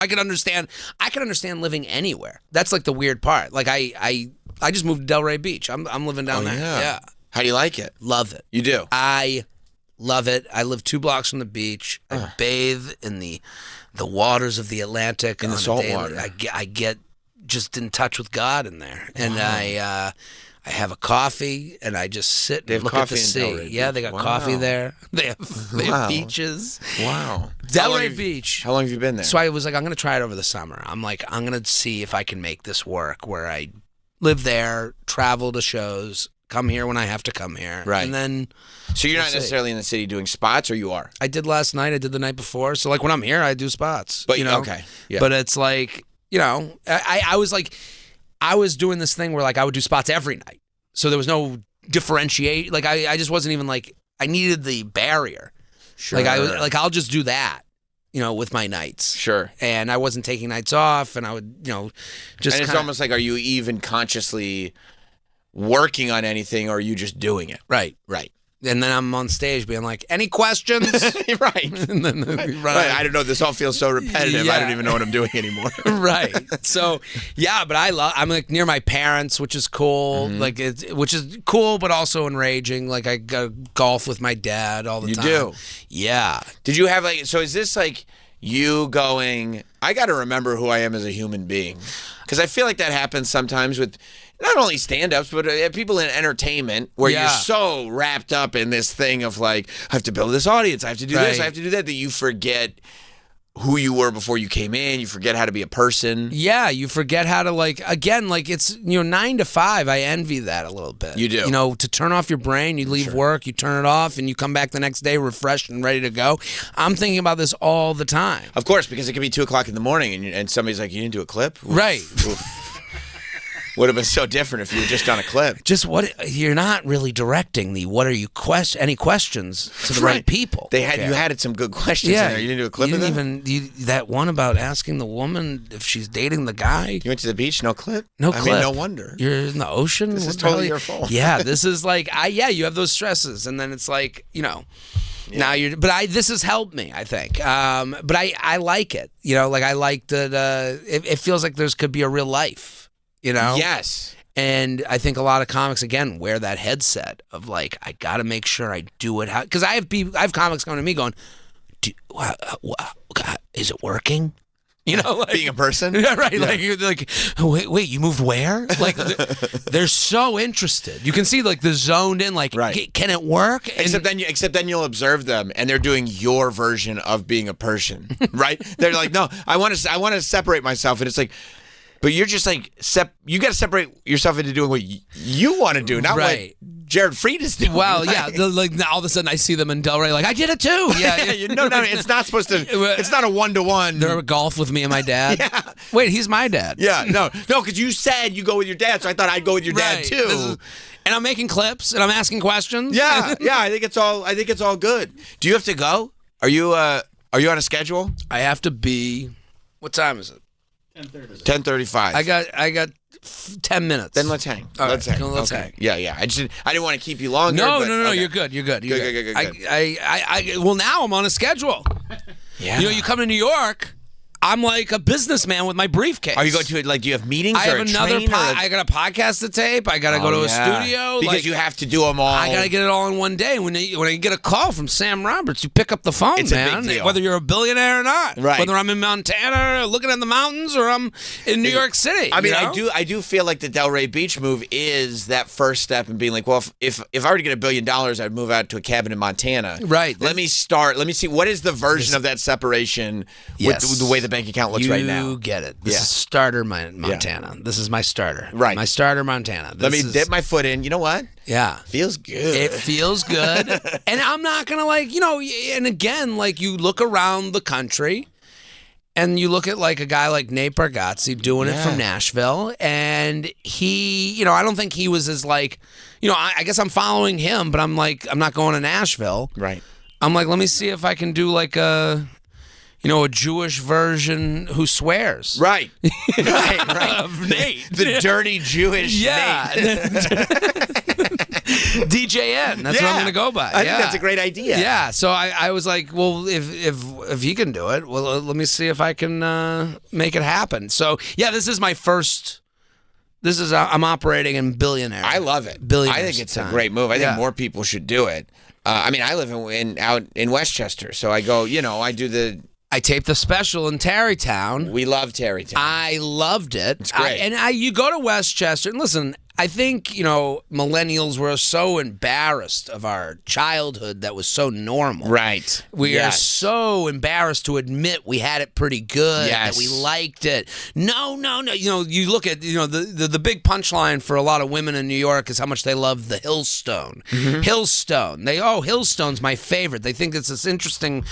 I can understand living anywhere. That's like the weird part. Like I just moved to Delray Beach. I'm living down there. Yeah. How do you like it? Love it. You do? I love it. I live 2 blocks from the beach. I bathe in the waters of the Atlantic. In the salt water. I get just in touch with God in there. And I have a coffee and I just sit and look at the sea. Yeah, they got coffee there. They have beaches. Wow. Delray Beach. How long have you been there? So I was like, I'm going to try it over the summer. I'm going to see if I can make this work where I live there, travel to shows, come here when I have to come here. Right. And then... So you're not necessarily in the city doing spots, or you are? I did last night. I did the night before. So like when I'm here, I do spots. But, you know? Okay. Yeah. But it's like, you know, I was like, I was doing this thing where like I would do spots every night. So there was no differentiate. Like I just wasn't even like, I needed the barrier. Sure. Like I'll just do that, you know, with my nights. Sure. And I wasn't taking nights off, and I would, you know, just. And it's almost like, are you even consciously working on anything, or are you just doing it? Right. And then I'm on stage being like, any questions? Right. And then, Right. I don't know. This all feels so repetitive. Yeah. I don't even know what I'm doing anymore. Right. So, yeah, but I'm like near my parents, which is cool. Like which is cool, but also enraging. Like I go golf with my dad all the time. You do? Yeah. Did you have like, so is this like you going, I got to remember who I am as a human being? Because I feel like that happens sometimes with not only stand-ups, but people in entertainment, where you're so wrapped up in this thing of like, I have to build this audience, I have to do this, I have to do that you forget who you were before you came in. You forget how to be a person. Yeah, you forget how to, like, again, like it's, you know, 9 to 5. I envy that a little bit. You do. You know, to turn off your brain, you leave work, you turn it off, and you come back the next day refreshed and ready to go. I'm thinking about this all the time. Of course, because it could be 2 o'clock in the morning and somebody's like, you didn't do a clip? Oof. Right. Oof. Would have been so different if you were just on a clip. Just you're not really directing any questions to the right people. You had some good questions in there. You didn't do a clip of them? That one about asking the woman if she's dating the guy. You went to the beach, no clip? No clip. I mean, no wonder. You're in the ocean. This is totally your fault. Yeah, this is like you have those stresses, and then it's like, you know. Yeah. Now this has helped me, I think. But I like it. You know, like I like that. It feels like could be a real life. You know? Yes. And I think a lot of comics, again, wear that headset of like, I got to make sure I do it. Because I have comics coming to me going, is it working? You know, like, being a person? Yeah, right. Yeah. Like, wait, you moved where? Like, they're so interested. You can see like the zoned in, like, can it work? Except then you'll observe them, and they're doing your version of being a person, right? They're like, no, I want to separate myself, and it's like, but you're just like, you got to separate yourself into doing what you want to do, not what Jared Freed is doing. Well, right? yeah, like all of a sudden I see them in Delray, like, I did it too. Yeah, no, it's not supposed to. It's not a 1-to-1. They're golf with me and my dad. Yeah. Wait, he's my dad. Yeah, no, because you said you go with your dad, so I thought I'd go with your dad too. And I'm making clips and I'm asking questions. Yeah, I think it's all good. Do you have to go? Are you on a schedule? I have to be. What time is it? 10:35. I got 10 minutes. Then let's hang. All let's right, hang. let's Okay. hang. Yeah. I didn't want to keep you longer. No, okay. You're good. You're good. Good. Well, now I'm on a schedule. Yeah. You know, you come to New York, I'm like a businessman with my briefcase. Are you going to, like, do you have meetings I or have a another train? I got a podcast to tape. I got to go to a studio. Because you have to do them all. I got to get it all in one day. When I get a call from Sam Roberts, you pick up the phone, It's man. a big deal. Whether you're a billionaire or not. Right. Whether I'm in Montana looking at the mountains or I'm in New York City. I mean, you know? I do feel like the Delray Beach move is that first step in being like, well, if I were to get $1 billion, I'd move out to a cabin in Montana. Right. Let me see what is the version of that separation with the way the bank account looks right now. You get it. This is starter Montana. Yeah. This is my starter. Right. My starter Montana. Let me dip my foot in. You know what? Yeah. Feels good. It feels good. And I'm not going to like, you know, and again, like you look around the country and you look at like a guy like Nate Bargatze doing it from Nashville. And he, you know, I don't think he was as like, you know, I guess I'm following him, but I'm like, I'm not going to Nashville. Right. I'm like, let me see if I can do like a Jewish version who swears. Right. right. Nate. The dirty Jewish Nate. DJN. That's what I'm going to go by. I think that's a great idea. Yeah. So I was like, well, if he can do it, well, let me see if I can make it happen. So yeah, this is my first. I'm operating in billionaire. I love it. Billionaire. I think it's a great move. I think more people should do it. I mean, I live out in Westchester, so I go. I taped the special in Tarrytown. We love Tarrytown. I loved it. It's great. You go to Westchester, and listen, I think, millennials were so embarrassed of our childhood that was so normal. Right. We are so embarrassed to admit we had it pretty good, yes. that we liked it. No. You look at, the big punchline for a lot of women in New York is how much they love the Hillstone. Mm-hmm. Hillstone. Hillstone's my favorite. They think it's this interesting,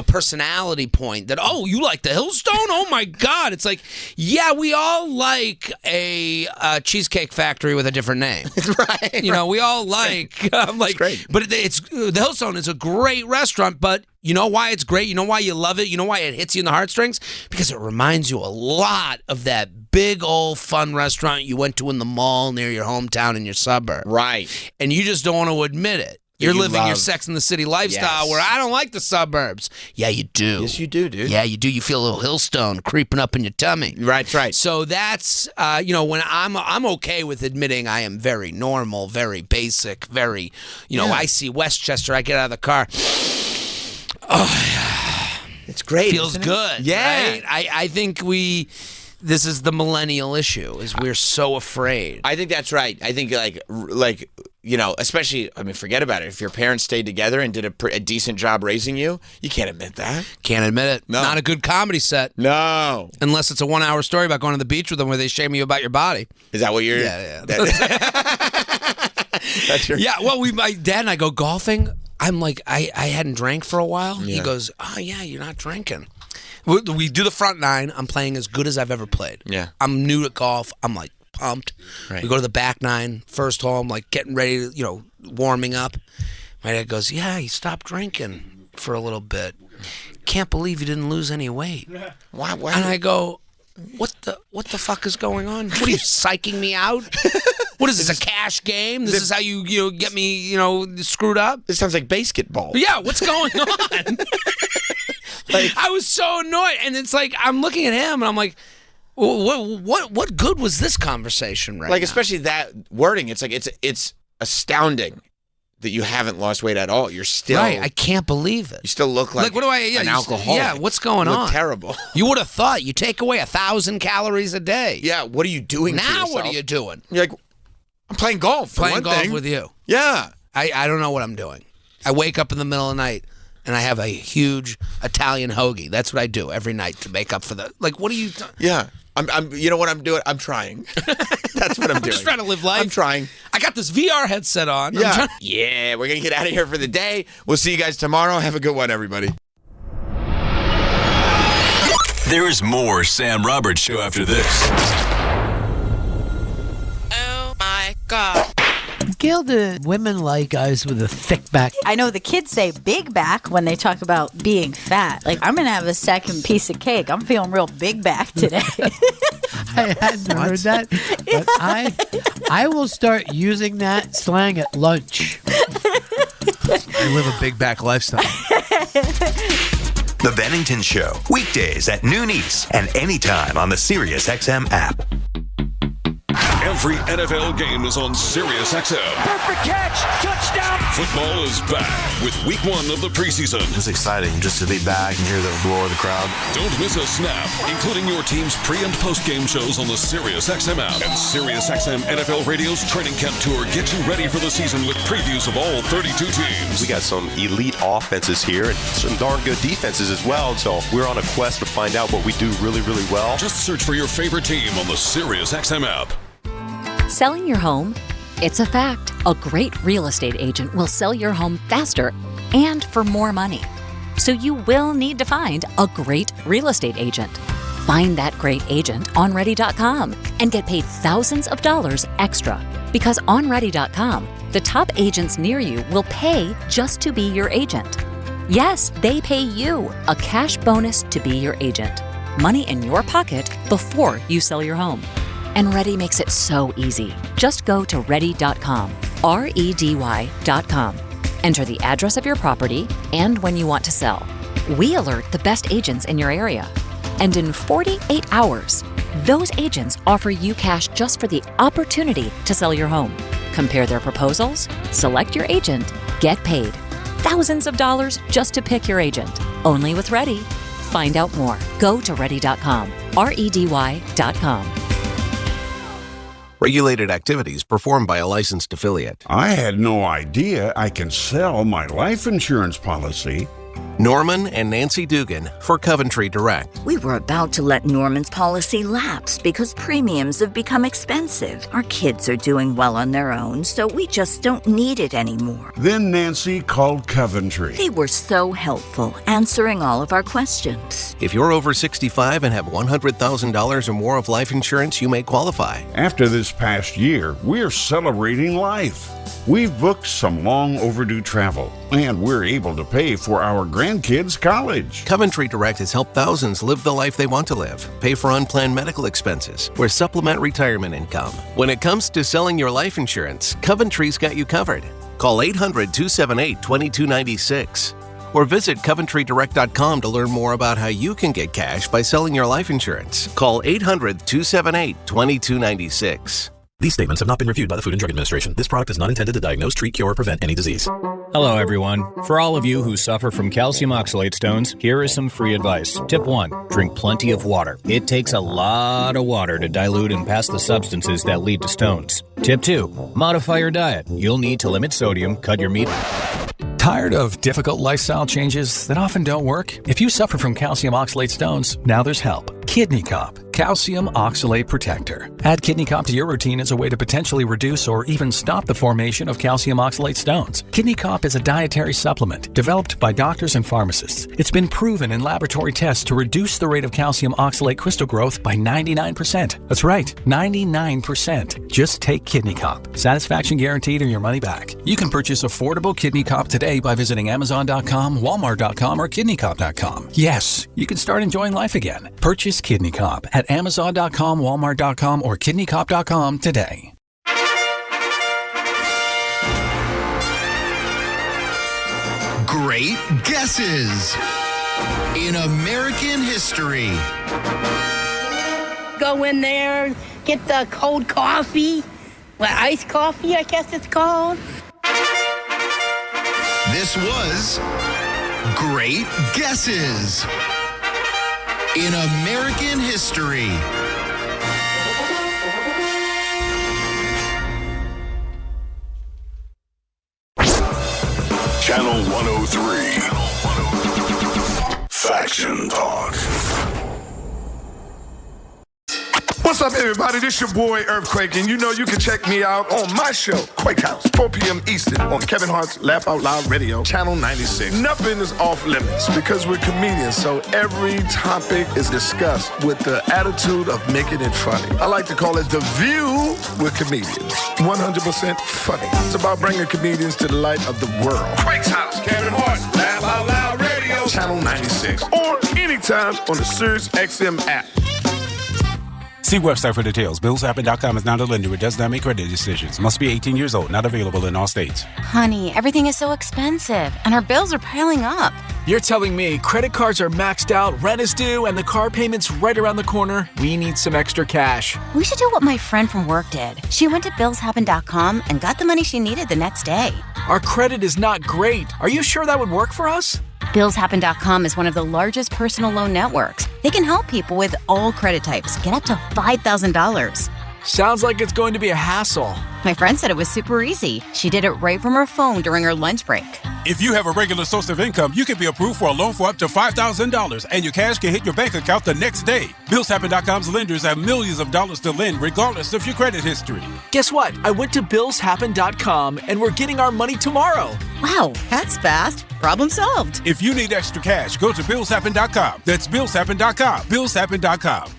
personality point that, you like the Hillstone? Oh, my God. It's like, yeah, we all like a Cheesecake Factory with a different name. Right. We all like, it's great. But it's the Hillstone is a great restaurant, but you know why it's great? You know why you love it? You know why it hits you in the heartstrings? Because it reminds you a lot of that big old fun restaurant you went to in the mall near your hometown in your suburb. Right. And you just don't want to admit it. You're living your Sex and the City lifestyle where I don't like the suburbs. Yeah, you do. Yes, you do, dude. Yeah, you do. You feel a little Hillstone creeping up in your tummy. Right. So that's, when I'm okay with admitting I am very normal, very basic, very, I see Westchester, I get out of the car. Oh, it's great. Feels good. Yeah. Right? I think this is the millennial issue, is we're so afraid. I think that's right. I think especially, forget about it. If your parents stayed together and did a decent job raising you, you can't admit that. Can't admit it. No. Not a good comedy set. No. Unless it's a 1-hour story about going to the beach with them where they shame you about your body. Is that what you're... Yeah. That's your... Yeah, well, my dad and I go golfing. I'm like, I hadn't drank for a while. Yeah. He goes, oh, yeah, you're not drinking. We do the front nine. I'm playing as good as I've ever played. Yeah. I'm new to golf. I'm like pumped. Right. We go to the back nine, first hole. I'm like getting ready to, warming up. My dad goes, yeah, he stopped drinking for a little bit. Can't believe you didn't lose any weight. Why? And I go, what the fuck is going on? What are you psyching me out? What is this, a cash game? This is how you get me, screwed up? This sounds like basketball. Yeah, what's going on? I was so annoyed, and it's like I'm looking at him, and I'm like, what good was this conversation right now? Especially that wording. It's like it's astounding that you haven't lost weight at all. You're still right. I can't believe it. You still look like what do an alcoholic. Yeah, what's going on? Terrible. You would have thought you take away 1,000 calories a day. Yeah. What are you doing? Now what are you doing? You're like, I'm playing golf. Playing golf with you. Yeah. I don't know what I'm doing. I wake up in the middle of the night and I have a huge Italian hoagie. That's what I do every night to make up for the. What are you? Yeah. I'm. You know what I'm doing? I'm trying. That's what I'm doing. I'm just trying to live life. I'm trying. I got this VR headset on. Yeah. Yeah. We're gonna get out of here for the day. We'll see you guys tomorrow. Have a good one, everybody. There's more Sam Roberts Show after this. Oh my God. Gail, do women like guys with a thick back? I know the kids say big back when they talk about being fat. I'm going to have a second piece of cake. I'm feeling real big back today. I hadn't heard that, but I will start using that slang at lunch. I live a big back lifestyle. The Bennington Show, weekdays at noon East and anytime on the SiriusXM app. Every NFL game is on SiriusXM. Perfect catch! Touchdown! Football is back with week 1 of the preseason. It's exciting just to be back and hear the roar of the crowd. Don't miss a snap, including your team's pre- and post-game shows on the SiriusXM app. And SiriusXM NFL Radio's training camp tour gets you ready for the season with previews of all 32 teams. We got some elite offenses here and some darn good defenses as well. So we're on a quest to find out what we do really, really well. Just search for your favorite team on the SiriusXM app. Selling your home? It's a fact. A great real estate agent will sell your home faster and for more money. So you will need to find a great real estate agent. Find that great agent on Ready.com and get paid thousands of dollars extra. Because on Ready.com, the top agents near you will pay just to be your agent. Yes, they pay you a cash bonus to be your agent. Money in your pocket before you sell your home. And Ready makes it so easy. Just go to Ready.com. REDY.com. Enter the address of your property and when you want to sell. We alert the best agents in your area. And in 48 hours, those agents offer you cash just for the opportunity to sell your home. Compare their proposals, select your agent, get paid. Thousands of dollars just to pick your agent. Only with Ready. Find out more. Go to ready.com. REDY.com. Regulated activities performed by a licensed affiliate. I had no idea I can sell my life insurance policy. Norman and Nancy Dugan for Coventry Direct. We were about to let Norman's policy lapse because premiums have become expensive. Our kids are doing well on their own, so we just don't need it anymore. Then Nancy called Coventry. They were so helpful, answering all of our questions. If you're over 65 and have $100,000 or more of life insurance, you may qualify. After this past year, we're celebrating life. We've booked some long overdue travel, and we're able to pay for our grandkids' college. Coventry Direct has helped thousands live the life they want to live, pay for unplanned medical expenses, or supplement retirement income. When it comes to selling your life insurance, Coventry's got you covered. Call 800-278-2296 or visit CoventryDirect.com to learn more about how you can get cash by selling your life insurance. Call 800-278-2296. These statements have not been reviewed by the Food and Drug Administration. This product is not intended to diagnose, treat, cure, or prevent any disease. Hello, everyone. For all of you who suffer from calcium oxalate stones, here is some free advice. Tip 1, drink plenty of water. It takes a lot of water to dilute and pass the substances that lead to stones. Tip 2, modify your diet. You'll need to limit sodium, cut your meat. Tired of difficult lifestyle changes that often don't work? If you suffer from calcium oxalate stones, now there's help. Kidney Cop, Calcium Oxalate Protector. Add Kidney Cop to your routine as a way to potentially reduce or even stop the formation of calcium oxalate stones. Kidney Cop is a dietary supplement developed by doctors and pharmacists. It's been proven in laboratory tests to reduce the rate of calcium oxalate crystal growth by 99%. That's right, 99%. Just take Kidney Cop. Satisfaction guaranteed or your money back. You can purchase affordable Kidney Cop today by visiting Amazon.com, Walmart.com, or KidneyCop.com. Yes, you can start enjoying life again. Purchase Kidney Cop at Amazon.com, Walmart.com, or KidneyCop.com today. Great guesses in American history. Go in there, get the cold coffee, iced coffee, I guess it's called. This was Great Guesses in American history. Channel 103. Faction Talk. What's up, everybody? This your boy, Earthquake, and you know you can check me out on my show, Quake House, 4 p.m. Eastern, on Kevin Hart's Laugh Out Loud Radio, Channel 96. Nothing is off limits because we're comedians, so every topic is discussed with the attitude of making it funny. I like to call it The View with Comedians. 100% funny. It's about bringing comedians to the light of the world. Quake's House, Kevin Hart, Laugh Out Loud Radio, Channel 96, or anytime on the Sirius XM app. See website for details. BillsHappen.com is not a lender. It does not make credit decisions. Must be 18 years old. Not available in all states. Honey, everything is so expensive, and our bills are piling up. You're telling me credit cards are maxed out, rent is due, and the car payment's right around the corner? We need some extra cash. We should do what my friend from work did. She went to BillsHappen.com and got the money she needed the next day. Our credit is not great. Are you sure that would work for us? BillsHappen.com is one of the largest personal loan networks. They can help people with all credit types get up to $5,000. Sounds like it's going to be a hassle. My friend said it was super easy. She did it right from her phone during her lunch break. If you have a regular source of income, you can be approved for a loan for up to $5,000, and your cash can hit your bank account the next day. BillsHappen.com's lenders have millions of dollars to lend, regardless of your credit history. Guess what? I went to BillsHappen.com, and we're getting our money tomorrow. Wow, that's fast. Problem solved. If you need extra cash, go to BillsHappen.com. That's BillsHappen.com. BillsHappen.com.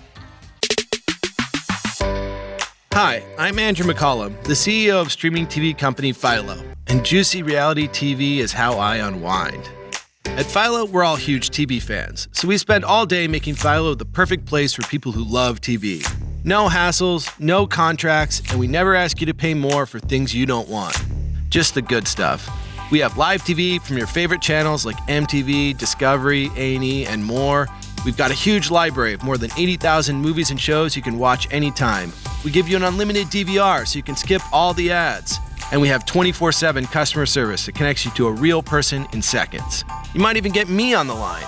Hi, I'm Andrew McCollum, the CEO of streaming TV company Philo, and juicy reality TV is how I unwind. At Philo, we're all huge TV fans, so we spend all day making Philo the perfect place for people who love TV. No hassles, no contracts, and we never ask you to pay more for things you don't want. Just the good stuff. We have live TV from your favorite channels like MTV, Discovery, A&E, and more. We've got a huge library of more than 80,000 movies and shows you can watch anytime. We give you an unlimited DVR so you can skip all the ads. And we have 24/7 customer service that connects you to a real person in seconds. You might even get me on the line.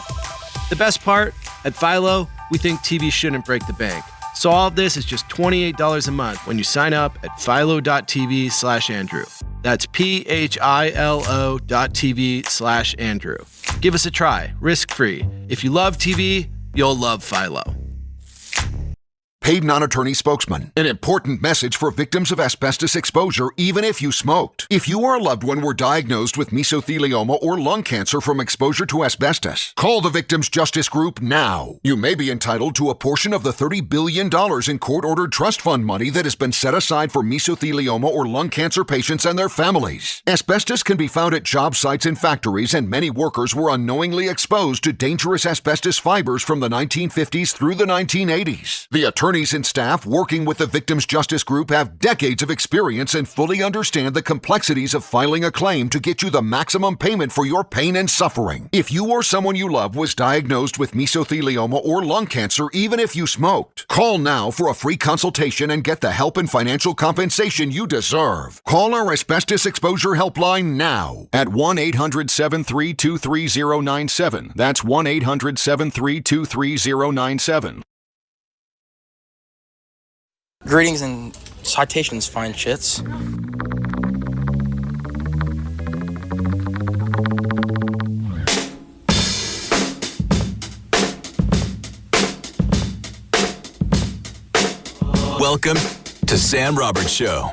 The best part, at Philo, we think TV shouldn't break the bank. So all of this is just $28 a month when you sign up at philo.tv/Andrew. That's philo.tv/Andrew. Give us a try, risk-free. If you love TV, you'll love Philo. Paid non-attorney spokesman. An important message for victims of asbestos exposure, even if you smoked. If you or a loved one were diagnosed with mesothelioma or lung cancer from exposure to asbestos, call the Victims Justice Group now. You may be entitled to a portion of the $30 billion in court-ordered trust fund money that has been set aside for mesothelioma or lung cancer patients and their families. Asbestos can be found at job sites and factories, and many workers were unknowingly exposed to dangerous asbestos fibers from the 1950s through the 1980s. The attorneys and staff working with the Victims Justice Group have decades of experience and fully understand the complexities of filing a claim to get you the maximum payment for your pain and suffering. If you or someone you love was diagnosed with mesothelioma or lung cancer, even if you smoked, call now for a free consultation and get the help and financial compensation you deserve. Call our asbestos exposure helpline now at 1-800-732-3097. That's 1-800-732-3097. Greetings and citations, fine shits. Welcome to Sam Roberts Show.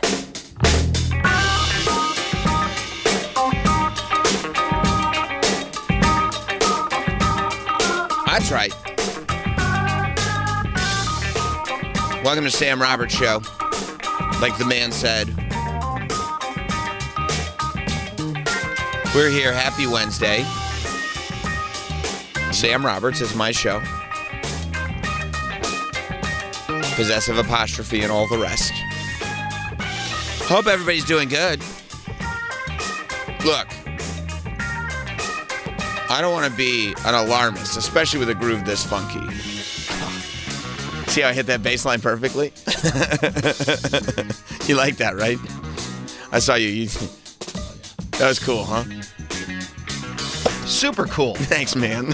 That's right. Welcome to Sam Roberts Show. Like the man said. We're here. Happy Wednesday. Sam Roberts is my show. Possessive apostrophe and all the rest. Hope everybody's doing good. Look, I don't want to be an alarmist, especially with a groove this funky. See how I hit that bass line perfectly? You like that, right? I saw you. That was cool, huh? Super cool. Thanks, man.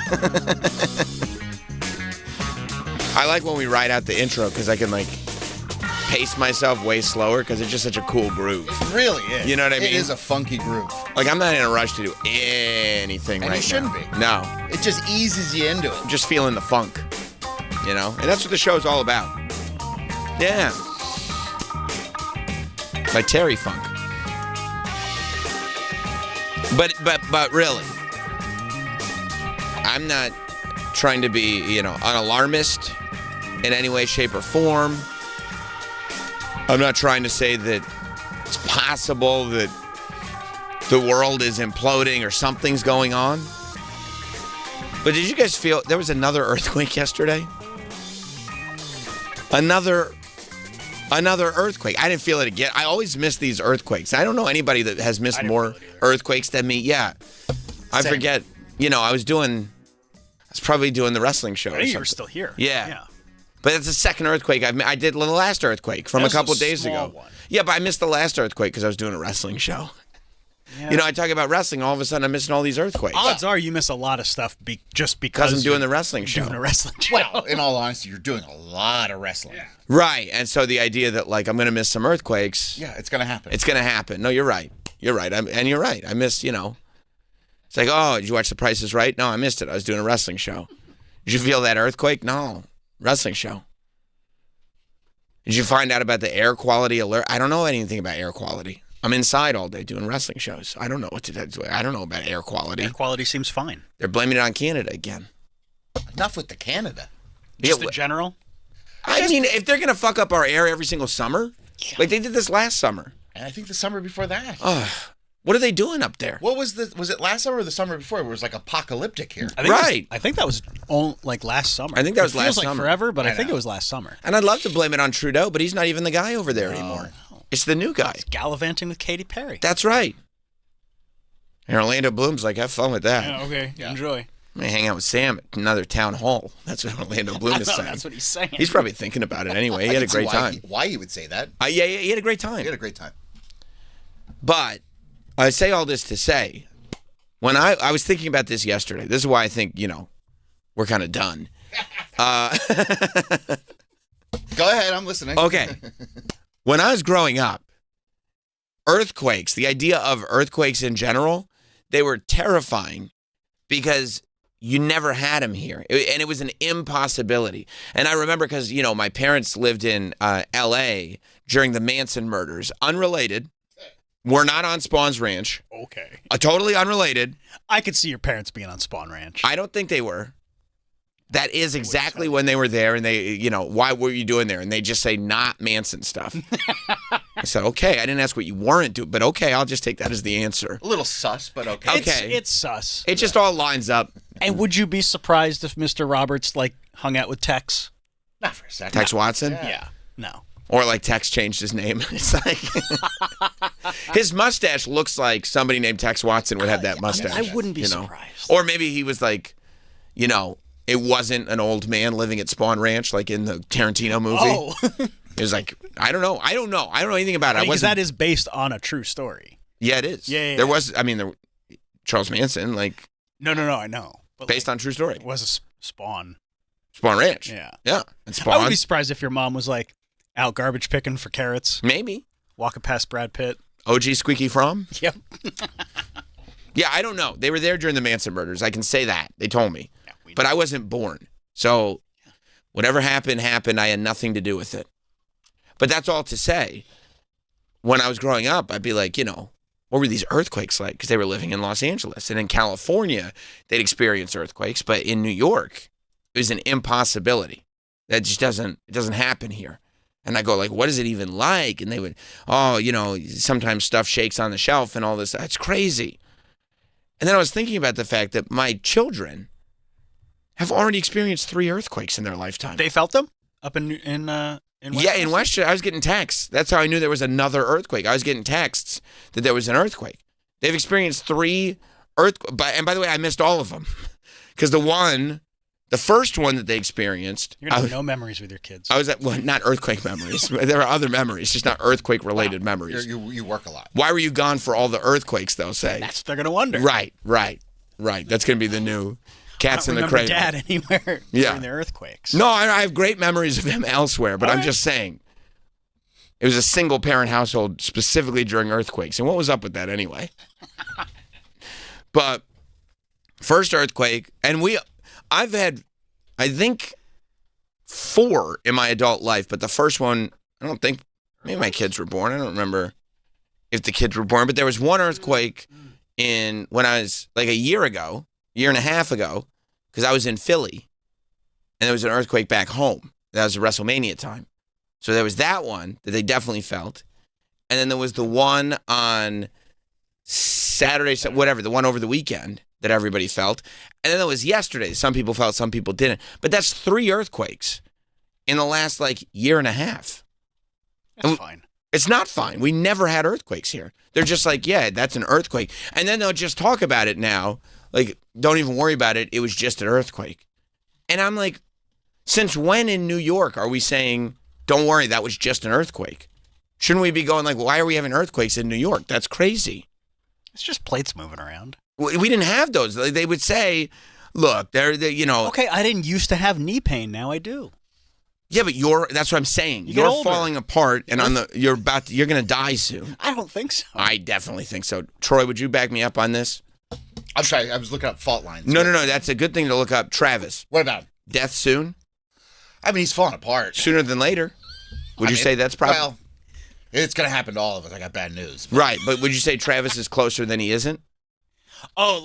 I like when we write out the intro because I can, pace myself way slower because it's just such a cool groove. It really is. You know what I mean? It is a funky groove. I'm not in a rush to do anything right now. And you shouldn't be. No. It just eases you into it. I'm just feeling the funk. You know? And that's what the show's all about. Yeah. By Terry Funk. But really, I'm not trying to be, an alarmist in any way, shape, or form. I'm not trying to say that it's possible that the world is imploding or something's going on. But did you guys feel there was another earthquake yesterday? Another earthquake. I didn't feel it again. I always miss these earthquakes. I don't know anybody that has missed more earthquakes than me. Yeah. I forget. I was probably doing the wrestling show. I knew you were still here. Yeah. But it's the second earthquake. I did the last earthquake from a couple days ago. One. Yeah, but I missed the last earthquake because I was doing a wrestling show. Yeah. I talk about wrestling. All of a sudden, I'm missing all these earthquakes. Odds are you miss a lot of stuff just because I'm doing the wrestling show. Doing a wrestling show. Well, in all honesty, you're doing a lot of wrestling. Yeah. Right. And so the idea that, I'm going to miss some earthquakes. Yeah, it's going to happen. It's going to happen. No, you're right. You're right. And you're right. I missed, It's like, oh, did you watch The Price is Right? No, I missed it. I was doing a wrestling show. Did you feel that earthquake? No. Wrestling show. Did you find out about the air quality alert? I don't know anything about air quality. I'm inside all day doing wrestling shows. I don't know what to do. I don't know about air quality. Air quality seems fine. They're blaming it on Canada again. Enough with the Canada. Just in general? I mean, if they're going to fuck up our air every single summer, they did this last summer. And I think the summer before that. What are they doing up there? What was it last summer or the summer before? It was apocalyptic here. I think that was last summer. I think that was last summer. It feels like forever, but I think it was last summer. And I'd love to blame it on Trudeau, but he's not even the guy over there anymore. It's the new guy. He's gallivanting with Katy Perry. That's right. And Orlando Bloom's like, have fun with that. Yeah, okay, enjoy. I'm going to hang out with Sam at another town hall. That's what Orlando Bloom is saying. That's what he's saying. He's probably thinking about it anyway. He had a great time. Why you would say that? Yeah, he had a great time. He had a great time. But I say all this to say, when I was thinking about this yesterday, this is why I think, we're kind of done. Go ahead, I'm listening. Okay. When I was growing up, earthquakes, the idea of earthquakes in general, they were terrifying because you never had them here. And it was an impossibility. And I remember because, my parents lived in L.A. during the Manson murders. Unrelated. We're not on Spawn's Ranch. Okay. Totally unrelated. I could see your parents being on Spawn Ranch. I don't think they were. That is exactly when they were there, and they, why were you doing there? And they just say, not Manson stuff. I said, okay, I didn't ask what you weren't doing, but okay, I'll just take that as the answer. A little sus, but okay. It's sus. It just all lines up. And would you be surprised if Mr. Roberts, hung out with Tex? Not for a second. Tex Watson? Yeah. No. Or Tex changed his name. It's like his mustache looks like somebody named Tex Watson would have that mustache. I wouldn't be surprised. Or maybe he was like, it wasn't an old man living at Spawn Ranch like in the Tarantino movie. Oh. It was like, I don't know. I don't know anything about it. Because that is based on a true story. Yeah, it is. Yeah. There was, Charles Manson, No, I know. But based on true story. It was a Spawn Ranch. Yeah. Yeah. And Spawn. I would be surprised if your mom was out garbage picking for carrots. Maybe. Walking past Brad Pitt. OG Squeaky Fromm? Yep. Yeah, I don't know. They were there during the Manson murders. I can say that. They told me. Yeah, but I wasn't born. So whatever happened. I had nothing to do with it. But that's all to say, when I was growing up, I'd be like, what were these earthquakes like? Because they were living in Los Angeles. And in California, they'd experience earthquakes. But in New York, it was an impossibility. That just doesn't happen here. And I go what is it even like? And they would, sometimes stuff shakes on the shelf and all this. That's crazy. And then I was thinking about the fact that my children have already experienced 3 earthquakes in their lifetime. They felt them up in Westchester? Yeah, in Westchester. I was getting texts. That's how I knew there was another earthquake. I was getting texts that there was an earthquake. They've experienced 3 earthquakes. And by the way, I missed all of them. Because the first one that they experienced. You're going to have no memories with your kids. I was not earthquake memories. There are other memories, just not earthquake-related memories. You work a lot. Why were you gone for all the earthquakes, they'll say? That's what they're going to wonder. Right. That's going to be the new Cats in the Cradle. I don't remember Dad anywhere during the earthquakes. No, I have great memories of him elsewhere, but I'm just saying. It was a single-parent household specifically during earthquakes. And what was up with that anyway? But first earthquake, and I've had, I think, 4 in my adult life, but the first one, I don't think, maybe my kids were born. I don't remember if the kids were born, but there was one earthquake when I was a year and a half ago, because I was in Philly, and there was an earthquake back home. That was the WrestleMania time. So there was that one that they definitely felt. And then there was the one on Saturday, whatever, the one over the weekend that everybody felt. And then there was yesterday. Some people felt, some people didn't. But that's 3 earthquakes in the last year and a half. That's fine. It's not fine. We never had earthquakes here. They're just yeah, that's an earthquake. And then they'll just talk about it now. Don't even worry about it. It was just an earthquake. And I'm since when in New York are we saying, don't worry, that was just an earthquake? Shouldn't we be going why are we having earthquakes in New York? That's crazy. It's just plates moving around. We didn't have those. They would say, look, they're Okay, I didn't used to have knee pain. Now I do. Yeah, but that's what I'm saying. You get older. Falling apart, and you're going to die soon. I don't think so. I definitely think so. Troy, would you back me up on this? I'm sorry. I was looking up fault lines. No. That's a good thing to look up. Travis. What about death soon? I mean, he's falling apart sooner than later. Would you say that's probably? Well, it's going to happen to all of us. I got bad news. Right, but would you say Travis is closer than he isn't? Oh,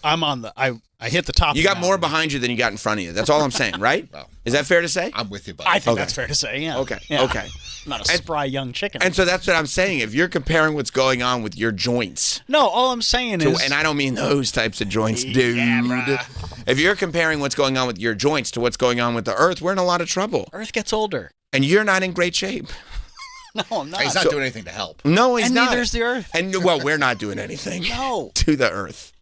I'm on the I hit the top. You got more behind you than you got in front of you. That's all I'm saying, right? Well, is that fair to say? I'm with you, buddy. I think that's fair to say. Yeah. Okay. Yeah. Okay. I'm not a spry young chicken. And so that's what I'm saying. If you're comparing what's going on with your joints. No, all I'm saying is. And I don't mean those types of joints, dude. Yeah, if you're comparing what's going on with your joints to what's going on with the Earth, we're in a lot of trouble. Earth gets older. And you're not in great shape. No, I'm not. He's not doing anything to help. No, he's and not. neither is the Earth. And well, we're not doing anything No. to the Earth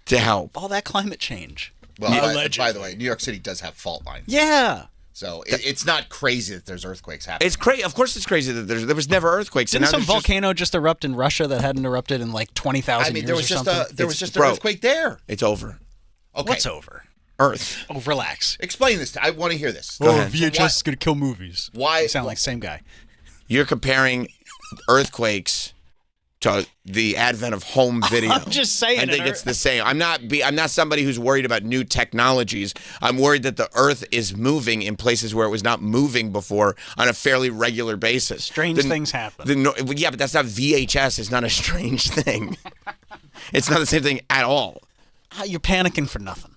to help. All that climate change. Well, by the way, New York City does have fault lines. Yeah. So it's not crazy that there's earthquakes happening. It's crazy. Of course, it's crazy that there was never earthquakes. Didn't some volcano just erupt in Russia that hadn't erupted in like 20,000 years there was or just something? there was just an earthquake there. It's over. Okay. What's over? Earth. Oh, relax. Explain this. I want to hear this. Go ahead. VHS is going to kill movies. Why? You sound like the same guy. You're comparing earthquakes to the advent of home video. I'm just saying. I think it's the same. I'm not somebody who's worried about new technologies. I'm worried that the Earth is moving in places where it was not moving before on a fairly regular basis. Strange things happen. Yeah, but that's not VHS. It's not a strange thing. It's not the same thing at all. You're panicking for nothing.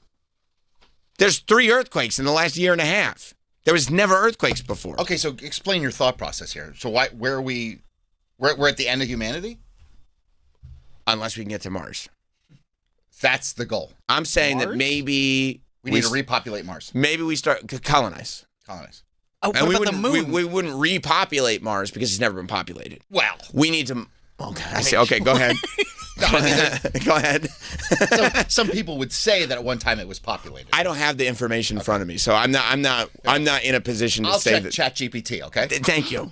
There's 3 earthquakes in the last year and a half. There was never earthquakes before. Okay, so explain your thought process here. So where are we? We're at the end of humanity? Unless we can get to Mars. That's the goal. I'm saying that maybe we need to repopulate Mars. Maybe we start colonize. Oh, and what about the moon? We wouldn't repopulate Mars because it's never been populated. Well, we need to. Okay, I see. Okay, go ahead. Go ahead. Some people would say that at one time it was populated. I don't have the information in front of me, so I'm not in a position to say that. I'll check ChatGPT. Okay. Thank you.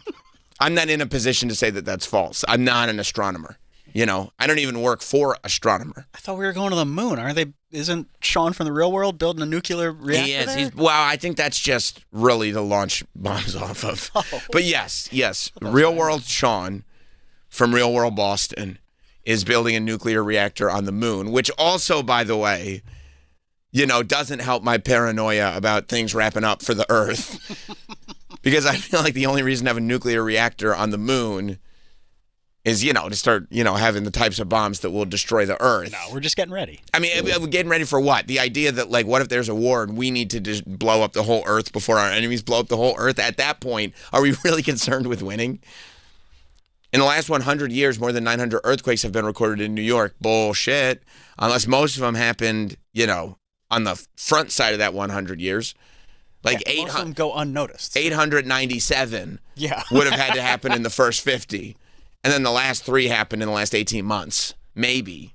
I'm not in a position to say that that's false. I'm not an astronomer. You know, I don't even work for astronomer. I thought we were going to the moon. Aren't they? Isn't Sean from the Real World building a nuclear reactor? He is. There? Well, I think that's just really to launch bombs off of. But yes. Real World Sean from Real World Boston is building a nuclear reactor on the moon, which also, by the way, doesn't help my paranoia about things wrapping up for the Earth. Because I feel like the only reason to have a nuclear reactor on the moon is, to start, having the types of bombs that will destroy the Earth. No, we're just getting ready. I mean, we're getting ready for what? The idea that, what if there's a war and we need to just blow up the whole Earth before our enemies blow up the whole Earth? At that point, are we really concerned with winning? In the last 100 years, more than 900 earthquakes have been recorded in New York. Bullshit. Unless most of them happened, on the front side of that 100 years. Most of them go unnoticed. 897 would have had to happen in the first 50. And then the last 3 happened in the last 18 months. Maybe.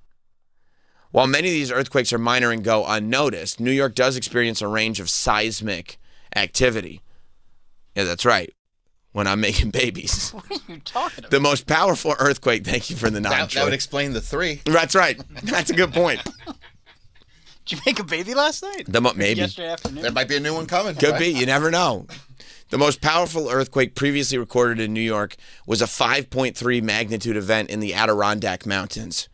While many of these earthquakes are minor and go unnoticed, New York does experience a range of seismic activity. Yeah, that's right. When I'm making babies. What are you talking about? The most powerful earthquake, thank you for the nod. That would explain the 3. That's right. That's a good point. Did you make a baby last night? Maybe. Yesterday afternoon? There might be a new one coming. Could be. You never know. The most powerful earthquake previously recorded in New York was a 5.3 magnitude event in the Adirondack Mountains.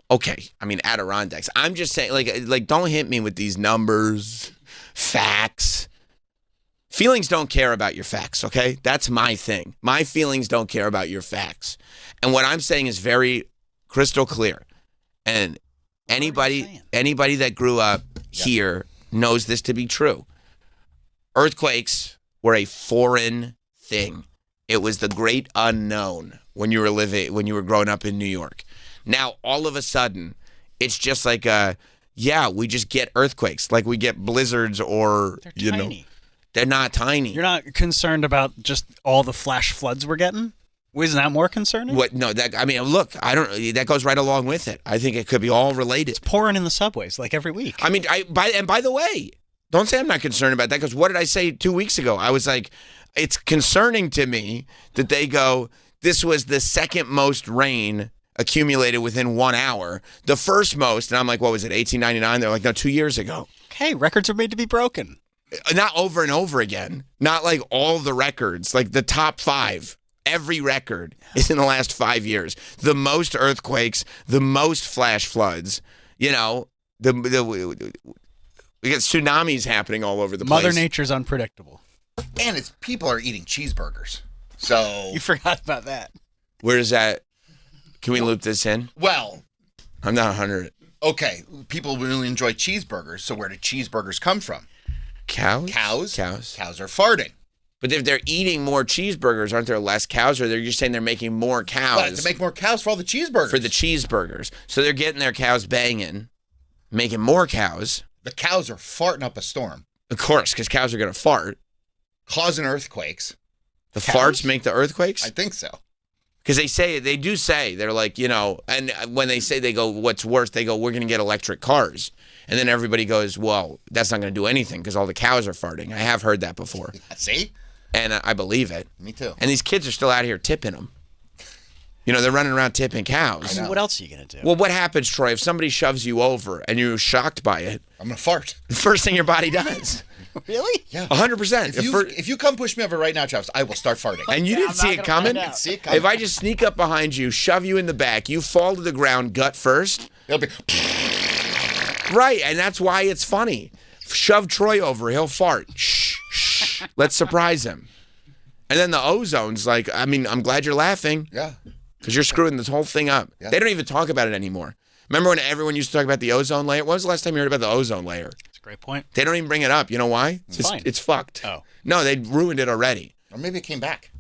Okay, I mean Adirondacks. I'm just saying, like, don't hit me with these numbers, facts. Feelings don't care about your facts, okay? That's my thing. My feelings don't care about your facts. And what I'm saying is very crystal clear. And anybody that grew up here knows this to be true. Earthquakes were a foreign thing. It was the great unknown when you were growing up in New York. Now, all of a sudden, it's just like we just get earthquakes, like we get blizzards or They're tiny. They're not tiny. You're not concerned about just all the flash floods we're getting? Isn't that more concerning? What? No, look, that goes right along with it. I think it could be all related. It's pouring in the subways like every week. I mean, by the way, don't say I'm not concerned about that, because what did I say 2 weeks ago? I was like, it's concerning to me that they go, this was the second most rain accumulated within 1 hour. The first most, and I'm like, what was it, 1899? They're like, no, 2 years ago. Okay, records are made to be broken. Not over and over again. Not like all the records, like the top 5. Every record is in the last 5 years. The most earthquakes, the most flash floods. We get tsunamis happening all over the place. Mother Nature's unpredictable. And people are eating cheeseburgers. So you forgot about that. Where is that? Can we loop this in? Well, I'm not 100. Okay, people really enjoy cheeseburgers. So where do cheeseburgers come from? Cows? Cows are farting. But if they're eating more cheeseburgers, aren't there less cows? Or they're just saying they're making more cows? Well, to make more cows for all the cheeseburgers. For the cheeseburgers. So they're getting their cows banging, making more cows. The cows are farting up a storm. Of course, because cows are going to fart. Causing earthquakes. The farts make the earthquakes? I think so. Because they do say, they're like, and when they say, they go, what's worse, they go, we're going to get electric cars. And then everybody goes, well, that's not going to do anything because all the cows are farting. I have heard that before. See? And I believe it. Me too. And these kids are still out here tipping them. They're running around tipping cows. I mean, what else are you going to do? Well, what happens, Troy, if somebody shoves you over and you're shocked by it? I'm going to fart. The first thing your body does. Really? Yeah. 100%. If you come push me over right now, Travis, I will start farting. And you didn't see it coming? If I just sneak up behind you, shove you in the back, you fall to the ground gut first. It'll be... Right, and that's why it's funny. Shove Troy over, he'll fart. Shh, shh. Let's surprise him. And then the ozone's like, I'm glad you're laughing. Yeah. Because you're screwing this whole thing up. Yeah. They don't even talk about it anymore. Remember when everyone used to talk about the ozone layer? When was the last time you heard about the ozone layer? That's a great point. They don't even bring it up. You know why? It's fucked. Oh. No, they ruined it already. Or maybe it came back.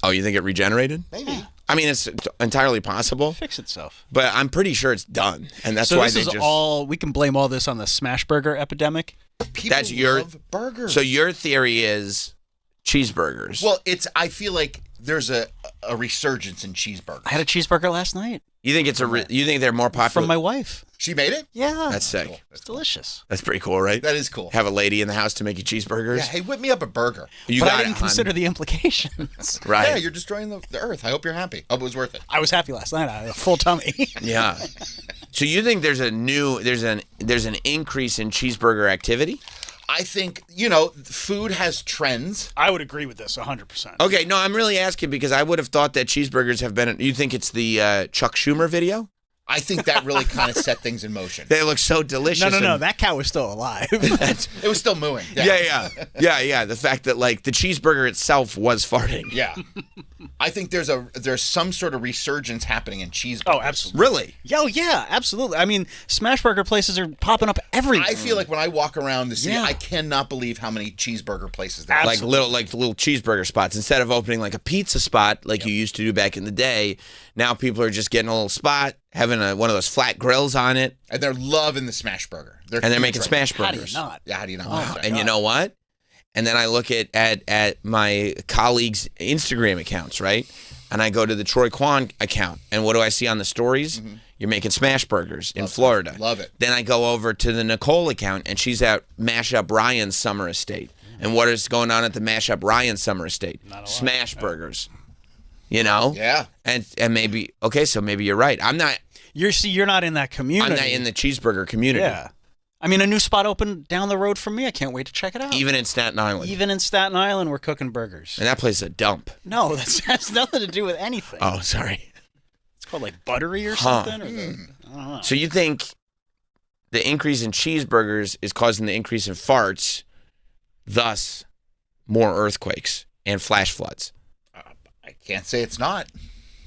Oh, you think it regenerated? Maybe. It's entirely possible. Fix itself. But I'm pretty sure it's done. And that's so why this is all, we can blame all this on the smash burger epidemic? People love burgers. So your theory is cheeseburgers. Well, I feel like there's a resurgence in cheeseburgers. I had a cheeseburger last night. You think you think they're more popular? From my wife. She made it? Yeah. That's sick. Cool. It's delicious. That's pretty cool, right? That is cool. Have a lady in the house to make you cheeseburgers? Yeah, hey, whip me up a burger. But I didn't consider the implications. Right. Yeah, you're destroying the earth. I hope you're happy. Hope it was worth it. I was happy last night. I had a full tummy. Yeah. So you think there's an increase in cheeseburger activity? I think, food has trends. I would agree with this 100%. Okay, no, I'm really asking because I would have thought that cheeseburgers have been... You think it's the Chuck Schumer video? I think that really kind of set things in motion. They look so delicious. No. That cow was still alive. It was still mooing. Yeah. The fact that the cheeseburger itself was farting. Yeah. I think there's some sort of resurgence happening in cheeseburgers. Oh, absolutely. Really? Yeah, absolutely. Smash burger places are popping up everywhere. I feel like when I walk around the city, I cannot believe how many cheeseburger places there are. Like little cheeseburger spots. Instead of opening like a pizza spot like you used to do back in the day, now people are just getting a little spot, having one of those flat grills on it. And they're loving the smash burger. They're making smash burgers. How do you not? Yeah, how do you not? Wow. And you know what? And then I look at my colleagues' Instagram accounts, right? And I go to the Troy Kwan account, and what do I see on the stories? Mm-hmm. You're making smash burgers in Florida. Love it. Then I go over to the Nicole account, and she's at Mash Up Ryan's summer estate. And what is going on at the Mash Up Ryan summer estate? Smash burgers. Yeah. And maybe so maybe you're right. I'm not. You're not in that community. I'm not in the cheeseburger community. Yeah. A new spot opened down the road from me. I can't wait to check it out. Even in Staten Island. Even in Staten Island, we're cooking burgers. And that place is a dump. No, that has nothing to do with anything. Oh, sorry. It's called buttery or something. Or I don't know. So you think the increase in cheeseburgers is causing the increase in farts, thus more earthquakes and flash floods? I can't say it's not.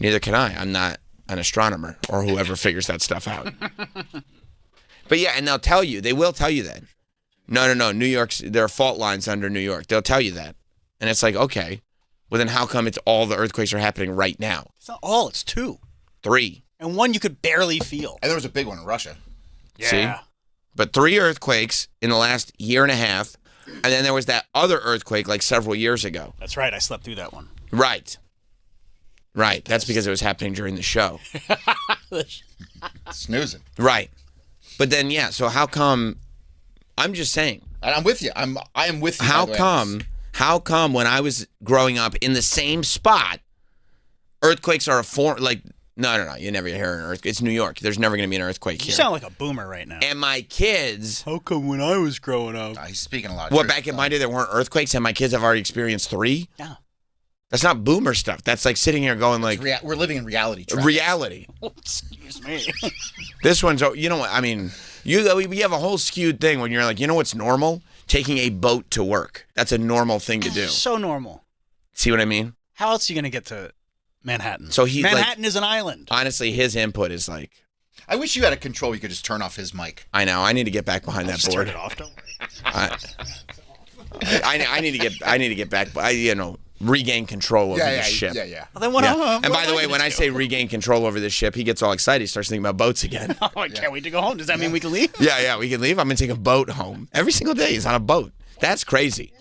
Neither can I. I'm not an astronomer or whoever figures that stuff out. But yeah, and they will tell you that. No, New York's, there are fault lines under New York. They'll tell you that. And it's like, okay, well then how come it's all the earthquakes are happening right now? It's not all, it's 2. 3. And one you could barely feel. And there was a big one in Russia. Yeah. See? But 3 earthquakes in the last year and a half. And then there was that other earthquake several years ago. That's right, I slept through that one. Right. That's because it was happening during the show. Snoozing. Right. But then, so how come, I'm just saying. And I'm with you. I am with you. How come when I was growing up in the same spot, earthquakes are no, you never hear an earthquake. It's New York. There's never going to be an earthquake here. You sound like a boomer right now. And my kids. How come when I was growing up? He's speaking a lot of truth. Back in my day there weren't earthquakes and my kids have already experienced 3? Yeah. That's not boomer stuff. That's like sitting here going we're living in reality. Travis. Reality. Excuse me. This one's, you know what, we have a whole skewed thing when you're like, you know what's normal? Taking a boat to work. That's a normal thing to do. So normal. See what I mean? How else are you going to get to Manhattan? So Manhattan is an island. Honestly, his input is I wish you had a control you could just turn off his mic. I know. I need to get back behind that board. Turn it off, don't worry. I need to get back, regain control over this ship. Yeah. Well, then And by the way, when I say regain control over this ship, he gets all excited. He starts thinking about boats again. Oh, I can't wait to go home. Does that mean we can leave? Yeah, we can leave. I'm going to take a boat home. Every single day he's on a boat. That's crazy.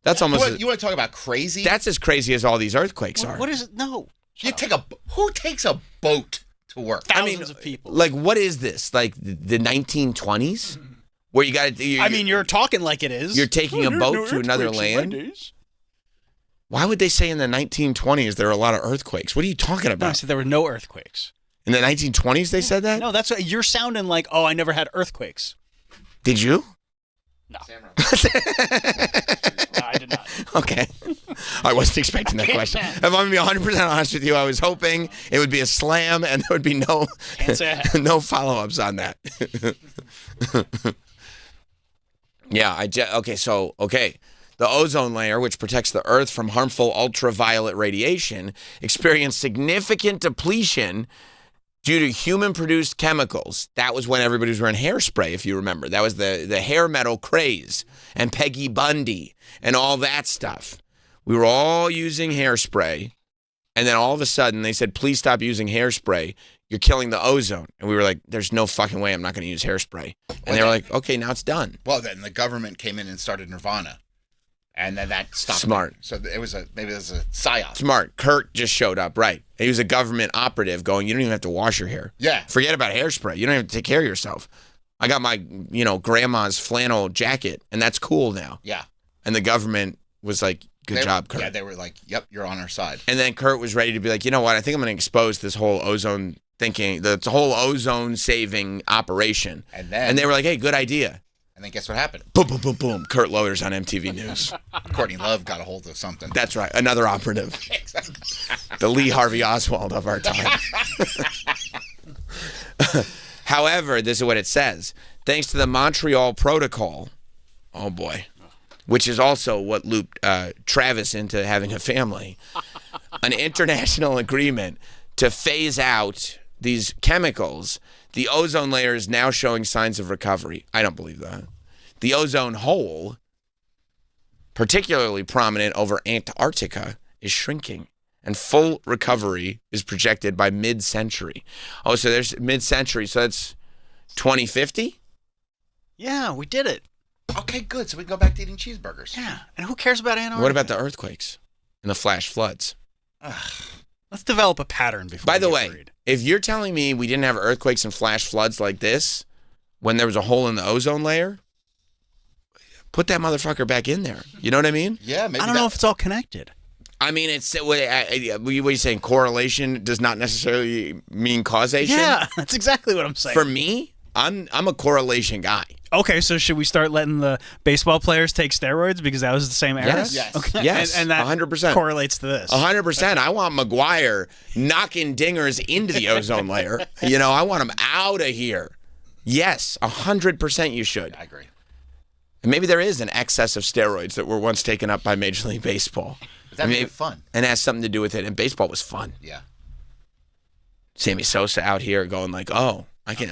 That's almost. You want to talk about crazy? That's as crazy as all these earthquakes are. What is it? No. Who takes a boat to work? Thousands of people. Like, what is this? Like the 1920s, where you got to? I mean, you're talking like it is. You're taking a boat to another land. Why would they say in the 1920s there are a lot of earthquakes? What are you talking about? No, I said there were no earthquakes. In the 1920s, they said that? No, that's what you're sounding like. Oh, I never had earthquakes. Did you? No. I did not. Okay. I wasn't expecting that question. If I'm going to be 100% honest with you, I was hoping it would be a slam and there would be no follow-ups on that. Yeah, the ozone layer, which protects the Earth from harmful ultraviolet radiation, experienced significant depletion due to human-produced chemicals. That was when everybody was wearing hairspray, if you remember. That was the hair metal craze and Peggy Bundy and all that stuff. We were all using hairspray, and then all of a sudden they said, please stop using hairspray. You're killing the ozone. And we were like, there's no fucking way I'm not going to use hairspray. And they were like, okay, now it's done. Well, then the government came in and started Nirvana. And then that stopped. Smart. So maybe it was a psyop. Smart. Kurt just showed up, right. He was a government operative going, you don't even have to wash your hair. Yeah. Forget about hairspray. You don't have to take care of yourself. I got my, grandma's flannel jacket, and that's cool now. Yeah. And the government was like, good job, Kurt. Yeah, they were like, yep, you're on our side. And then Kurt was ready to be like, you know what? I think I'm going to expose this whole ozone thinking, the whole ozone saving operation. And they were like, hey, good idea. And then guess what happened? Boom, boom, boom, boom. Kurt Loder's on MTV News. Courtney Love got a hold of something. That's right. Another operative. The Lee Harvey Oswald of our time. However, this is what it says. Thanks to the Montreal Protocol, oh boy, which is also what looped Travis into having a family, an international agreement to phase out these chemicals, the ozone layer is now showing signs of recovery. I don't believe that. The ozone hole, particularly prominent over Antarctica, is shrinking, and full recovery is projected by mid-century. Oh, so there's mid-century, so that's 2050? Yeah, we did it. Okay, good. So we can go back to eating cheeseburgers. Yeah, and who cares about Antarctica? What about the earthquakes and the flash floods? Let's develop a pattern before. By the way, if you're telling me we didn't have earthquakes and flash floods like this when there was a hole in the ozone layer, put that motherfucker back in there. You know what I mean? Yeah, maybe. I don't know if it's all connected. I mean, it's what are you saying? Correlation does not necessarily mean causation. Yeah, that's exactly what I'm saying. For me, I'm a correlation guy. Okay, so should we start letting the baseball players take steroids because that was the same era? Yes. Okay. Yes. And that 100% correlates to this. 100%. I want McGuire knocking dingers into the ozone layer. I want him out of here. Yes, 100% you should. I agree. And maybe there is an excess of steroids that were once taken up by Major League Baseball. But that made it fun. And it has something to do with it. And baseball was fun. Yeah. Sammy Sosa out here going like, oh, I can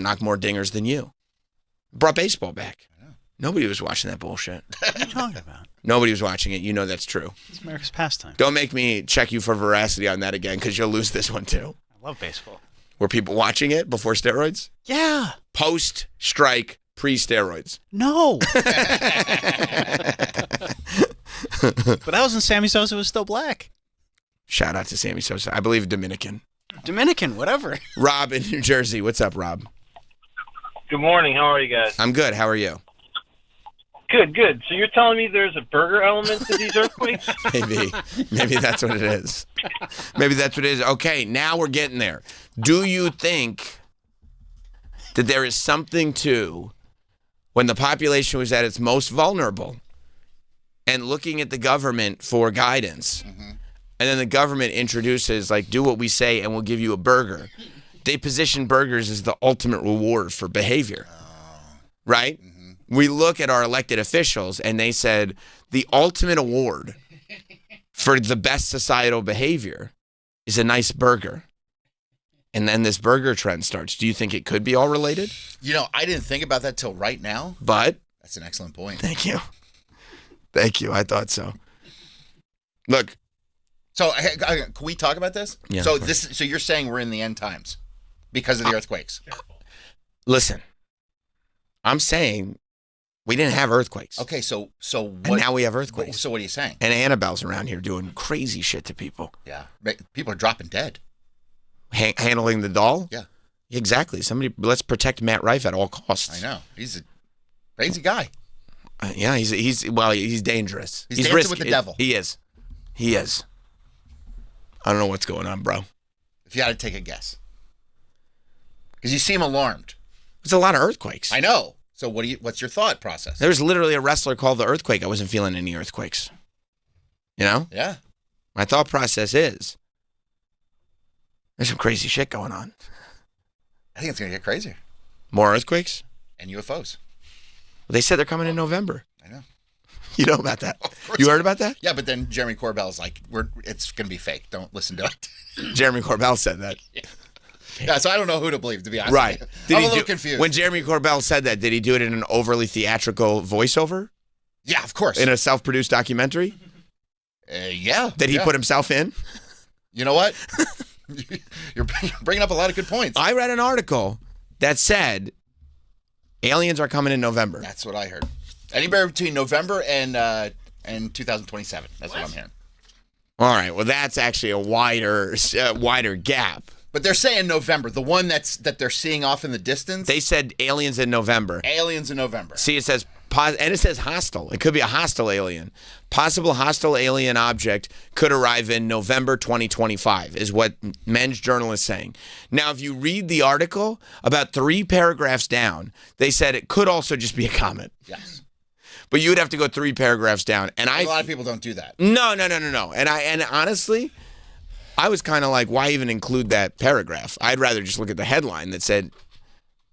knock more dingers than you. Brought baseball back. Nobody was watching that bullshit. What are you talking about? Nobody was watching it. You know that's true. It's America's pastime. Don't make me check you for veracity on that again, because you'll lose this one too. I love baseball. Were people watching it before steroids? Yeah. Post-strike, pre-steroids. No. But that was when Sammy Sosa was still black. Shout out to Sammy Sosa. I believe Dominican, whatever. Rob in New Jersey. What's up, Rob? Good morning. How are you guys? I'm good. How are you? Good. So you're telling me there's a burger element to these earthquakes? Maybe that's what it is. Maybe that's what it is. Okay, now we're getting there. Do you think that there is something to when the population was at its most vulnerable and looking at the government for guidance, and then the government introduces, like, do what we say and we'll give you a burger. They position burgers as the ultimate reward for behavior, right? We look at our elected officials and they said the ultimate award for the best societal behavior is a nice burger. And then this burger trend starts. Do you think it could be all related? I didn't think about that till right now. But that's an excellent point. Thank you. I thought so. Look. So can we talk about this? Yeah, So you're saying we're in the end times because of the earthquakes? Listen, I'm saying We didn't have earthquakes. Okay, so what? And now we have earthquakes. So what are you saying? And Annabelle's around here doing crazy shit to people. Yeah, people are dropping dead. Handling the doll? Yeah. Exactly. Let's protect Matt Rife at all costs. I know. He's a crazy guy. Yeah, he's dangerous. He's dancing with the devil. He is. I don't know what's going on, bro. If you had to take a guess. Because you seem alarmed. There's a lot of earthquakes. I know. So what's your thought process? There's literally a wrestler called The Earthquake. I wasn't feeling any earthquakes. You know? Yeah. My thought process is there's some crazy shit going on. I think it's going to get crazier. More earthquakes? And UFOs. They said they're coming in November. I know. You know about that? You heard about that? Yeah, but then Jeremy Corbell's like, it's going to be fake. Don't listen to it. Jeremy Corbell said that. Yeah, so I don't know who to believe, to be honest. Right. With you. I'm a little confused. When Jeremy Corbell said that, did he do it in an overly theatrical voiceover? Yeah, of course. In a self-produced documentary? Yeah. That he put himself in? You know what? You're bringing up a lot of good points. I read an article that said aliens are coming in November. That's what I heard. Anywhere between November and 2027. That's what I'm hearing. All right. Well, that's actually a wider gap. But they're saying November, the one that they're seeing off in the distance. They said aliens in November. Aliens in November. See, it says and it says hostile. It could be a hostile alien. Possible hostile alien object could arrive in November 2025 is what Men's Journal is saying. Now, if you read the article, about 3 paragraphs down, they said it could also just be a comet. Yes. But you would have to go 3 paragraphs down. And a lot of people don't do that. No. And honestly, I was kind of like, why even include that paragraph? I'd rather just look at the headline that said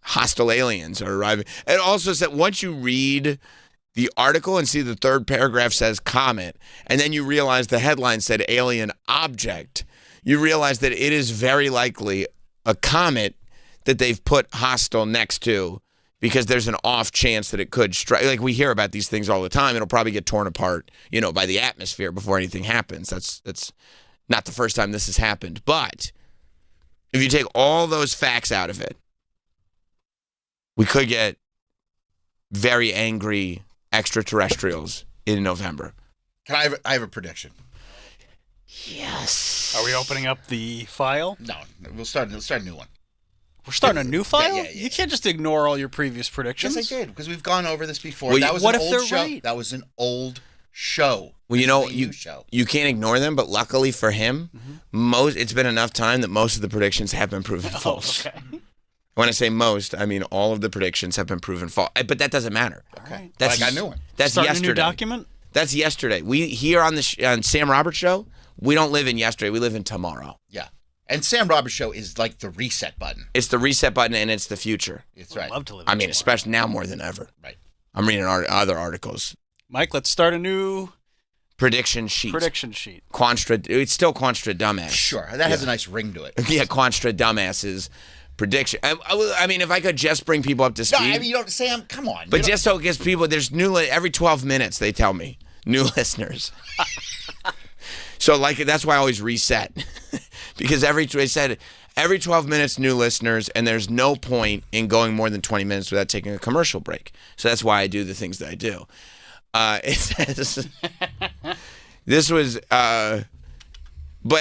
hostile aliens are arriving. It also said once you read the article and see the 3rd paragraph says comet, and then you realize the headline said alien object, you realize that it is very likely a comet that they've put hostile next to because there's an off chance that it could strike. Like we hear about these things all the time. It'll probably get torn apart, by the atmosphere before anything happens. That's not the first time this has happened. But if you take all those facts out of it, we could get very angry extraterrestrials in November. I have a prediction. Yes. Are we opening up the file? No, we'll start a new one. We're starting a new file? Yeah. You can't just ignore all your previous predictions. Yes, I did, because we've gone over this before. Well, that was what an if old they're show. right? That was an old show. Well, Show. you can't ignore them, but luckily for him, it's been enough time that most of the predictions have been proven false. Okay. When I say most, I mean all of the predictions have been proven false. But that doesn't matter. Okay. That's I got a new one. That's Starting yesterday. a new document? That's yesterday. We here on on Sam Roberts Show, we don't live in yesterday. We live in tomorrow. Yeah. And Sam Roberts Show is like the reset button. It's the reset button, and it's the future. That's right. I'd love to live I mean, especially now more than ever. Right. I'm reading other articles. Mike, let's start a new prediction sheet. It's still Quanstra Dumbass. Sure. That has a nice ring to it. Yeah, Quanstra Dumbass's prediction. I mean, if I could just bring people up to speed. No, I mean, you don't, Sam, come on. But just so it gets people, there's every 12 minutes, they tell me, new listeners. So, that's why I always reset. Because they said every 12 minutes, new listeners, and there's no point in going more than 20 minutes without taking a commercial break. So that's why I do the things that I do. It says, this was, but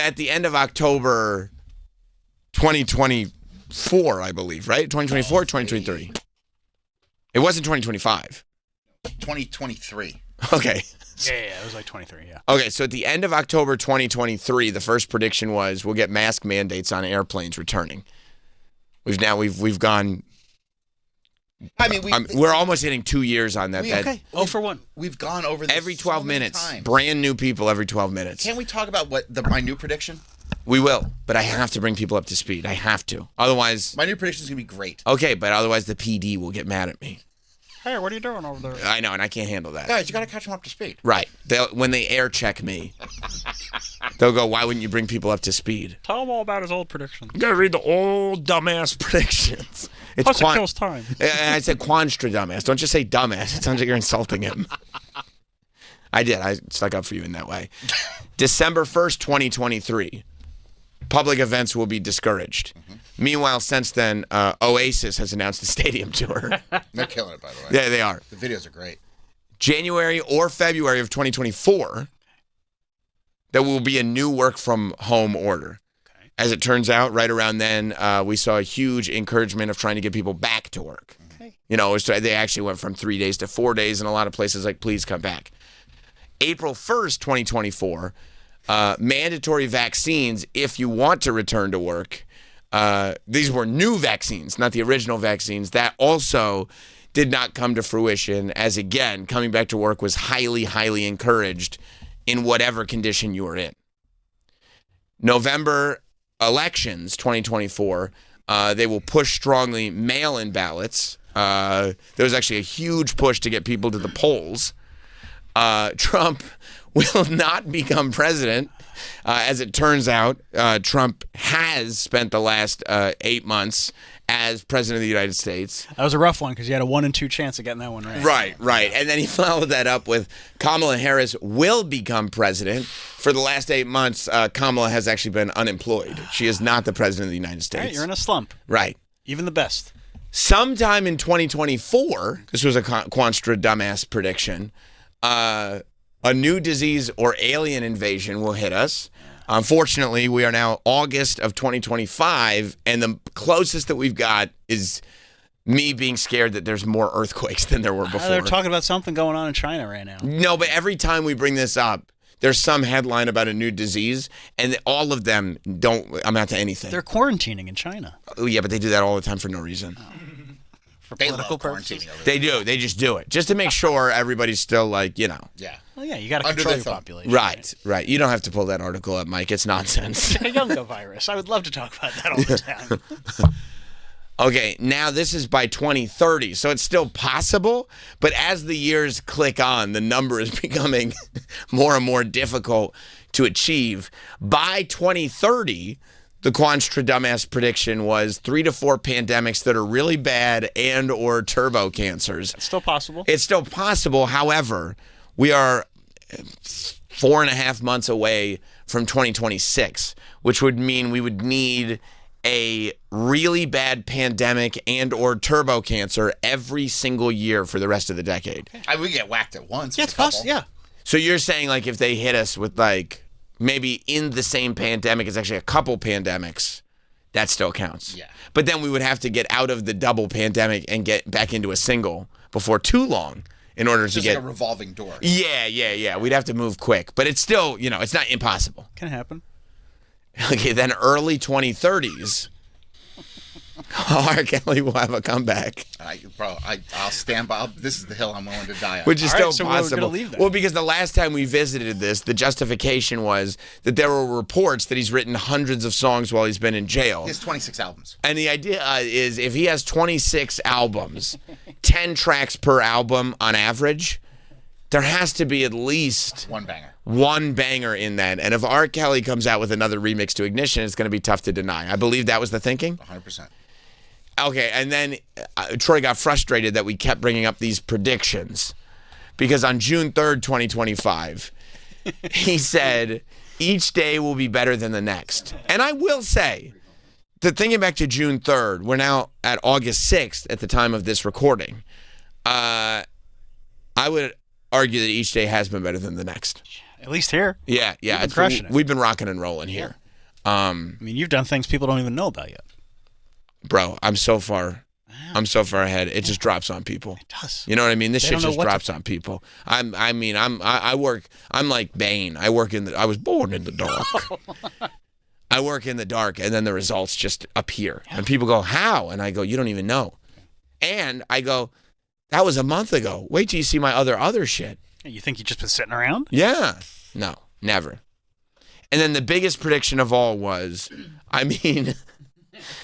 at the end of October 2024, I believe, right? 2024, 2023. It wasn't 2025. 2023. Okay. Yeah, it was like 23, yeah. Okay, so at the end of October 2023, the first prediction was we'll get mask mandates on airplanes returning. We've gone. I mean, we're almost hitting 2 years on that. Okay. Oh, for one. We've gone over this every 12 minutes. Times. Brand new people every 12 minutes. Can't we talk about my new prediction? We will, but I have to bring people up to speed. I have to. Otherwise, my new prediction is going to be great. Okay, but otherwise the PD will get mad at me. Hey, what are you doing over there? I know, and I can't handle that. Guys, you got to catch them up to speed. Right. When they air check me, they'll go, why wouldn't you bring people up to speed? Tell them all about his old predictions. You got to read the old dumbass predictions. Plus it kills time. And I said Quanstra Dumbass. Don't just say dumbass. It sounds like you're insulting him. I did. I stuck up for you in that way. December 1st, 2023. Public events will be discouraged. Meanwhile, since then, Oasis has announced a stadium tour. They're killing it, by the way. Yeah, they are. The videos are great. January or February of 2024, there will be a new work-from-home order. Okay. As it turns out, right around then, we saw a huge encouragement of trying to get people back to work. Okay. You know, they actually went from 3 days to 4 days in a lot of places, like, please come back. April 1st, 2024, mandatory vaccines if you want to return to work. These were new vaccines, not the original vaccines. That also did not come to fruition as, again, coming back to work was highly, highly encouraged in whatever condition you were in. November elections, 2024, they will push strongly mail-in ballots. There was actually a huge push to get people to the polls. Trump will not become president. As it turns out, Trump has spent the last 8 months as president of the United States. That was a rough one because you had a 1 in 2 chance of getting that one right. Right. And then he followed that up with Kamala Harris will become president. For the last 8 months, Kamala has actually been unemployed. She is not the president of the United States. Right, you're in a slump. Right. Even the best. Sometime in 2024, this was a Quanstra dumbass prediction, a new disease or alien invasion will hit us. Unfortunately, we are now August of 2025, and the closest that we've got is me being scared that there's more earthquakes than there were before. They're talking about something going on in China right now. No, but every time we bring this up, there's some headline about a new disease, and all of them don't amount to anything. They're quarantining in China. Oh, yeah, but they do that all the time for no reason. For political purposes. They do. They just do it. Just to make sure everybody's still like, you know. Yeah. Well, yeah, you got to control your population. Right. You don't have to pull that article up, Mike. It's nonsense. Yungo virus. I would love to talk about that all the time. Okay, now this is by 2030, so it's still possible, but as the years click on, the number is becoming more and more difficult to achieve. By 2030, the Quanstra dumbass prediction was 3 to 4 pandemics that are really bad and or turbo cancers. It's still possible. It's still possible. However, we are 4.5 months away from 2026, which would mean we would need a really bad pandemic and or turbo cancer every single year for the rest of the decade. We get whacked at once. Yeah, it's possible. Yeah. So you're saying like if they hit us with like maybe in the same pandemic, it's actually a couple pandemics, that still counts. Yeah. But then we would have to get out of the double pandemic and get back into a single before too long in order to get like a revolving door. Yeah. We'd have to move quick, but it's still, you know, it's not impossible. Can happen. Okay, then early 2030s, R. Kelly will have a comeback. I'll stand by. This is the hill I'm willing to die on. Which is still so possible. We're leave that. Well, because the last time we visited this, the justification was that there were reports that he's written hundreds of songs while he's been in jail. He has 26 albums. And the idea is if he has 26 albums, 10 tracks per album on average, there has to be at least one banger in that. And if R. Kelly comes out with another remix to Ignition, it's going to be tough to deny. I believe that was the thinking. 100%. Okay, and then Troy got frustrated that we kept bringing up these predictions because on June 3rd, 2025, he said, each day will be better than the next. And I will say that thinking back to June 3rd, we're now at August 6th at the time of this recording. I would argue that each day has been better than the next. At least here. Yeah. We've been rocking and rolling here. I mean, you've done things people don't even know about yet. Bro, I'm so far ahead. It just drops on people. It does. You know what I mean? This shit just drops on people. I'm like Bane. I was born in the dark. I work in the dark, and then the results just appear. And people go, how? And I go, you don't even know. And I go, that was a month ago. Wait till you see my other shit. You think you've just been sitting around? Yeah. No, never. And then the biggest prediction of all was,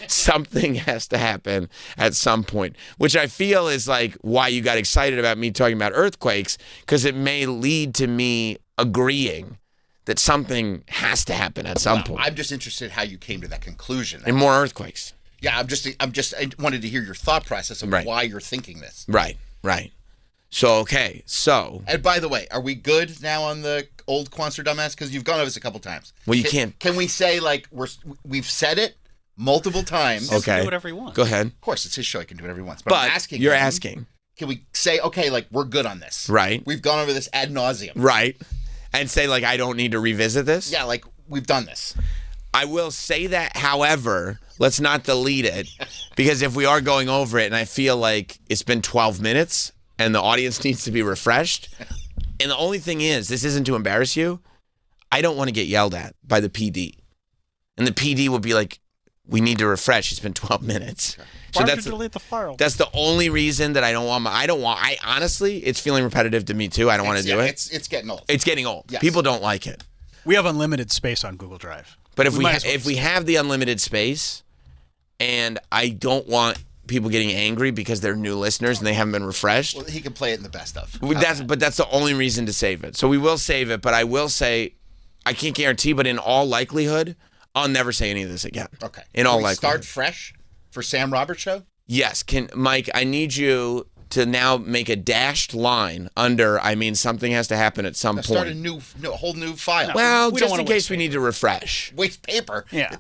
something has to happen at some point, which I feel is like why you got excited about me talking about earthquakes, because it may lead to me agreeing that something has to happen at some point. I'm just interested how you came to that conclusion. And more earthquakes. Yeah, I wanted to hear your thought process of why you're thinking this. Right. So, And by the way, are we good now on the old Quanstra dumbass? Because you've gone over this a couple times. Well, you can't. Can we say, like, we've said it, multiple times. Okay. He can do whatever he wants. Go ahead. Of course, it's his show. He can do whatever he wants. But I'm asking you're him, asking. Can we say, okay, like, we're good on this? Right. We've gone over this ad nauseum. Right. And say, like, I don't need to revisit this? Yeah, like, we've done this. I will say that, however, let's not delete it, because if we are going over it and I feel like it's been 12 minutes and the audience needs to be refreshed, and the only thing is, this isn't to embarrass you, I don't want to get yelled at by the PD. And the PD will be like, we need to refresh. It's been 12 minutes. Why don't you delete the file? That's the only reason that I don't want I honestly, it's feeling repetitive to me too. I don't want to do it. It's getting old. It's getting old. Yes. People don't like it. We have unlimited space on Google Drive. But if might as well if we have the unlimited space, and I don't want people getting angry because they're new listeners and they haven't been refreshed. Well, he can play it in the best of. But that's the only reason to save it. So we will save it, but I will say, I can't guarantee, but in all likelihood, I'll never say any of this again. Okay. In all Can we likelihood. start fresh for Sam Roberts Show? Yes. Mike, I need you to now make a dashed line under, I mean, something has to happen at some point. Start a whole new file. Well, just in case we need to refresh. Waste paper. Yeah.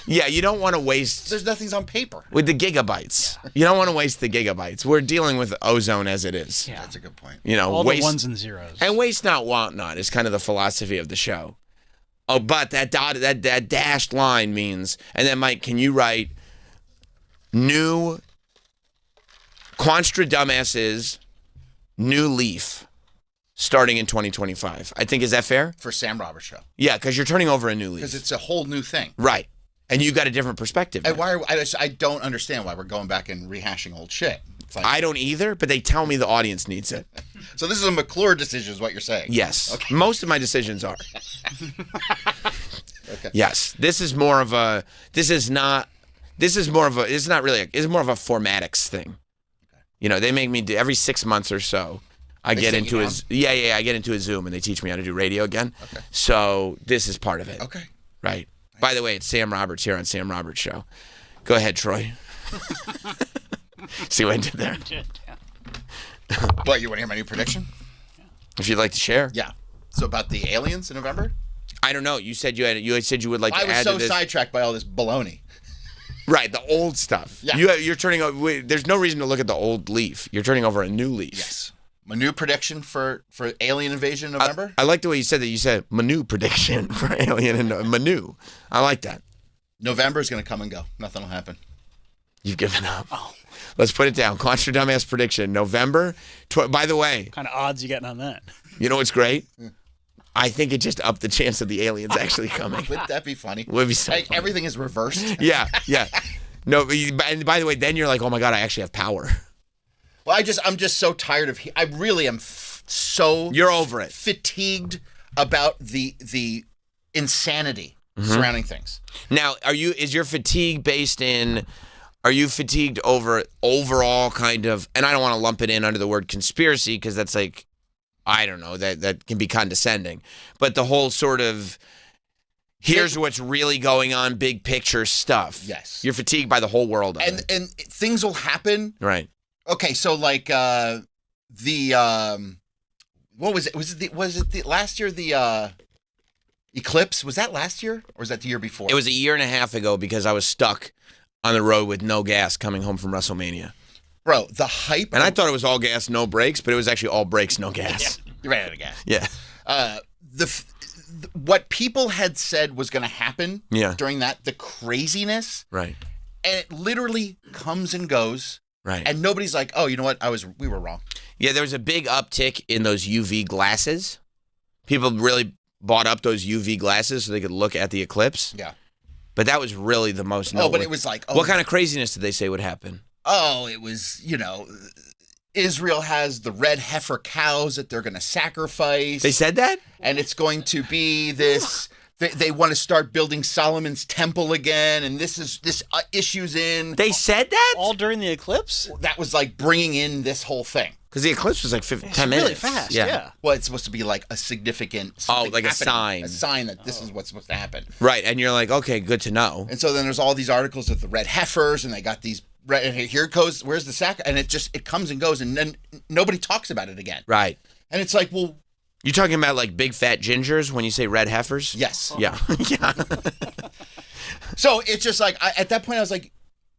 Yeah, you don't want to waste. There's nothing's on paper. With the gigabytes. You don't want to waste the gigabytes. We're dealing with ozone as it is. Yeah, that's a good point. You know, all waste, the ones and zeros. And waste not, want not is kind of the philosophy of the show. Oh, but that dashed line means, and then Mike, can you write new Quanstra Dumbasses, new leaf, starting in 2025. I think, is that fair? For Sam Roberts Show. Yeah, because you're turning over a new leaf. Because it's a whole new thing. Right. And you got a different perspective. And I don't understand why we're going back and rehashing old shit. It's like, I don't either, but they tell me the audience needs it. So this is a McClure decision is what you're saying? Yes. Okay. Most of my decisions are. Okay. Yes. This is more of a it's not really it's more of a formatics thing. Okay. You know, they make me do every 6 months or so. I get into I get into a Zoom and they teach me how to do radio again. Okay. So this is part of it. Okay. Right. By the way, it's Sam Roberts here on Sam Roberts Show. Go ahead, Troy. See what I did there? What, you want to hear my new prediction? If you'd like to share. Yeah. So about the aliens in November? I don't know. You said you said you would like to add to this. I was so sidetracked by all this baloney. Right, the old stuff. Yeah. You're turning over. There's no reason to look at the old leaf. You're turning over a new leaf. Yes. My new prediction for alien invasion in November? I like the way you said that. You said Manu prediction for alien and Manu. I like that. November is going to come and go. Nothing will happen. You've given up. Oh. Let's put it down. Quanstra Dumbass prediction. November. By the way. What kind of odds you getting on that? You know what's great? I think it just upped the chance of the aliens actually coming. Would that be funny? Would be so funny. Everything is reversed. Yeah. No, and by the way, then you're like, oh my God, I actually have power. Well, I'm just so tired of. I really am so. You're over it. Fatigued about the insanity surrounding things. Now, is your fatigue based in? Are you fatigued over overall kind of? And I don't want to lump it in under the word conspiracy because that's like, I don't know, that can be condescending. But the whole sort of. Here's what's really going on, big picture stuff. Yes. You're fatigued by the whole world of it. And things will happen. Right. Okay, so like what was it? Was it the last year the eclipse? Was that last year or was that the year before? It was a year and a half ago because I was stuck on the road with no gas coming home from WrestleMania. Bro, the hype. And I thought it was all gas, no brakes, but it was actually all brakes, no gas. Yeah, you ran out of gas. Yeah. What people had said was going to happen during that, the craziness. Right. And it literally comes and goes. Right. And nobody's like, oh, you know what? We were wrong. Yeah, there was a big uptick in those UV glasses. People really bought up those UV glasses so they could look at the eclipse. Yeah. But that was really the most noteworthy. But it was like, what kind of craziness did they say would happen? Oh, it was, Israel has the red heifer cows that they're going to sacrifice. They said that? And it's going to be this. They want to start building Solomon's temple again, and this issues in. They said that? All during the eclipse? That was like bringing in this whole thing. Because the eclipse was like 10 minutes. Really fast, yeah. Well, it's supposed to be like a significant. Like a sign. A sign that this is what's supposed to happen. Right, and you're like, okay, good to know. And so then there's all these articles of the red heifers, and they got these. And here it goes. Where's the sack? And it comes and goes, and then nobody talks about it again. Right. And it's like, well. You talking about like big fat gingers when you say red heifers? Yes. Yeah. Yeah. So it's just like, at that point I was like,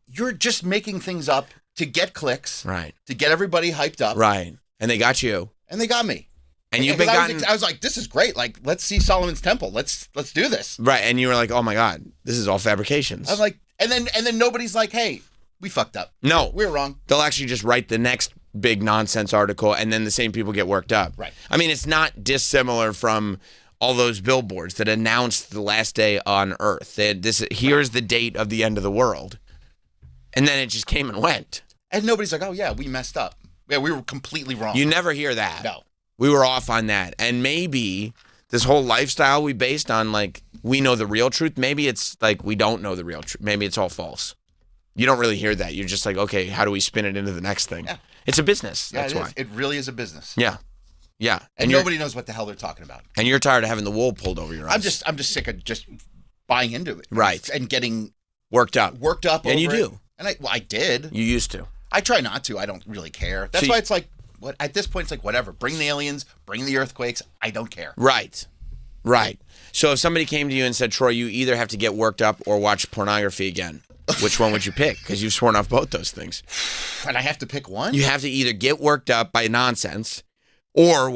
you're just making things up to get clicks. Right. To get everybody hyped up. Right. And they got you. And they got me. And you've Because been I was like, this is great. Like, let's see Solomon's Temple. Let's do this. Right. And you were like, oh my God, this is all fabrications. I was like, and then nobody's like, hey, we fucked up. No. We're wrong. They'll actually just write the next big nonsense article, and then the same people get worked up. Right. I mean, it's not dissimilar from all those billboards that announced the last day on Earth. Here's the date of the end of the world. And then it just came and went. And nobody's like, oh yeah, we messed up. Yeah, we were completely wrong. You never hear that. No. We were off on that. And maybe this whole lifestyle we based on, like, we know the real truth. Maybe it's like we don't know the real truth. Maybe it's all false. You don't really hear that. You're just like, okay, how do we spin it into the next thing? Yeah. It's a business. Yeah, That's why. It really is a business. Yeah. Yeah. And nobody knows what the hell they're talking about. And you're tired of having the wool pulled over your eyes. I'm just sick of just buying into it. Right. And getting worked up. And you over do. it. And I did. You used to. I try not to. I don't really care. That's why it's like, what at this point it's like whatever. Bring the aliens, bring the earthquakes. I don't care. Right. Right. So if somebody came to you and said, Troy, you either have to get worked up or watch pornography again, which one would you pick? Because you've sworn off both those things. And I have to pick one? You have to either get worked up by nonsense or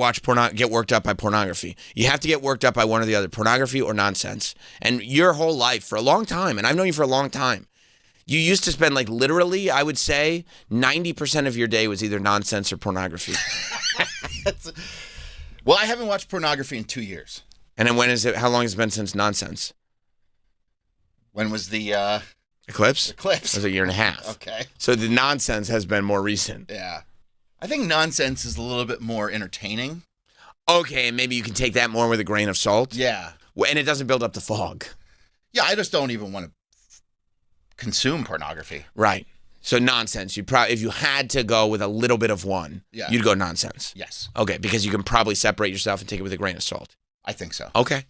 get worked up by pornography. You have to get worked up by one or the other, pornography or nonsense. And your whole life, for a long time, and I've known you for a long time, you used to spend, like, literally, I would say, 90% of your day was either nonsense or pornography. Well, I haven't watched pornography in 2 years. And then how long has it been since nonsense? When was the Eclipse? Eclipse. It was a year and a half. Okay. So the nonsense has been more recent. Yeah. I think nonsense is a little bit more entertaining. Okay, and maybe you can take that more with a grain of salt. Yeah. And it doesn't build up the fog. Yeah, I just don't even want to consume pornography. Right. So nonsense. You'd probably, if you had to go with a little bit of one, you'd go nonsense. Yes. Okay, because you can probably separate yourself and take it with a grain of salt. I think so. Okay.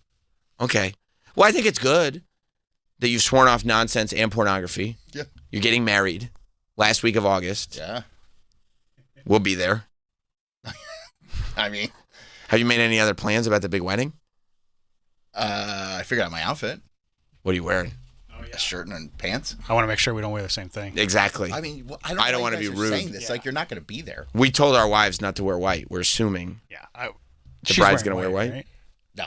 Well, I think it's good that you've sworn off nonsense and pornography. Yeah. You're getting married last week of August. Yeah. We'll be there. I mean, have you made any other plans about the big wedding? I figured out my outfit. What are you wearing? A shirt and pants. I want to make sure we don't wear the same thing. Exactly. I mean, I don't want to be rude. Saying this. Like, you're not going to be there. We told our wives not to wear white. We're assuming. Yeah. The bride's going to wear white? Right? No.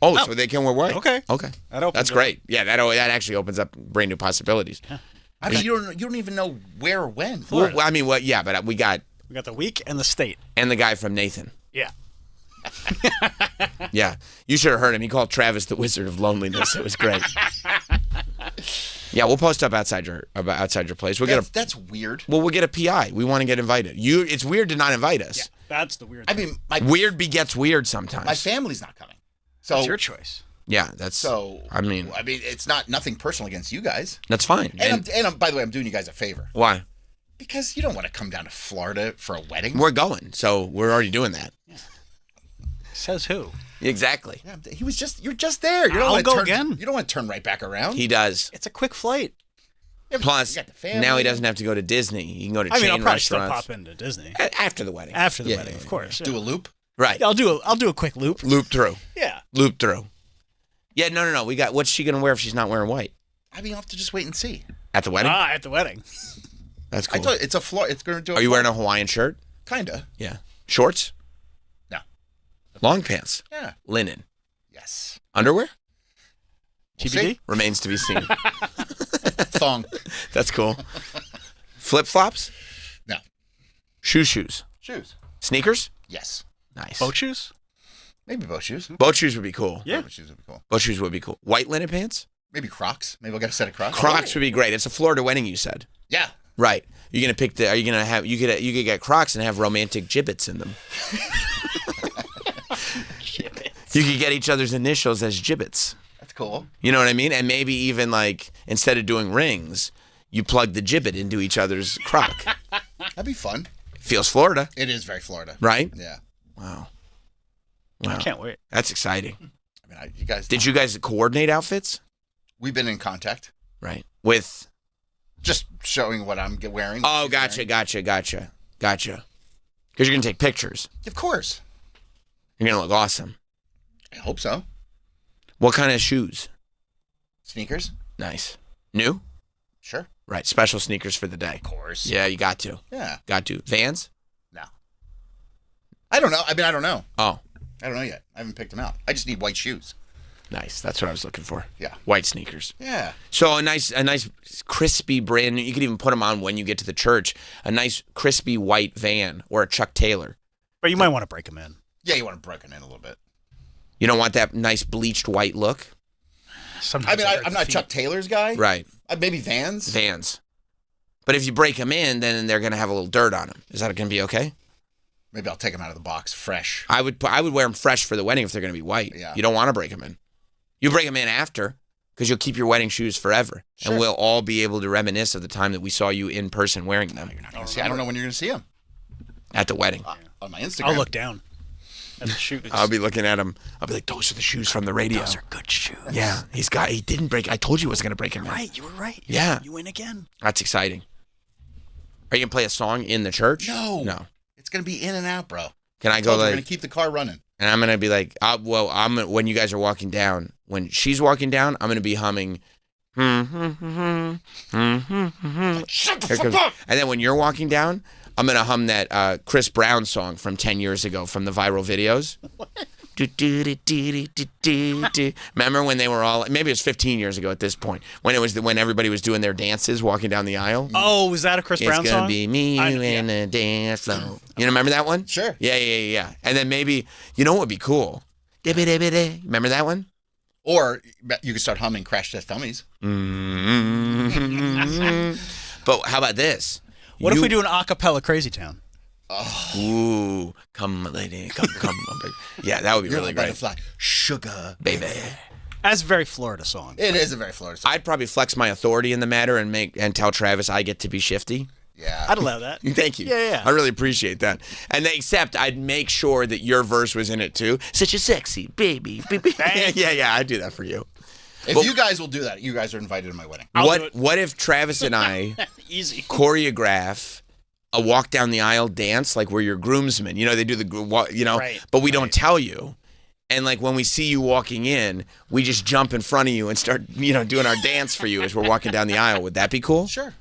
Oh, so they can wear white? Okay. That's great. Yeah, that actually opens up brand new possibilities. Yeah. I mean, you don't even know where or when. Well, I mean, what? Yeah, but we got the week and the state. And the guy from Nathan. Yeah. Yeah. You should have heard him. He called Travis the Wizard of Loneliness. It was great. Yeah, we'll post up outside your place. That's weird. Well, we'll get a PI. We want to get invited. It's weird to not invite us. Yeah, that's the weird thing. I mean, weird begets weird sometimes. My family's not coming. So it's your choice. Yeah, that's so. I mean, it's nothing personal against you guys. That's fine. And I'm, by the way, I'm doing you guys a favor. Why? Because you don't want to come down to Florida for a wedding. We're going, so we're already doing that. Yeah. Says who? Exactly. Yeah, you're just there. You don't I'll want go to again. You don't want to turn right back around. He does. It's a quick flight. Yeah, Plus, you got the family. now he doesn't have to go to Disney. He can go to chain I'll probably still restaurants. pop into Disney After the wedding. After the wedding, of course. Do a loop. Right. I'll do a quick loop. Loop through. Yeah. Loop through. Yeah. No. We got. What's she gonna wear if she's not wearing white? I mean, I'll have to just wait and see. At the wedding. At the wedding. That's cool. I thought it's a floor. It's going to do. Are you wearing a Hawaiian shirt? Kinda. Yeah. Shorts. No. Long pants. Yeah. Linen. Yes. Underwear? TBD? Remains to be seen. Thong. That's cool. Flip flops? No. Shoes. Shoes. Sneakers? Yes. Nice. Boat shoes? Maybe boat shoes. Boat shoes would be cool. Yeah. Boat shoes would be cool. Boat shoes would be cool. White linen pants? Maybe Crocs. Maybe I'll get a set of Crocs. Crocs would be great. It's a Florida wedding, you said. Yeah. Right. You're gonna pick are you gonna have you could get Crocs and have romantic gibbets in them. You could get each other's initials as gibbets. That's cool. You know what I mean? And maybe even like instead of doing rings, you plug the gibbet into each other's croc. That'd be fun. Feels Florida. It is very Florida. Right? Yeah. Wow. I can't wait. That's exciting. I mean, you guys. Did you guys coordinate outfits? We've been in contact. Right. With. Just showing what I'm wearing. Oh, gotcha. Because you're gonna take pictures. Of course. You're gonna look awesome. I hope so. What kind of shoes? Sneakers? Nice. New? Sure. Right. Special sneakers for the day. Of course. Yeah, you got to. Yeah. Got to. Vans? No. I don't know. I mean, I don't know. Oh. I don't know yet. I haven't picked them out. I just need white shoes. Nice. That's what I was looking for. Yeah. White sneakers. Yeah. So a nice crispy brand new. You could even put them on when you get to the church. A nice crispy white Van or a Chuck Taylor. But you might want to break them in. Yeah, you want to break them in a little bit. You don't want that nice bleached white look? Sometimes I'm not Chuck Taylor's guy. Right. Maybe Vans. Vans. But if you break them in, then they're going to have a little dirt on them. Is that going to be okay? Maybe I'll take them out of the box fresh. I would wear them fresh for the wedding if they're going to be white. Yeah. You don't want to break them in. You break them in after because you'll keep your wedding shoes forever. Sure. And we'll all be able to reminisce of the time that we saw you in person wearing them. You're not going to see. I don't know when you're going to see them. At the wedding. On my Instagram. I'll look down at the shoes. I'll be looking at them. I'll be like, those are the shoes from the radio. Those are good shoes. Yeah. He didn't break. I told you I was going to break them in. Right, you were right. Yeah. You win again. That's exciting. Are you going to play a song in the church? No. It's going to be in and out, bro. Can I go We're like... going to keep the car running. And I'm going to be like, when you guys are walking down, when she's walking down, I'm going to be humming. And then when you're walking down, I'm going to hum that Chris Brown song from 10 years ago from the viral videos. Remember when they were all, maybe it was 15 years ago at this point, when everybody was doing their dances walking down the aisle? Oh, was that a Chris Brown song? It's going to be me, you, and a dance floor. You remember that one? Sure. Yeah. And then maybe, you know what would be cool? Remember that one? Or you could start humming Crash Test Dummies. But how about this? What if we do an a cappella Crazy Town? Oh. Ooh, come, lady, come. Yeah, that would be You're really like great. Butterfly. Sugar, baby. That's a very Florida song. It is a very Florida song. I'd probably flex my authority in the matter and tell Travis I get to be shifty. Yeah. I'd allow that. Thank you. Yeah. I really appreciate that. And except I'd make sure that your verse was in it too. Such a sexy baby. Yeah, I'd do that for you. If you guys will do that, you guys are invited to my wedding. What if Travis and I Easy. choreograph a walk down the aisle dance, like we're your groomsmen? You know, they do Right. but we don't tell you. And like when we see you walking in, we just jump in front of you and start, doing our dance for you as we're walking down the aisle. Would that be cool? Sure.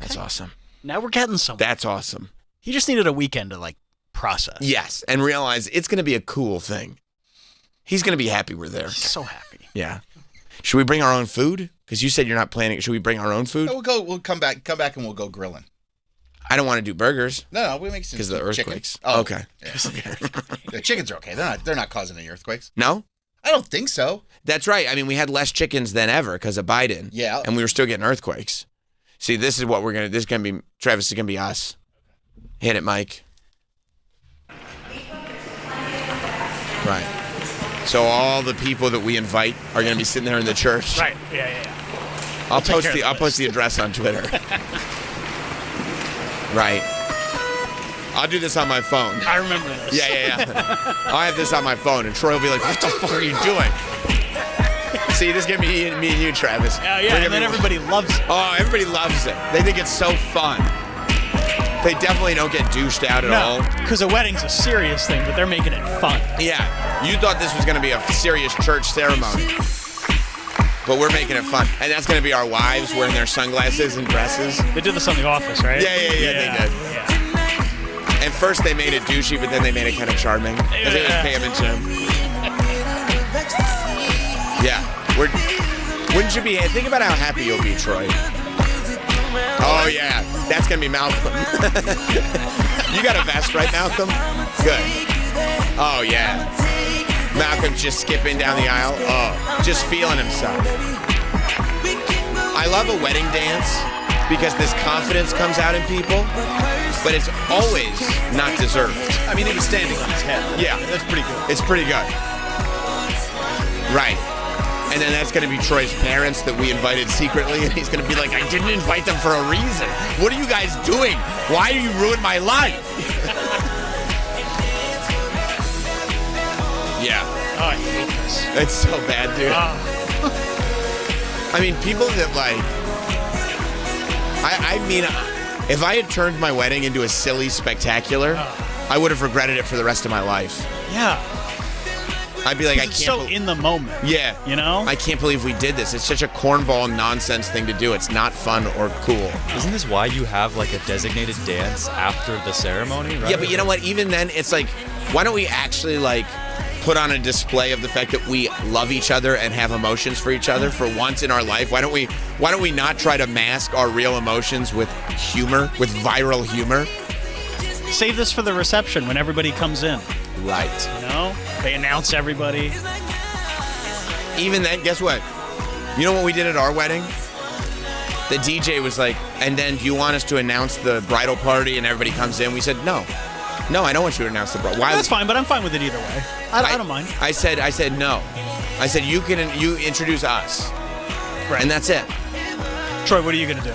That's awesome. Now we're getting somewhere. That's awesome. He just needed a weekend to process. Yes, and realize it's going to be a cool thing. He's going to be happy we're there. So happy. Yeah. Should we bring our own food? Because you said you're not planning. Should we bring our own food? We'll come back and we'll go grilling. I don't want to do burgers. No, we make some because of the earthquakes. Chicken. Oh, okay. Yeah. The chickens are okay. They're not causing any earthquakes. No? I don't think so. That's right. I mean, we had less chickens than ever because of Biden. Yeah. And we were still getting earthquakes. See, this is what we're gonna. This is gonna be Travis. Is gonna be us. Hit it, Mike. Right. So all the people that we invite are gonna be sitting there in the church. Right. Yeah. I'll post the address on Twitter. Right. I'll do this on my phone. I remember this. Yeah. I'll have this on my phone, and Troy will be like, "What the fuck are you doing?" See, this is gonna be me and you, Travis. Yeah, and then everybody loves it. Oh, everybody loves it. They think it's so fun. They definitely don't get douched out at all. Because a wedding's a serious thing, but they're making it fun. Yeah, you thought this was gonna be a serious church ceremony, but we're making it fun, and that's gonna be our wives wearing their sunglasses and dresses. They did this on The Office, right? Yeah, they did. Yeah. And first they made it douchey, but then they made it kind of charming. Because it was Pam and Jim. Yeah. Wouldn't you be? Think about how happy you'll be, Troy. Oh yeah, that's gonna be Malcolm. You got a vest, right, Malcolm? Good. Oh yeah. Malcolm's just skipping down the aisle. Oh, just feeling himself. I love a wedding dance because this confidence comes out in people, but it's always not deserved. I mean, he was standing on his head. Yeah, that's pretty good. It's pretty good. Right. And then that's going to be Troy's parents that we invited secretly, and he's going to be like, I didn't invite them for a reason. What are you guys doing? Why do you ruin my life? Yeah. Oh, I hate this. It's so bad, dude. I mean, people that I mean, if I had turned my wedding into a silly spectacular, I would have regretted it for the rest of my life. Yeah. I'd be like, I can't. It's so in the moment. Yeah. You know? I can't believe we did this. It's such a cornball nonsense thing to do. It's not fun or cool. Isn't this why you have like a designated dance after the ceremony, right? Yeah, but you know what? Even then, it's like, why don't we actually like put on a display of the fact that we love each other and have emotions for each other for once in our life? Why don't we not try to mask our real emotions with humor, with viral humor? Save this for the reception when everybody comes in. Right. You know? They announce everybody. Even then, guess what? You know what we did at our wedding? The DJ was like, and then do you want us to announce the bridal party and everybody comes in? We said, no. No, I don't want you to announce the bridal. Why? That's fine, but I'm fine with it either way. I don't mind. I said no. I said you introduce us. Right. And that's it. Troy, what are you going to do?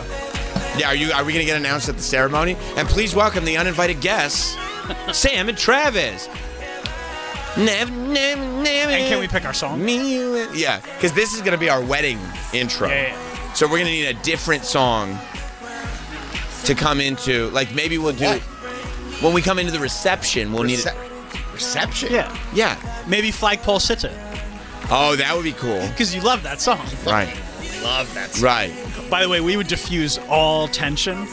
Yeah, are we going to get announced at the ceremony? And please welcome the uninvited guests, Sam and Travis. And can we pick our song? Yeah, because this is going to be our wedding intro. Yeah. So we're going to need a different song to come into. Like maybe we'll do when we come into the reception. We'll need it. Reception? Yeah. Yeah. Maybe Flagpole Sitta. Oh, that would be cool. Because you love that song. Right. Love that song. Right. By the way, we would diffuse all tension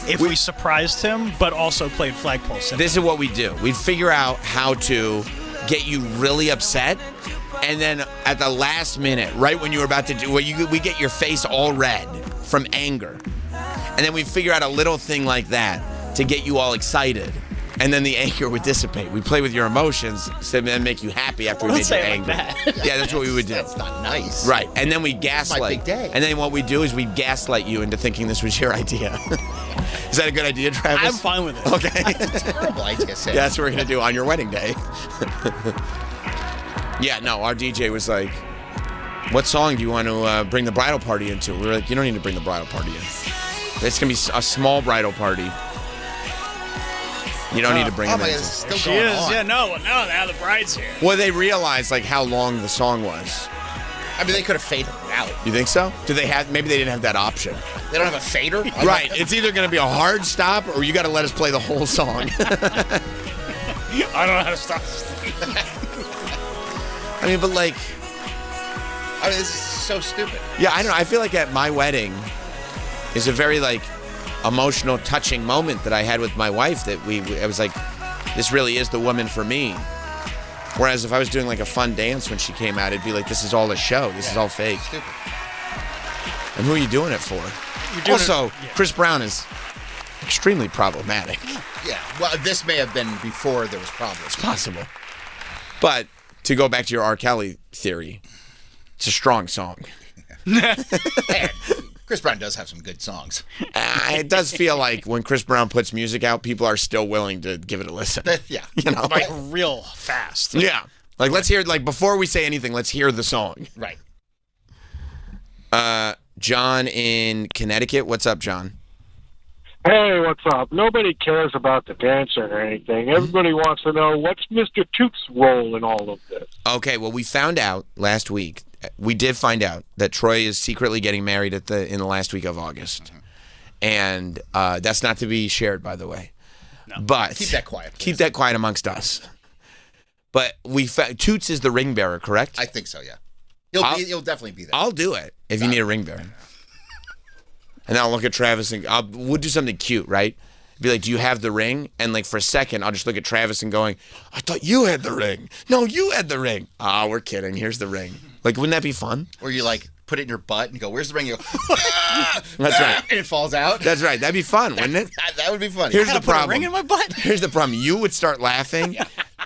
if we surprised him, but also played Flagpole Sitta. This is what we do. We'd figure out how to get you really upset, and then at the last minute, right when you were about to do we get your face all red from anger. And then we figure out a little thing like that to get you all excited. And then the anger would dissipate. We play with your emotions and then make you happy after we made you angry. Yeah, that's what we would do. That's not nice. Right. And then we gaslight. My big day. And then what we do is we gaslight you into thinking this was your idea. Is that a good idea, Travis? I'm fine with it. Okay. That's a terrible idea, Sam. Yeah, that's what we're going to do on your wedding day. Yeah, no, our DJ was like, what song do you want to bring the bridal party into? We were like, you don't need to bring the bridal party in. It's going to be a small bridal party. You don't need to bring them in. It's still She going is. on. Yeah, no, now the bride's here. Well, they realized like how long the song was. I mean, they could have faded it out. You think so? Do they have? Maybe they didn't have that option. They don't have a fader? Right. It's either going to be a hard stop or you got to let us play the whole song. I don't know how to stop. I mean, but like, I mean, this is so stupid. yeah, I don't know. I feel like at my wedding is a very like emotional, touching moment that I had with my wife. That I was like, this really is the woman for me. Whereas if I was doing like a fun dance when she came out, it'd be like, this is all a show. This is all fake. Stupid. And who are you doing it for? Also, Chris Brown is extremely problematic. Yeah. Well, this may have been before there was problems. It's possible. But to go back to your R. Kelly theory, it's a strong song. Hey, Chris Brown does have some good songs. It does feel like when Chris Brown puts music out, people are still willing to give it a listen. Yeah. You know? Like real fast. Yeah. Like, let's hear, like, before we say anything, let's hear the song. Right. John in Connecticut. What's up, John? Hey, what's up? Nobody cares about the dancing or anything. Everybody wants to know, what's Mr. Toot's role in all of this? Okay, well, we found out last week. We did find out that Troy is secretly getting married in the last week of August. And that's not to be shared, by the way. No. But Keep that quiet. Keep that quiet amongst us. But Toots is the ring bearer, correct? I think so, yeah. He'll definitely be there. I'll do it if you need a ring bearer. And then I'll look at Travis and we'll do something cute, right? Be like, do you have the ring? And like for a second, I'll just look at Travis and going, I thought you had the ring. No, you had the ring. Ah, we're kidding. Here's the ring. Like, wouldn't that be fun? Or you like put it in your butt and go, where's the ring? You go, That's right. And it falls out. That's right. That'd be fun, wouldn't it? That would be funny. Here's I the gotta put a problem. ring in my butt. Here's the problem. You would start laughing,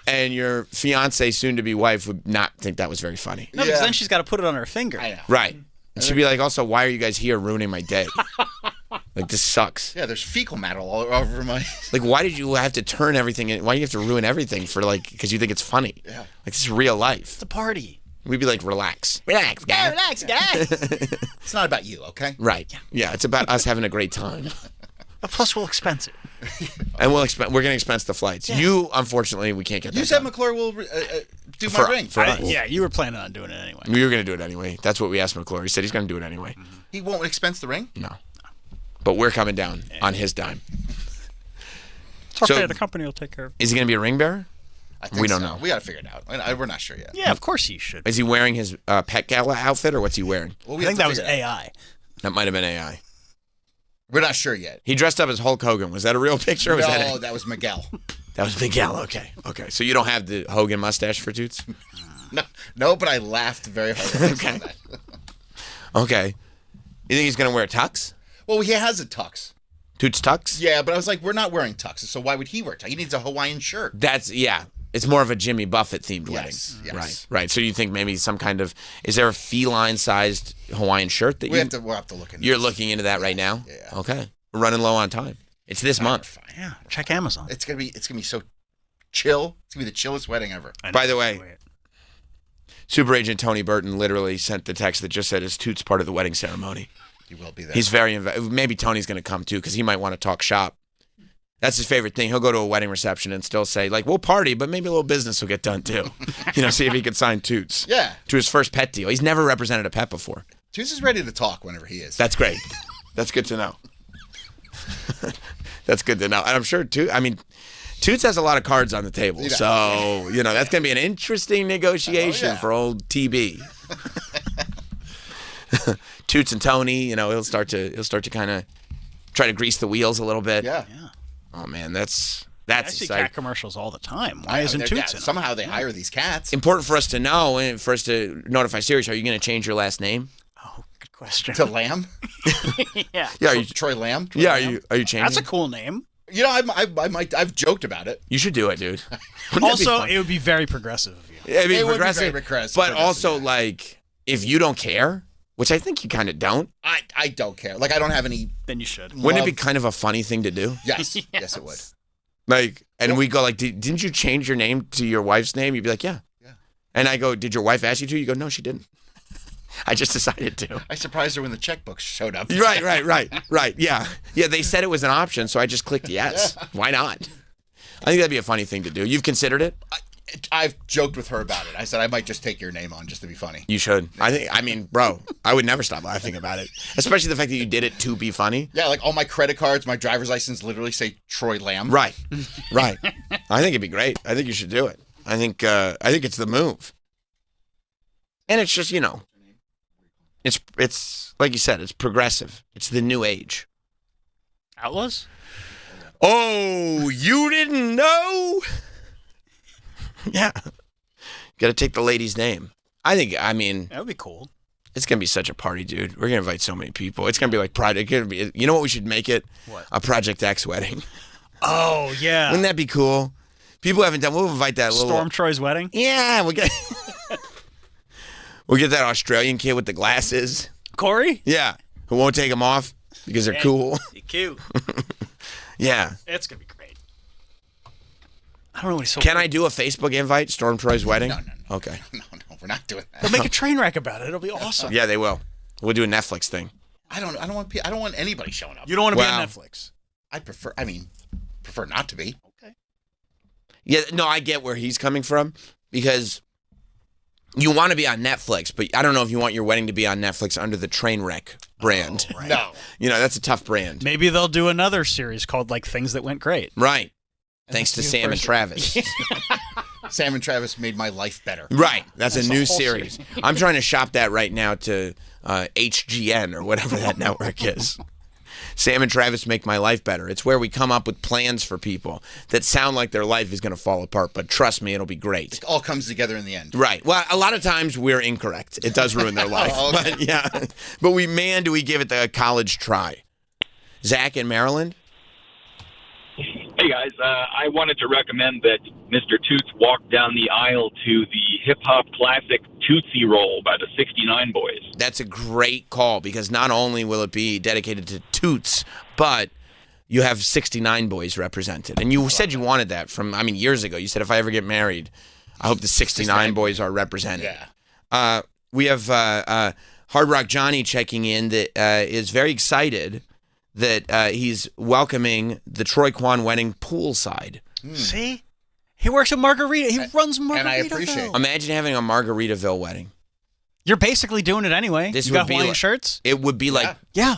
and your fiance, soon-to-be wife, would not think that was very funny. No, because then she's got to put it on her finger. I know. Right. And she'd be like, also, why are you guys here ruining my day? Like, this sucks. Yeah, there's fecal matter all over my... Like, why did you have to turn everything in? Why do you have to ruin everything for, like, because you think it's funny? Yeah. Like, this is real life. It's a party. We'd be like, relax. Relax, guy. Yeah, relax, guys. It's not about you, okay? Right. Yeah, it's about us having a great time. Plus, we'll expense it. And we're going to expense the flights. Yeah. You, unfortunately, we can't get that You said done. McClure will do my ring. For us. Yeah, you were planning on doing it anyway. We were going to do it anyway. That's what we asked McClure. He said he's going to do it anyway. He won't expense the ring? No. But we're coming down on his dime. It's okay, the company will take care of it. Is he going to be a ring bearer? I think We don't so. know. We got to figure it out. We're not sure yet. Yeah, of course he should. Is he wearing his Pet Gala outfit, or what's he wearing? Well, I think that was AI. That might have been AI. We're not sure yet. He dressed up as Hulk Hogan. Was that a real picture? Or was No, that that was Miguel. That was Miguel. Okay. So you don't have the Hogan mustache for Toots? No, but I laughed very hard when I saw that. Okay. You think he's going to wear tux? Well, he has a tux. Toots tux? Yeah, but I was like, we're not wearing tuxes, so why would he wear tux? He needs a Hawaiian shirt. It's more of a Jimmy Buffett themed Yes, wedding. yes. Right. So you think maybe some kind of, is there a feline sized Hawaiian shirt that We'll have to look into You're this. looking into that right now? Yeah. Okay. We're running low on time. It's this month. Yeah, check Amazon. It's gonna be so chill. It's gonna be the chillest wedding ever. By the way, Super Agent Tony Burton literally sent the text that just said, "Is Toots part of the wedding ceremony?" He will be there. He's very maybe Tony's going to come too because he might want to talk shop. That's his favorite thing. He'll go to a wedding reception and still say, like, we'll party, but maybe a little business will get done too. See if he could sign Toots. Yeah. To his first pet deal. He's never represented a pet before. Toots is ready to talk whenever he is. That's great. That's good to know. That's good to know. And I'm sure Toots has a lot of cards on the table. Yeah. So, that's going to be an interesting negotiation for old TB. Toots and Tony, he'll start to kind of try to grease the wheels a little bit. Yeah. Oh man, that's I see exciting. good commercials all the time. Why isn't Toots in them? Somehow they hire these cats. Important for us to know and for us to notify Sirius. Are you going to change your last name? Good question. To Lamb? Yeah. Yeah. Are you, Troy Lamb? Troy yeah. Lamb? Are you changing? That's a cool name. I've joked about it. You should do it, dude. Also, it would be very progressive of you. It'd be It would be progressive, very progressive, but also like if you don't care, which I think you kind of don't. I don't care. Like I don't have any. Then you should. Wouldn't it be kind of a funny thing to do? Yes. Yes, it would. Like, and we go like, didn't you change your name to your wife's name? You'd be like, yeah. And I go, did your wife ask you to? You go, no, she didn't. I just decided to. I surprised her when the checkbook showed up. Right. Yeah. They said it was an option, so I just clicked yes. Yeah. Why not? I think that'd be a funny thing to do. You've considered it? I've joked with her about it. I said I might just take your name on just to be funny. You should. Bro, I would never stop laughing about it. Especially the fact that you did it to be funny. Yeah, like all my credit cards, my driver's license literally say Troy Lamb. Right. I think it'd be great. I think you should do it. I think it's the move. And it's just, it's like you said, it's progressive. It's the new age. Outlaws? Oh, you didn't know? Yeah. Got to take the lady's name. That would be cool. It's going to be such a party, dude. We're going to invite so many people. It's going to be like Project. You know what we should make it? What? A Project X wedding. Oh, yeah. Wouldn't that be cool? People haven't done. We'll invite that little Storm Troy's wedding? Yeah, we'll get that Australian kid with the glasses. Corey? Yeah, who won't take them off because they're cool. You're cute. Yeah. It's going to be great. I don't know what he's so Can I do a Facebook invite? Storm Troy's wedding? No. Okay. No, we're not doing that. They'll make a train wreck about it. It'll be awesome. Yeah, they will. We'll do a Netflix thing. I don't want anybody showing up. You don't want to be on Netflix. I'd prefer not to be. Okay. Yeah, no, I get where he's coming from because you want to be on Netflix, but I don't know if you want your wedding to be on Netflix under the Trainwreck brand. Oh, right. No. That's a tough brand. Maybe they'll do another series called like Things That Went Great. Right. Thanks to Sam and Travis. Sam and Travis made my life better. Right. That's a new whole series. I'm trying to shop that right now to HGN or whatever that network is. Sam and Travis make my life better. It's where we come up with plans for people that sound like their life is going to fall apart, but trust me, it'll be great. It all comes together in the end. Right. Well, a lot of times we're incorrect. It does ruin their life. Okay. But yeah. But do we give it the college try? Zach in Maryland? Hey guys, I wanted to recommend that Mr. Toots walk down the aisle to the hip-hop classic Tootsie Roll by the 69 Boys. That's a great call because not only will it be dedicated to Toots, but you have 69 Boys represented. And you said you wanted that from, years ago. You said if I ever get married, I hope the 69 Boys are represented. Yeah. We have Hard Rock Johnny checking in that is very excited that he's welcoming the Troy Kwan wedding poolside. See? He works at Margarita. He runs Margaritaville. And I appreciate it. Imagine having a Margaritaville wedding. You're basically doing it anyway. This you would got be Hawaiian like, shirts? It would be like, Yeah.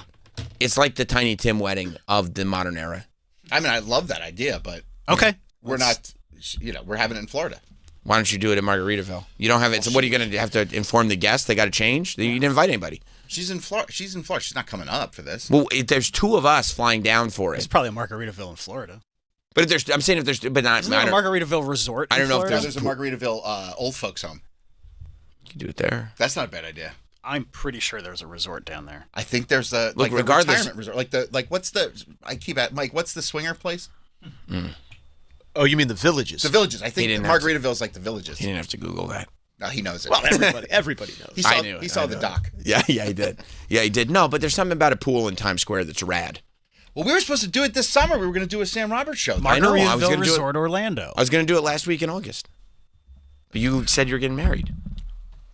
It's like the Tiny Tim wedding of the modern era. I love that idea, but okay, we're not. we're having it in Florida. Why don't you do it in Margaritaville? You don't have it. So what are you going to have to inform the guests? They got to change. You didn't invite anybody. She's in Florida. She's not coming up for this. Well, there's 2 of us flying down for it. It's probably a Margaritaville in Florida. But if there's, I'm saying if there's, but not. Isn't there a Margaritaville resort? I don't know if there's a Margaritaville old folks home. You can do it there. That's not a bad idea. I'm pretty sure there's a resort down there. I think there's a Look, the regardless- retirement resort, what's the? I keep at Mike. What's the swinger place? Oh, you mean the Villages? The Villages. I He think didn't have to- Margaritaville's like the Villages. He didn't have to Google that. No, he knows it. Well, everybody knows. He saw, I knew it. he saw I the know. doc. Yeah, he did. Yeah, he did. No, but there's something about a pool in Times Square that's rad. Well, we were supposed to do it this summer. We were going to do a Sam Roberts show. I know. I was Margaritaville going to do Resort it. Orlando. I was going to do it last week in August. But you said you were getting married.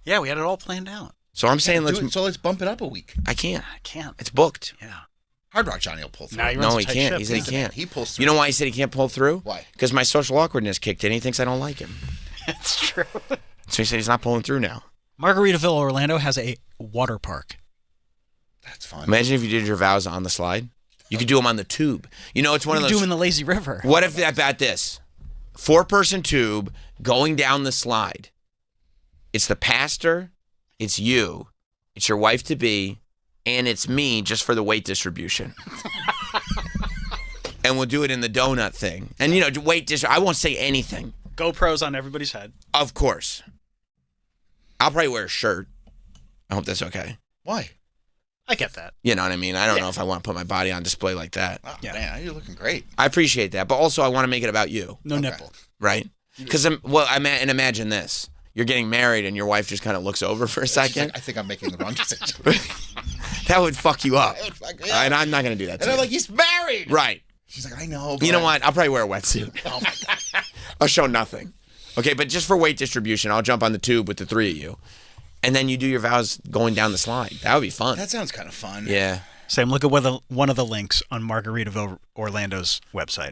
Yeah, we had it all planned out. So I'm saying let's. So let's bump it up a week. I can't. I can't. It's booked. Yeah. Hard Rock Johnny will pull through. Now you're No, on he tight can't. ship. He said he can't. He pulls through. You know why he said he can't pull through? Why? Because my social awkwardness kicked in. He thinks I don't like him. That's true. So he said he's not pulling through now. Margaritaville Orlando has a water park. That's fun. Imagine if you did your vows on the slide. You could do them on the tube. You know, it's one of those. Do them in the lazy river. What if I bet this? 4-person tube going down the slide. It's the pastor, it's you, it's your wife to be, and it's me just for the weight distribution. And we'll do it in the donut thing. And I won't say anything. GoPros on everybody's head. Of course. I'll probably wear a shirt. I hope that's okay. Why? I get that. You know what I mean? I don't know if I want to put my body on display like that. Oh, man, you're looking great. I appreciate that, but also I want to make it about you. No nipple. Right? Because imagine this: you're getting married, and your wife just kind of looks over for a second. I think I'm making the wrong decision. That would fuck you up, That would fuck me up. and I'm not going to do that. And To I'm you. like, he's married. Right? She's like, I know. You know what? I'll probably wear a wetsuit. Oh my god. I'll show nothing. Okay, but just for weight distribution, I'll jump on the tube with the 3 of you, and then you do your vows going down the slide. That would be fun. That sounds kind of fun. Yeah. Sam, look at one of the links on Margaritaville Orlando's website.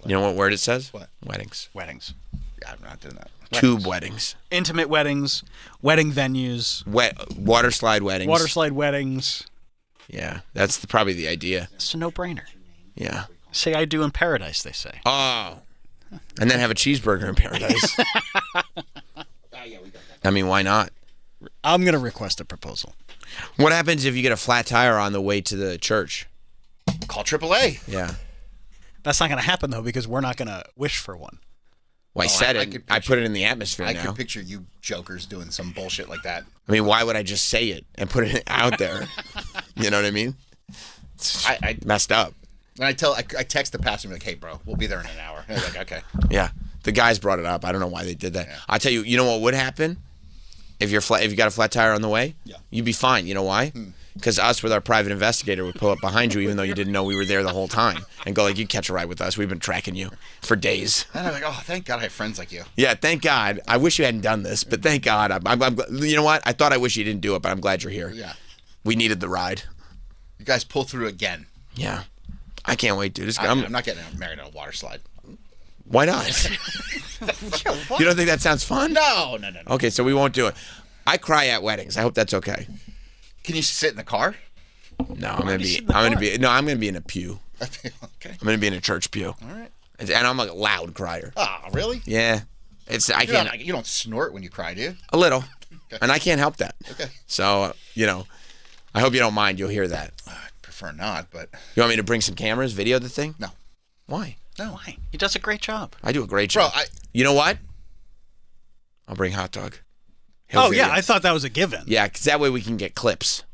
You know what word it says? What? Weddings. Weddings. Yeah, I'm not doing that. Tube weddings. Intimate weddings, wedding venues, Water slide weddings. water slide weddings. Yeah, that's probably the idea. It's a no-brainer. Yeah. Say I do in paradise, they say. Oh. And then have a cheeseburger in paradise. I mean, why not? I'm going to request a proposal. What happens if you get a flat tire on the way to the church? Call AAA. Yeah. That's not going to happen, though, because we're not going to wish for one. Well, I said it. I put it in the atmosphere I now. could picture you jokers doing some bullshit like that. I mean, why would I just say it and put it out there? You know what I mean? I messed up. And I text the pastor, like, hey, bro, we'll be there in an hour. And they're like, okay. Yeah. The guys brought it up. I don't know why they did that. I tell you, you know what would happen? If you got a flat tire on the way, you'd be fine. You know why? Because us with our private investigator would pull up behind you even though you didn't know we were there the whole time and go like, you catch a ride with us. We've been tracking you for days. And I'm like, oh, thank God I have friends like you. Yeah, thank God. I wish you hadn't done this, but thank God. I'm you know what? I thought I wish you didn't do it, but I'm glad you're here. Yeah. We needed the ride. You guys pull through again. Yeah. I can't wait, dude. I'm not getting married on a water slide. Why not? You don't think that sounds fun? No. Okay, so we won't do it. I cry at weddings. I hope that's okay. Can you sit in the car? No, I'm gonna be in a pew. Okay. I'm gonna be in a church pew. All right. And I'm a loud crier. Ah, really? Yeah. You don't snort when you cry, do you? A little. And I can't help that. Okay. So, I hope you don't mind. You'll hear that. I prefer not, but You want me to bring some cameras, video the thing? No. Why? No. Why? He does a great job. I do a great job. Bro, You know what? I'll bring hot dog. I thought that was a given. Yeah, because that way we can get clips.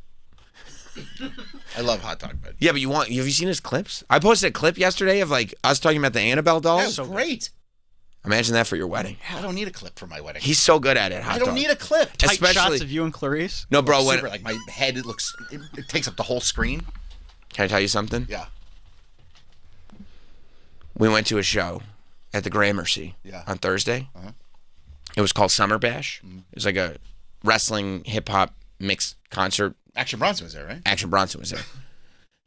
I love hot dog, but Yeah, but have you seen his clips? I posted a clip yesterday of like us talking about the Annabelle dolls. that's great. Imagine that for your wedding. I don't need a clip for my wedding. He's so good at it. I don't need a clip. Tight Especially- shots of you and Clarice. No, bro. Super, like my head, it takes up the whole screen. Can I tell you something? Yeah. We went to a show at the Gramercy on Thursday. Uh-huh. It was called Summer Bash. It was like a wrestling hip hop mixed concert. Action Bronson was there, right? Action Bronson was there.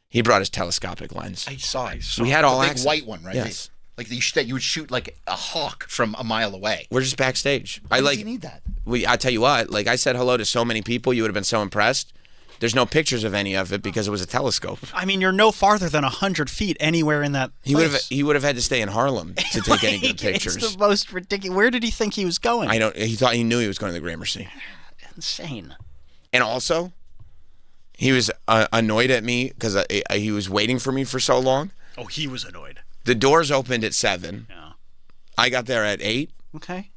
He brought his telescopic lens. I saw it. We had all the big access. white one, right? Yes. Like you would shoot like a hawk from a mile away. We're just backstage. Why does he need that? I tell you what, like I said hello to so many people, you would have been so impressed. there's no pictures of any of it because it was a telescope. I mean, you're no farther than 100 feet anywhere in that place. He would have had to stay in Harlem to take any good pictures. It's the most ridiculous. Where did he think he was going? He knew he was going to the Gramercy. Insane. And also, he was annoyed at me because he was waiting for me for so long. Oh, he was annoyed. The doors opened at 7. Yeah. I got there at 8. Okay.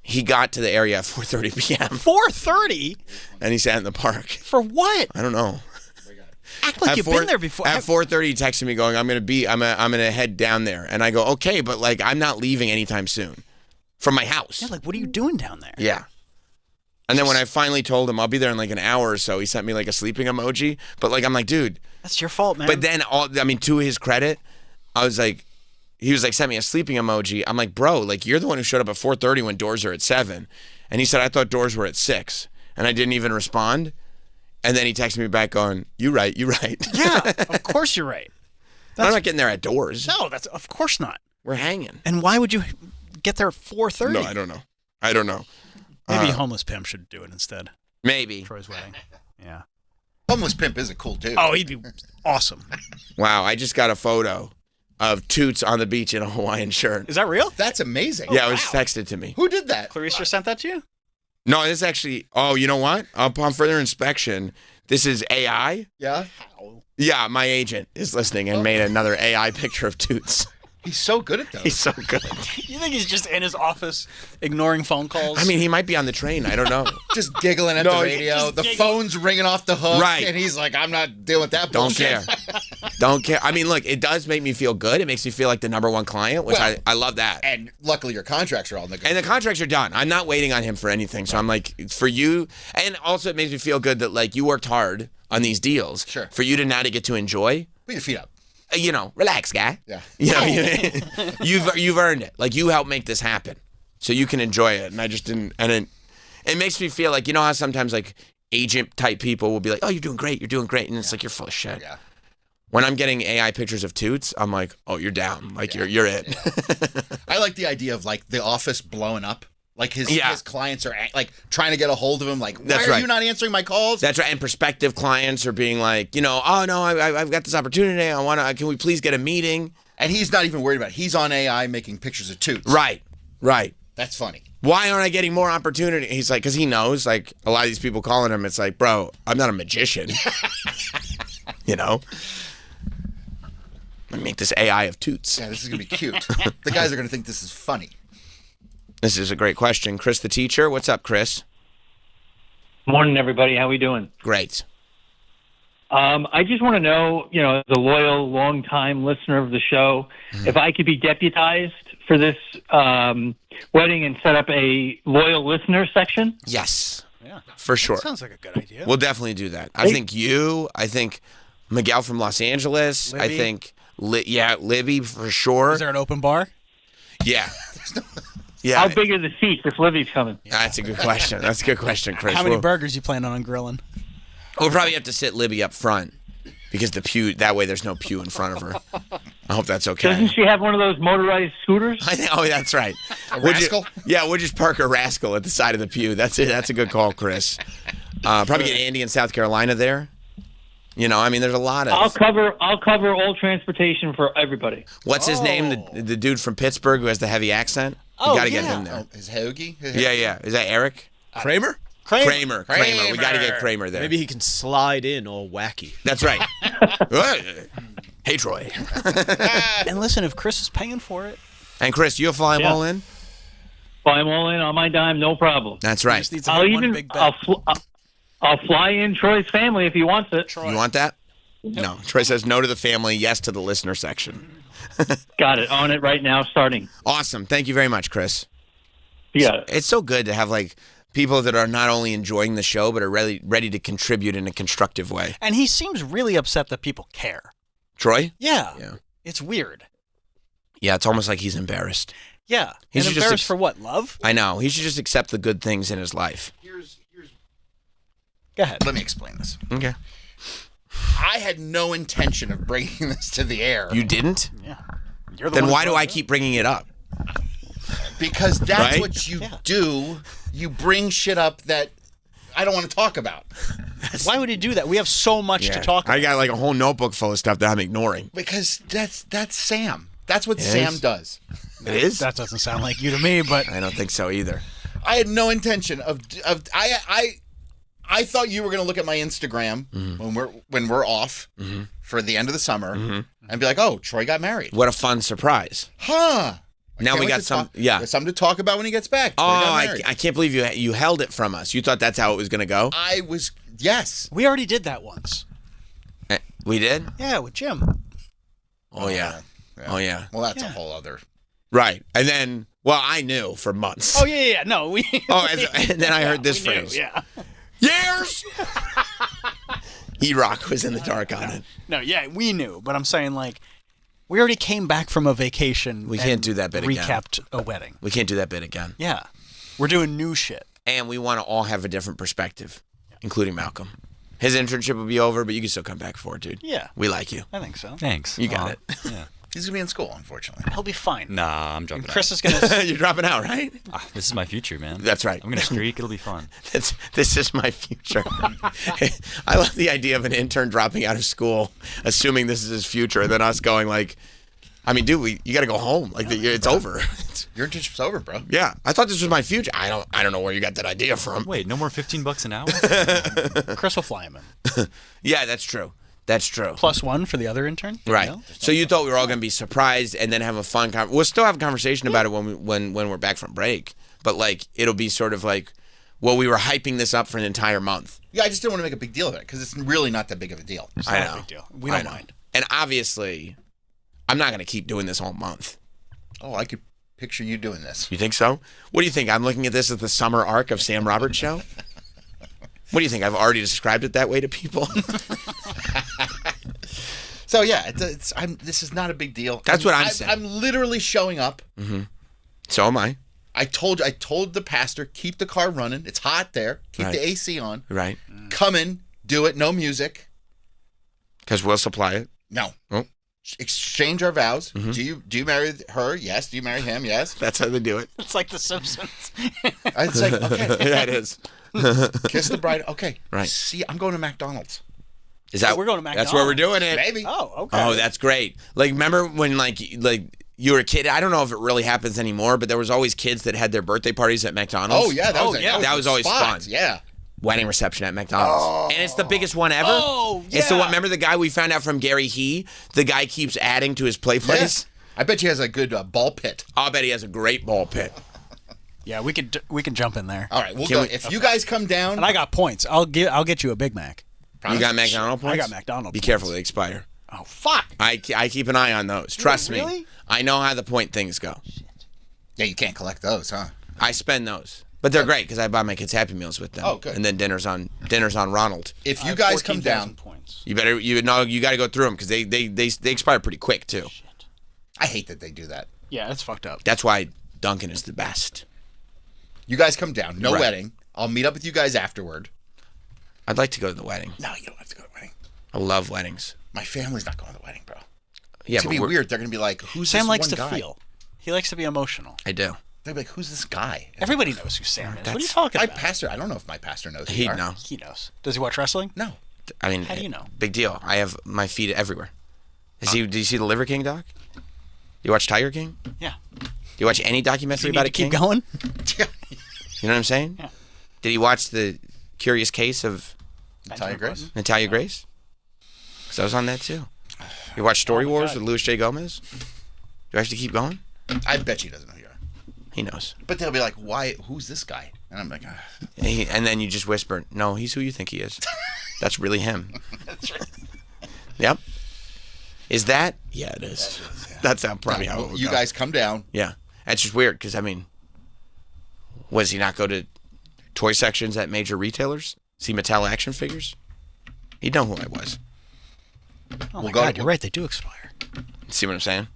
He got to the area at 4:30 p.m. 4:30? And he sat in the park. For what? I don't know. Act like you've been there before. At 4:30, he texted me going, I'm gonna head down there. And I go, okay, but like I'm not leaving anytime soon from my house. Yeah, like what are you doing down there? Yeah. And then when I finally told him I'll be there in like an hour or so, he sent me like a sleeping emoji. But like I'm like, dude, that's your fault, man. But then to his credit, he was like, sent me a sleeping emoji. I'm like, bro, like you're the one who showed up at 4:30 when doors are at 7. And he said, I thought doors were at 6. And I didn't even respond. And then he texted me back going, you right. Yeah, of course you're right. I'm not getting there at doors. No, that's of course not. We're hanging. And why would you get there at 4:30? No, I don't know. Maybe Homeless Pimp should do it instead. Maybe. Troy's wedding. Yeah. Homeless Pimp is a cool dude. Oh, he'd be awesome. Wow, I just got a photo of Toots on the beach in a Hawaiian shirt. Is that real? That's amazing. Yeah, it was texted to me. Who did that? Clarice just sent that to you? No, this actually, you know what? Upon further inspection, this is AI. Yeah? Yeah, my agent is listening and made another AI picture of Toots. He's so good at those. He's so good. You think he's just in his office ignoring phone calls? I mean, he might be on the train. I don't know. Just giggling at the radio. The phone's ringing off the hook. Right. And he's like, I'm not dealing with that Don't bullshit. care. Don't care. I mean, look, it does make me feel good. It makes me feel like the #1 client, which I love that. And luckily your contracts are all negotiated. And the contracts are done. I'm not waiting on him for anything. So I'm like, for you, and also it makes me feel good that like you worked hard on these deals. Sure. For you to now to get to enjoy. Put your feet up. You know, relax, guy. Yeah. You know, you've earned it. Like you helped make this happen, so you can enjoy it. And I just didn't. And it makes me feel like, you know how sometimes like agent type people will be like, oh, you're doing great, and it's like you're full of shit. Yeah. When I'm getting AI pictures of Toots, I'm like, oh, you're down. Like you're it. I like the idea of like the office blowing up. Like his clients are like trying to get a hold of him. Like, why are you not answering my calls? That's right. And prospective clients are being like, you know, oh no, I've got this opportunity. Can we please get a meeting? And he's not even worried about it. He's on AI making pictures of Toots. Right. That's funny. Why aren't I getting more opportunity? He's like, because he knows, like a lot of these people calling him, it's like, bro, I'm not a magician. You know? Let me make this AI of Toots. Yeah, this is gonna be cute. The guys are gonna think this is funny. This is a great question. Chris the teacher. What's up, Chris? Morning, everybody. How we doing? Great. I just want to know, you know, as a loyal, long-time listener of the show, if I could be deputized for this wedding and set up a loyal listener section. Yes. Yeah. For sure. That sounds like a good idea. We'll definitely do that. I think Miguel from Los Angeles. Libby? I think, Libby for sure. Is there an open bar? Yeah. Yeah. How big are the seats if Libby's coming? That's a good question. That's a good question, Chris. How many burgers you plan on grilling? We'll probably have to sit Libby up front because the pew, that way there's no pew in front of her. I hope that's okay. Doesn't she have one of those motorized scooters? Oh, that's right. Rascal? We'll just park a Rascal at the side of the pew. That's it. That's a good call, Chris. Probably get Andy in South Carolina there. You know, I mean, there's a lot of. I'll cover all transportation for everybody. What's his name? The dude from Pittsburgh who has the heavy accent. You got to get him there. His hoagie? Yeah. Is that Eric? Kramer? Kramer. We got to get Kramer there. Maybe he can slide in all wacky. That's right. Hey, Troy. And listen, if Chris is paying for it. And Chris, you'll fly them all in? Fly them all in on my dime, no problem. That's right. I'll fly in Troy's family if he wants it. You want that? No. Troy says no to the family, yes to the listener section. Got it. On it right now, starting. Awesome. Thank you very much, Chris. Yeah. It's so good to have like people that are not only enjoying the show but are ready to contribute in a constructive way. And he seems really upset that people care. Troy? Yeah. It's weird. Yeah, it's almost like he's embarrassed. Yeah. He and should embarrassed just for what? Love? I know. He should just accept the good things in his life. Go ahead. Let me explain this. Okay. I had no intention of bringing this to the air. You didn't? Yeah. Then why do I keep bringing it up? Because that's Right? what you do. You bring shit up that I don't want to talk about. Why would he do that? We have so much to talk about. I got like a whole notebook full of stuff that I'm ignoring. Because that's Sam. That's what It Sam is? does. It is? That doesn't sound like you to me, but I don't think so either. I had no intention of I thought you were going to look at my Instagram when we're off for the end of the summer and be like, "Oh, Troy got married." What a fun surprise. Huh. Now we got some there's something to talk about when he gets back. Troy got married. I can't believe you held it from us. You thought that's how it was going to go? Yes. We already did that once. We did? Yeah, with Jim. Oh yeah. Oh yeah. Well, that's a whole other. Right. And then, well, I knew for months. Oh yeah. No, we. And then I heard this we knew, phrase. Yeah. Years. E-Rock was in the dark on it. No, yeah, we knew, but I'm saying like, we already came back from a vacation. We can't do that bit again. Recapped a wedding. We can't do that bit again. Yeah, we're doing new shit. And we want to all have a different perspective, including Malcolm. His internship will be over, but you can still come back for it, dude. Yeah. We like you. I think so. Thanks. You got it. Yeah. He's gonna be in school, unfortunately. He'll be fine. Nah, I'm dropping And Chris out. is gonna. You're dropping out, right? This is my future, man. That's right. I'm gonna streak. It'll be fun. This is my future. I love the idea of an intern dropping out of school, assuming this is his future, and then us going like, I mean, dude, you got to go home. Like, it's over. Your internship's over, bro. Yeah, I thought this was my future. I don't know where you got that idea from. Wait, no more $15 an hour? Chris will fly him in. Yeah, that's true. That's true. +1 for the other intern. Right. So you thought we were all going to be surprised and then have a fun we'll still have a conversation about it when we're back from break. But like it'll be sort of like, well, we were hyping this up for an entire month. Yeah, I just didn't want to make a big deal of it because it's really not that big of a deal. It's I not know. a big deal. We don't mind. And obviously, I'm not going to keep doing this all month. Oh, I could picture you doing this. You think so? What do you think? I'm looking at this as the summer arc of Sam Roberts Show? What do you think? I've already described it that way to people? So yeah, this is not a big deal. That's what I'm saying. I'm literally showing up. Mm-hmm. So am I. I told the pastor, keep the car running. It's hot there. Keep the AC on. Right. Come in, do it. No music. Because we'll supply it. No. Oh. Exchange our vows. Mm-hmm. Do you marry her? Yes. Do you marry him? Yes. That's how they do it. It's like The Simpsons. It's like, okay. Yeah, it is. Kiss the bride. Okay. Right. See, I'm going to McDonald's. Is that we're going to McDonald's? That's where we're doing it. Maybe. Oh, okay. Oh, that's great. Like, remember when like you were a kid? I don't know if it really happens anymore, but there was always kids that had their birthday parties at McDonald's. Oh yeah, that was always spot. fun. Yeah. Wedding reception at McDonald's. And it's the biggest one ever. Oh, yeah. It's the one, remember the guy we found out from Gary He? The guy keeps adding to his play place. I bet he has a good ball pit. I'll bet he has a great ball pit. Yeah, we can jump in there. All right, we'll go. If you guys come down, And I got points. I'll get you a Big Mac. You got McDonald's points? I got McDonald's Be points. careful, they expire. Oh fuck! I keep an eye on those. Trust me. Really? I know how the point things go. Yeah, you can't collect those, huh? I spend those. But they're great because I buy my kids Happy Meals with them. Oh, good. And then dinner's on Ronald. If you guys come down, points. You got to go through them because they expire pretty quick too. I hate that they do that. Yeah, that's fucked up. That's why Dunkin' is the best. You guys come down. No Right. wedding. I'll meet up with you guys afterward. I'd like to go to the wedding. No, you don't have to go to the wedding. I love weddings. My family's not going to the wedding, bro. Yeah, It's going to be weird. They're going to be like, who's Sam this likes one to guy? feel. He likes to be emotional. I do. They're like, who's this guy? Everybody knows who Sam is. What are you That's- talking My about? pastor, I don't know if my pastor knows who you He'd are. know. He knows. Does he watch wrestling? No. I mean, How do you know? Big deal. I have my feet everywhere. Did you see the Liver King doc? You watch Tiger King? Yeah. You watch any documentary You need about to a king? keep going? You know what I'm saying? Yeah. Did he watch the Curious Case of Natalia Grace? Natalia Grace? Because I was on that too. You watch Story Wars with Louis J. Gomez? Do I have to keep going? I bet she doesn't know who you are. He knows. But they'll be like, why? Who's this guy? And I'm like, And then you just whisper, no, he's who you think he is. That's really him. That's right. Yep. Is that? Yeah, it is. That's how probably how it would You go. guys come down. Yeah. That's just weird because, I mean, does he not go to toy sections at major retailers? See Mattel action figures? He'd know who I was. Oh my God, you're right. They do expire. See what I'm saying?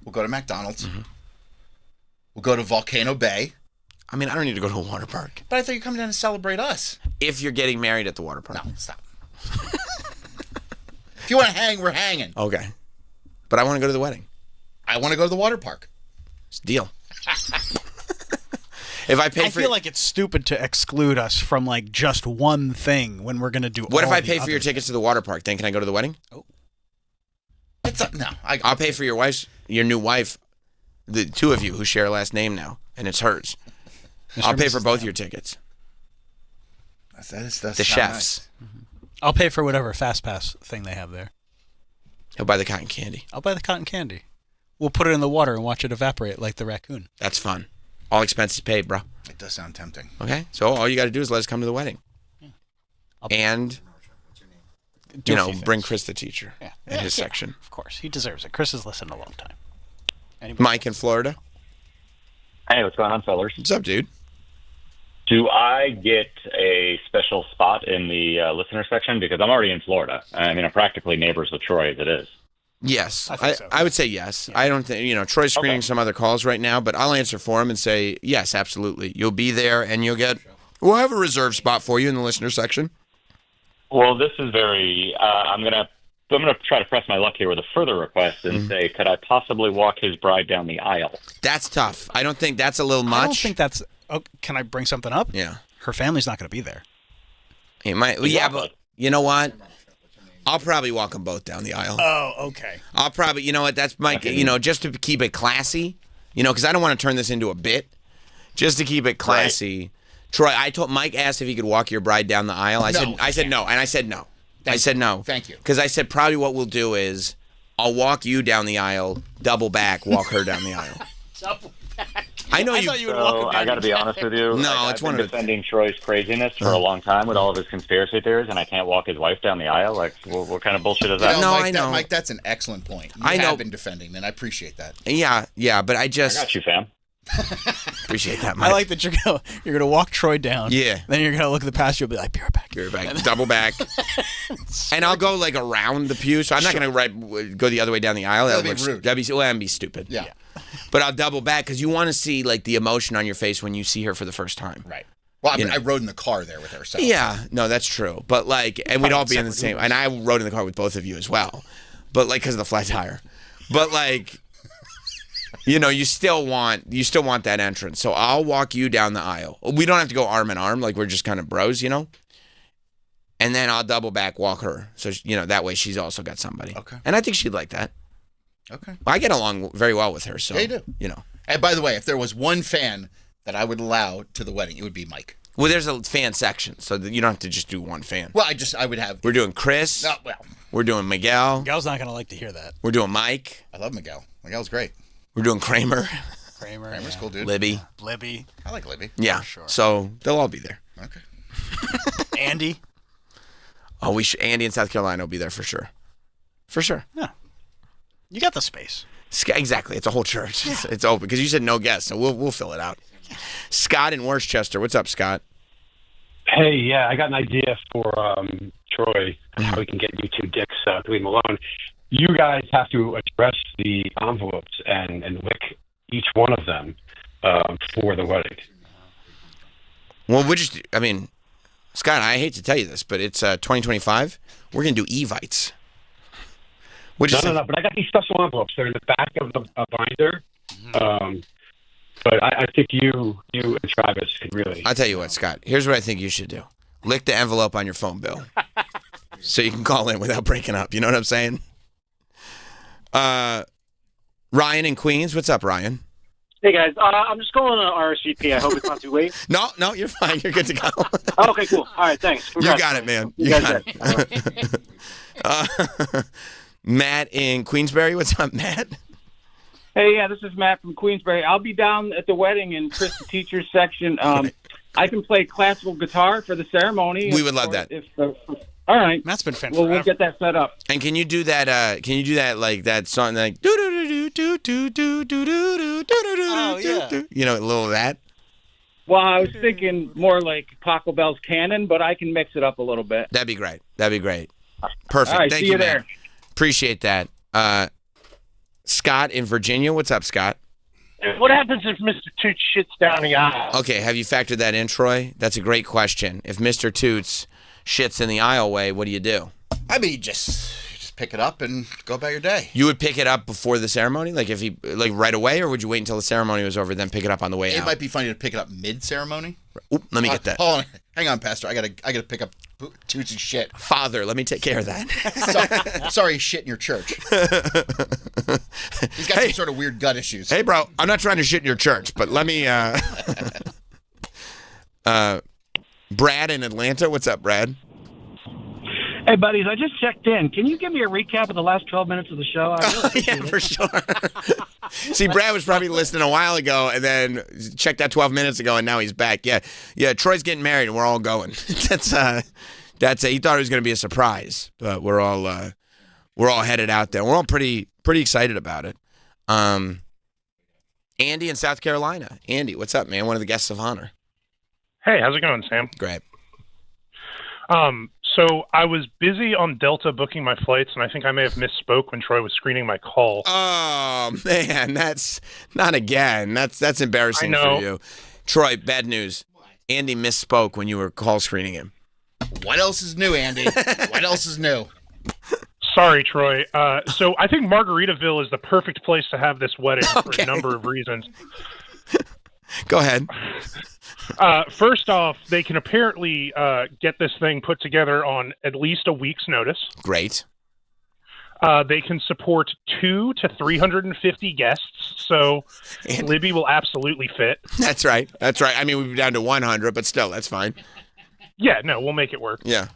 We'll go to McDonald's. Mm-hmm. We'll go to Volcano Bay. I mean, I don't need to go to a water park. But I thought you were coming down to celebrate us. If you're getting married at the water park. No, stop. If you want to hang, we're hanging. Okay. But I want to go to the wedding. I want to go to the water park. It's a deal. If I pay I feel like it's stupid to exclude us from like just one thing when we're gonna do. What if all I the pay for your other tickets to the water park? Then can I go to the wedding? Oh. I'll pay for your new wife, the two of you who share a last name now, and it's hers. I'll pay for both your tickets. That's the chefs. Nice. I'll pay for whatever fast pass thing they have there. He'll buy the cotton candy. I'll buy the cotton candy. We'll put it in the water and watch it evaporate like the raccoon. That's fun. All expenses paid, bro. It does sound tempting. Okay, so all you got to do is let us come to the wedding, and bring Chris the teacher in his section. Of course, he deserves it. Chris has listened a long time. Mike in Florida. Hey, what's going on, fellas? What's up, dude? Do I get a special spot in the listener section? Because I'm already in Florida. I mean, I'm practically neighbors with Troy as it is. Yes, I would say yes. Yeah. I don't think, Troy's screening some other calls right now, but I'll answer for him and say, yes, absolutely. You'll be there and we'll have a reserved spot for you in the listener section. Well, this is very, I'm going to try to press my luck here with a further request and say, could I possibly walk his bride down the aisle? That's tough. I don't think that's a little much. I don't think that's, can I bring something up? Yeah. Her family's not going to be there. It might, but you know what? I'll probably walk them both down the aisle. Oh, okay. I'll probably, that's Mike, just to keep it classy, because I don't want to turn this into a bit. Just to keep it classy. Right. Troy, Mike asked if he could walk your bride down the aisle. I said no, and I said no. No. Thank you. Because I said probably what we'll do is I'll walk you down the aisle, double back, walk her down the aisle. Double back. I know you would walk him down. I got to be honest with you. No, it's one of the defending Troy's craziness for a long time with all of his conspiracy theories, and I can't walk his wife down the aisle. Like, what kind of bullshit is that? No, Mike, I know. Mike, that's an excellent point. You have been defending, and I appreciate that. Yeah, but I got you, fam. Appreciate that, Mike. I like that you're gonna walk Troy down. Yeah. Then you're gonna look at the pastor. You'll be like, "Be right back." Be right back. Double back. And I'll go like around the pew, so I'm not gonna go the other way down the aisle. That'd be rude. That'd be stupid. Yeah. But I'll double back because you want to see like the emotion on your face when you see her for the first time. Right. Well, I rode in the car there with her. So. Yeah. No, that's true. But and we'd all be in the same. And I rode in the car with both of you as well. But because of the flat tire. But you still want that entrance. So I'll walk you down the aisle. We don't have to go arm in arm, like we're just kind of bros, And then I'll double back walk her. So that way she's also got somebody. Okay. And I think she'd like that. Okay. I get along very well with her, so yeah, you do. And by the way, if there was one fan that I would allow to the wedding, it would be Mike. Well, there's a fan section, so you don't have to just do one fan. Well, I would have. We're doing Chris. No, well. We're doing Miguel. Miguel's not gonna like to hear that. We're doing Mike. I love Miguel. Miguel's great. We're doing Kramer. Kramer's cool, dude. Libby. I like Libby. Yeah. For sure. So they'll all be there. Okay. Andy. Oh, Andy in South Carolina will be there for sure. For sure. Yeah. You got the space. Exactly. It's a whole church. Yeah. It's open because you said no guests, so we'll fill it out. Scott in Worcester. What's up, Scott? Hey, yeah, I got an idea for Troy on how we can get you two dicks to leave him alone. You guys have to address the envelopes and lick each one of them for the wedding. Well, Scott, I hate to tell you this, but it's 2025. We're going to do Evites. No, but I got these special envelopes. They're in the back of the binder. But I think you and Travis could really... I'll tell you what, Scott. Here's what I think you should do. Lick the envelope on your phone bill. So you can call in without breaking up. You know what I'm saying? Ryan in Queens. What's up, Ryan? Hey, guys. I'm just going on RSVP. I hope it's not too late. No, you're fine. You're good to go. Okay, cool. All right, thanks. Congrats. You got it, man. You got it. Matt in Queensbury. What's up, Matt? Hey, yeah, this is Matt from Queensbury. I'll be down at the wedding in Chris the Teacher's section. I can play classical guitar for the ceremony. We would love that. All right, Matt's been fan. Well, we'll get that set up. And can you do that? Like that song, like do do do do do do do do do do do? You know, a little of that. Well, I was thinking more like Paco Bell's Canon, but I can mix it up a little bit. That'd be great. Perfect. All right, Thank see you man. there. Appreciate that. Scott in Virginia. What's up, Scott? What happens if Mr. Toots shits down the aisle? Okay, have you factored that in, Troy? That's a great question. If Mr. Toots shits in the aisleway, what do you do? I mean, you just pick it up and go about your day. You would pick it up before the ceremony, like if he right away, or would you wait until the ceremony was over, then pick it up on the way out? It might be funny to pick it up mid-ceremony. Oop, let me get that. Hold on, hang on, Pastor. I gotta pick up Tootsie's shit. Father, let me take care of that. Sorry, shit in your church. He's got some sort of weird gut issues. Hey, bro, I'm not trying to shit in your church, but let me. Brad in Atlanta, what's up, Brad? Hey, buddies, I just checked in. Can you give me a recap of the last 12 minutes of the show? I really appreciate it. For sure. See, Brad was probably listening a while ago and then checked out 12 minutes ago, and now he's back. Yeah. Troy's getting married, and we're all going. That's he thought it was going to be a surprise, but we're all headed out there. We're all pretty excited about it. Andy in South Carolina. Andy, what's up, man? One of the guests of honor. Hey, how's it going, Sam? Great. So I was busy on Delta booking my flights, and I think I may have misspoke when Troy was screening my call. Oh, man, that's not again. That's embarrassing for you. Troy, bad news. Andy misspoke when you were call screening him. What else is new, Andy? What else is new? Sorry, Troy. So I think Margaritaville is the perfect place to have this wedding for a number of reasons. Go ahead. First off, they can apparently get this thing put together on at least a week's notice. Great. They can support 200 to 350 guests, so Libby will absolutely fit. That's right. I mean, we'd be down to 100, but still, that's fine. Yeah, no, we'll make it work. Yeah.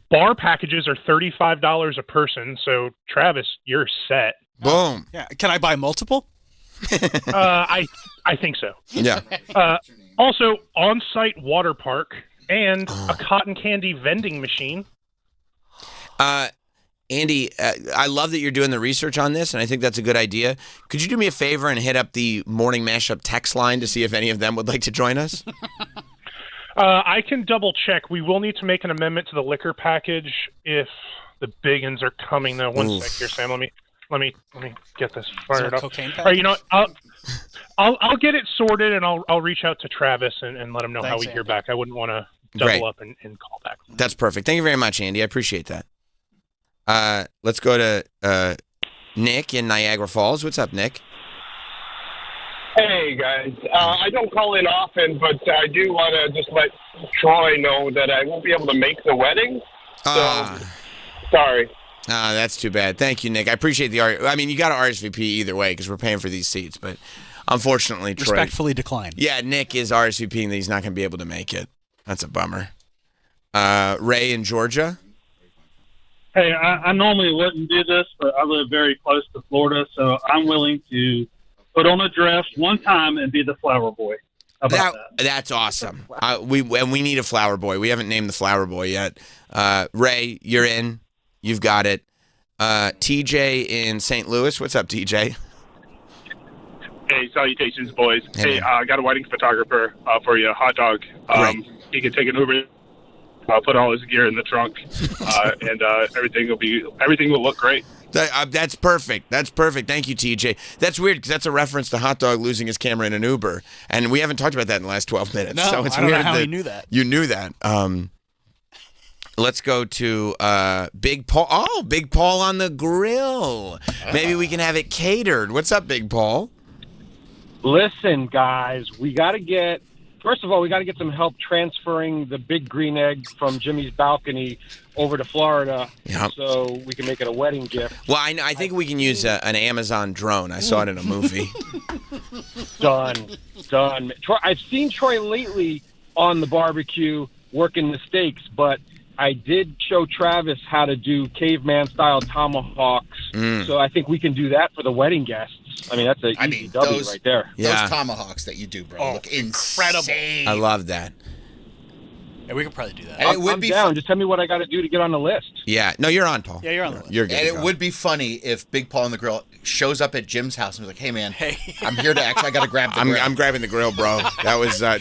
Bar packages are $35 a person, so Travis, you're set. Boom. Yeah. Can I buy multiple? I think so. Yeah. Also, on-site water park and a cotton candy vending machine. Andy, I love that you're doing the research on this, and I think that's a good idea. Could you do me a favor and hit up the Morning Mashup text line to see if any of them would like to join us? I can double check. We will need to make an amendment to the liquor package if the big uns are coming. Though, one sec here, Sam. Let me get this fired up. Cocaine package? All right, you know what? I'll get it sorted, and I'll reach out to Travis and let him know how we hear back. I wouldn't want to double up and call back. That's perfect. Thank you very much, Andy. I appreciate that. Let's go to Nick in Niagara Falls. What's up, Nick? Hey, guys. I don't call in often, but I do want to just let Troy know that I won't be able to make the wedding. So, sorry. That's too bad. Thank you, Nick. I appreciate the I mean, you got to RSVP either way because we're paying for these seats, but unfortunately, Troy... Respectfully decline. Yeah, Nick is RSVPing that he's not going to be able to make it. That's a bummer. Ray in Georgia? Hey, I normally wouldn't do this, but I live very close to Florida, so I'm willing to put on a dress one time and be the flower boy. How about that? That's awesome. We need a flower boy. We haven't named the flower boy yet. Ray, you're in. You've got it. TJ in St. Louis. What's up, TJ? Hey, salutations, boys. Hey, I got a wedding photographer for you, Hot Dog. He can take an Uber. Put all his gear in the trunk, and everything will look great. That's perfect. That's perfect. Thank you, TJ. That's weird because that's a reference to Hot Dog losing his camera in an Uber, and we haven't talked about that in the last 12 minutes. No, so it's I don't weird know how that he knew that. You knew that. Let's go to Big Paul. Oh, Big Paul on the grill. Maybe we can have it catered. What's up, Big Paul? Listen, guys, first of all, we got to get some help transferring the big green egg from Jimmy's balcony over to Florida so we can make it a wedding gift. Well, I think we can use an Amazon drone. I saw it in a movie. Done. Troy, I've seen Troy lately on the barbecue working the steaks, but I did show Travis how to do caveman-style tomahawks, so I think we can do that for the wedding guests. I mean, that's an easy W right there. Those tomahawks that you do, bro, look insane. I love that. Yeah, we could probably do that. And it would be down. Just tell me what I got to do to get on the list. Yeah. No, you're on, Paul. Yeah, you're on the list. You're good. And it would be funny if Big Paul on the grill shows up at Jim's house and was like, "Hey, man, I'm here to I got to grab the grill." I'm grabbing the grill, bro. That was I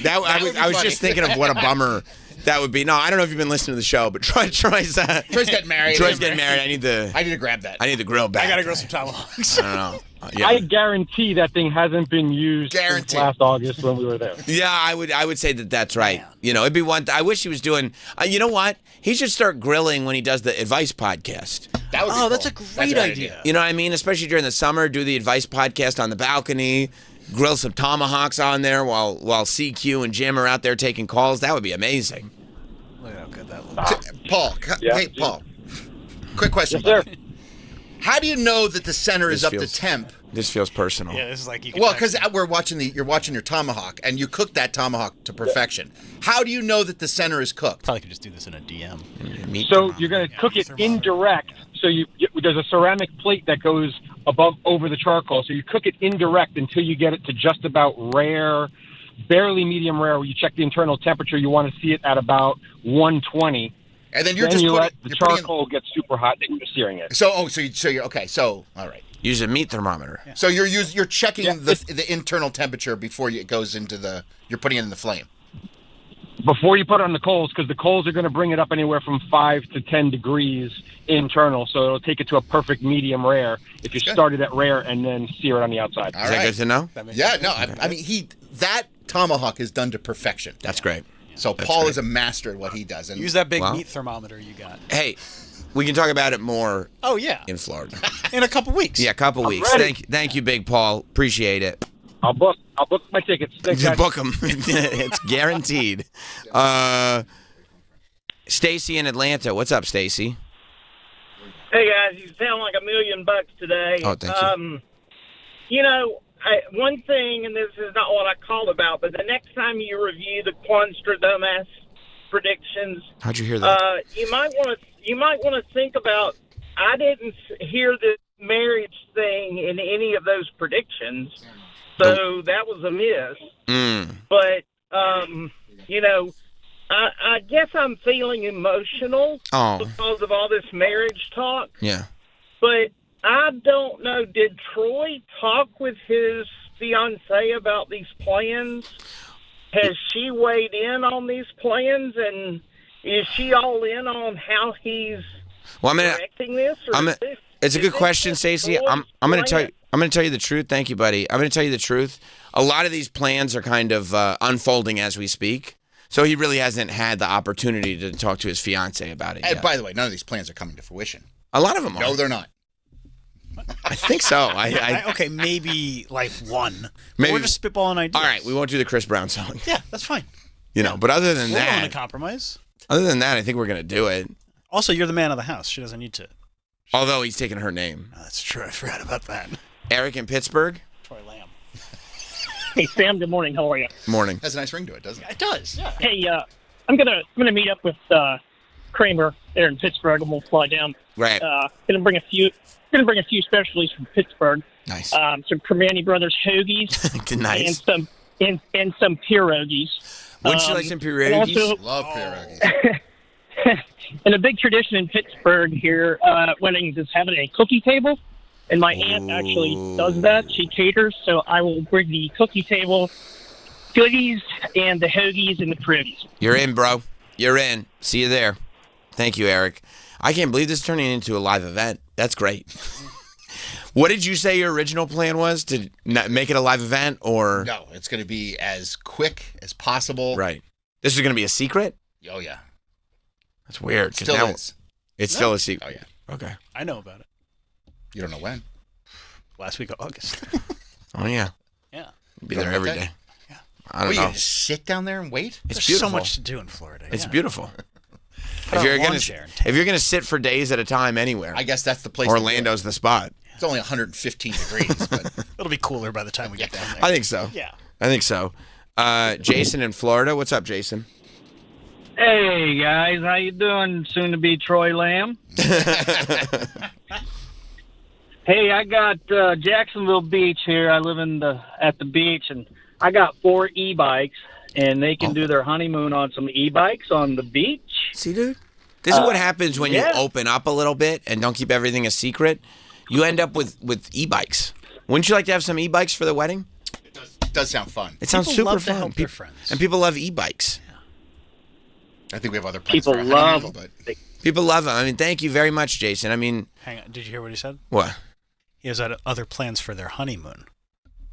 was just thinking of what a bummer That would be no. I don't know if you've been listening to the show, but Troy's getting married. Troy's getting married. I need to grab that. I need the grill back. I gotta grill some tomahawks. I don't know. Yeah. I guarantee that thing hasn't been used since last August when we were there. Yeah, I would say that's right. You know, it'd be one. I wish he was doing. You know what? He should start grilling when he does the advice podcast. That would be cool. That's a great idea. You know what I mean? Especially during the summer, do the advice podcast on the balcony, grill some tomahawks on there while CQ and Jim are out there taking calls. That would be amazing. Look at how good that looks. Paul, hey, Paul. Quick question, yes, buddy. How do you know that the center is up to temp? This feels personal. Yeah, this is like you. Well, because you're watching your tomahawk, and you cook that tomahawk to perfection. How do you know that the center is cooked? Probably could just do this in a DM. So you're going to cook it indirect. So there's a ceramic plate that goes over the charcoal. So you cook it indirect until you get it to just about rare, barely medium rare. Where you check the internal temperature, you want to see it at about 120. And then the charcoal gets super hot. Then you're searing it. So you're okay. So all right. Use a meat thermometer. Yeah. So you're checking the internal temperature before it goes into you're putting it in the flame. Before you put it on the coals, because the coals are going to bring it up anywhere from 5 to 10 degrees internal, so it'll take it to a perfect medium rare if you start it at rare and then sear it on the outside. Is that good to know? Yeah, no, I mean that tomahawk is done to perfection. That's great. So Paul is a master at what he does. And use that big meat thermometer you got. Hey, we can talk about it more. Oh yeah, in Florida in a couple weeks. Yeah, a couple weeks. Thank you, Big Paul. Appreciate it. I'll book my tickets. Thanks, guys. Book them. It's guaranteed. Stacy in Atlanta. What's up, Stacy? Hey guys, you sound like $1,000,000 today. Oh, thank you. You know, one thing, and this is not what I called about, but the next time you review the Quanstradamus predictions, how'd you hear that? You might want to think about. I didn't hear the marriage thing in any of those predictions, so that was a miss. But you know, I guess I'm feeling emotional because of all this marriage talk. Yeah. But I don't know. Did Troy talk with his fiancée about these plans? Has she weighed in on these plans, and is she all in on how he's directing this? It's a good question, Stacey. I'm going to tell you. I'm going to tell you the truth. Thank you, buddy. I'm going to tell you the truth. A lot of these plans are kind of unfolding as we speak. So he really hasn't had the opportunity to talk to his fiancée about it. And yet. by the way, none of these plans are coming to fruition. A lot of them are. No, they're not. I think so. Okay, maybe like one. Maybe We're just spitballing ideas. All right, we won't do the Chris Brown song. Yeah, that's fine. You know, but other than We're willing that, to compromise. Other than that, I think we're going to do it. Also, you're the man of the house. She doesn't need to. Although he's taking her name. Oh, that's true. I forgot about that. Eric in Pittsburgh. Troy Lamb. Hey Sam, good morning. How are you? Morning. Has a nice ring to it, doesn't it? It does. Yeah. Hey, I'm gonna meet up with Kramer there in Pittsburgh, and we'll fly down. Right. Gonna bring a few specialties from Pittsburgh. Nice. Some Permani Brothers hoagies. Nice. And some pierogies. Wouldn't you like some pierogies? Love pierogies. And a big tradition in Pittsburgh here, weddings is having a cookie table. And my aunt actually does that. She caters, so I will bring the cookie table, goodies, and the hoagies and the pierogies. You're in, bro. You're in. See you there. Thank you, Eric. I can't believe this is turning into a live event. That's great. What did you say your original plan was? To make it a live event, or? No, it's going to be as quick as possible. Right. This is going to be a secret? Oh, yeah. That's weird. Still is. It's still a secret. Oh, yeah. Okay. I know about it. You don't know when? Last week of August. Oh, yeah. Yeah. Be there every day. Yeah. I don't What, know. you just sit down there and wait? It's There's beautiful. so much to do in Florida. It's yeah. beautiful. Put out a lawn chair and If you're gonna sit for days at a time anywhere, I guess that's the place. Orlando's the spot. It's only 115 degrees, but It'll be cooler by the time we get down there. I think so. Yeah. I think so. Jason in Florida. What's up, Jason? Hey guys, how you doing? Soon to be Troy Lamb. Hey, I got Jacksonville Beach here. I live at the beach, and I got 4 e-bikes, and they can do their honeymoon on some e-bikes on the beach. See, dude? This is what happens when you open up a little bit and don't keep everything a secret. You end up with e-bikes. Wouldn't you like to have some e-bikes for the wedding? it does sound fun. It sounds People super love to fun. help their friends. And people love e-bikes. I think we have other plans People for our love. honeymoon, but People love him. I mean, thank you very much, Jason. I mean, Hang on. Did you hear what he said? what? He has other plans for their honeymoon.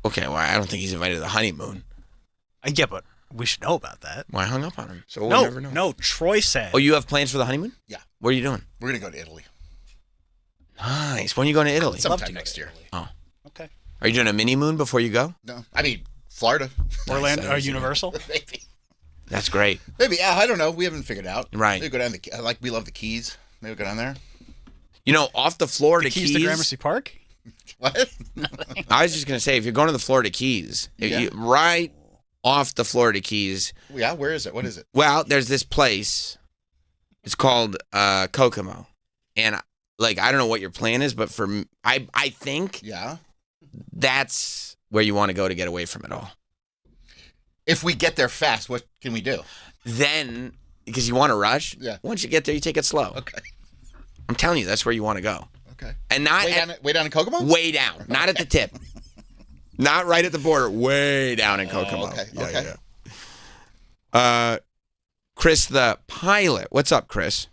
Okay, well, I don't think he's invited to the honeymoon. Yeah, but we should know about that. Well, I hung up on him, so we'll never know. No, Troy said. Oh, you have plans for the honeymoon? Yeah. What are you doing? we're gonna go to Italy Nice. When are you going to Italy? sometime next year. Oh. Okay. Are you doing a mini moon before you go? No, I mean Florida. Orlando, Universal. Maybe. That's great. Maybe. Yeah, I don't know. We haven't figured it out. Right. Maybe go down we love the Keys. Maybe go down there. You know, off the Florida Keys to Gramercy Park. What? I was just going to say, if you're going to the Florida Keys, right off the Florida Keys. Yeah, where is it? What is it? Well, there's this place. It's called Kokomo. And, I don't know what your plan is, but I think that's where you want to go to get away from it all. If we get there fast, what can we do? Then, because you want to rush, once you get there, you take it slow. Okay. I'm telling you, that's where you want to go. Okay. And not way down in Kokomo? Way down. Not at the tip. Not right at the border. Way down in Kokomo. Okay. Yeah, okay. yeah. Chris, the pilot. What's up, Chris?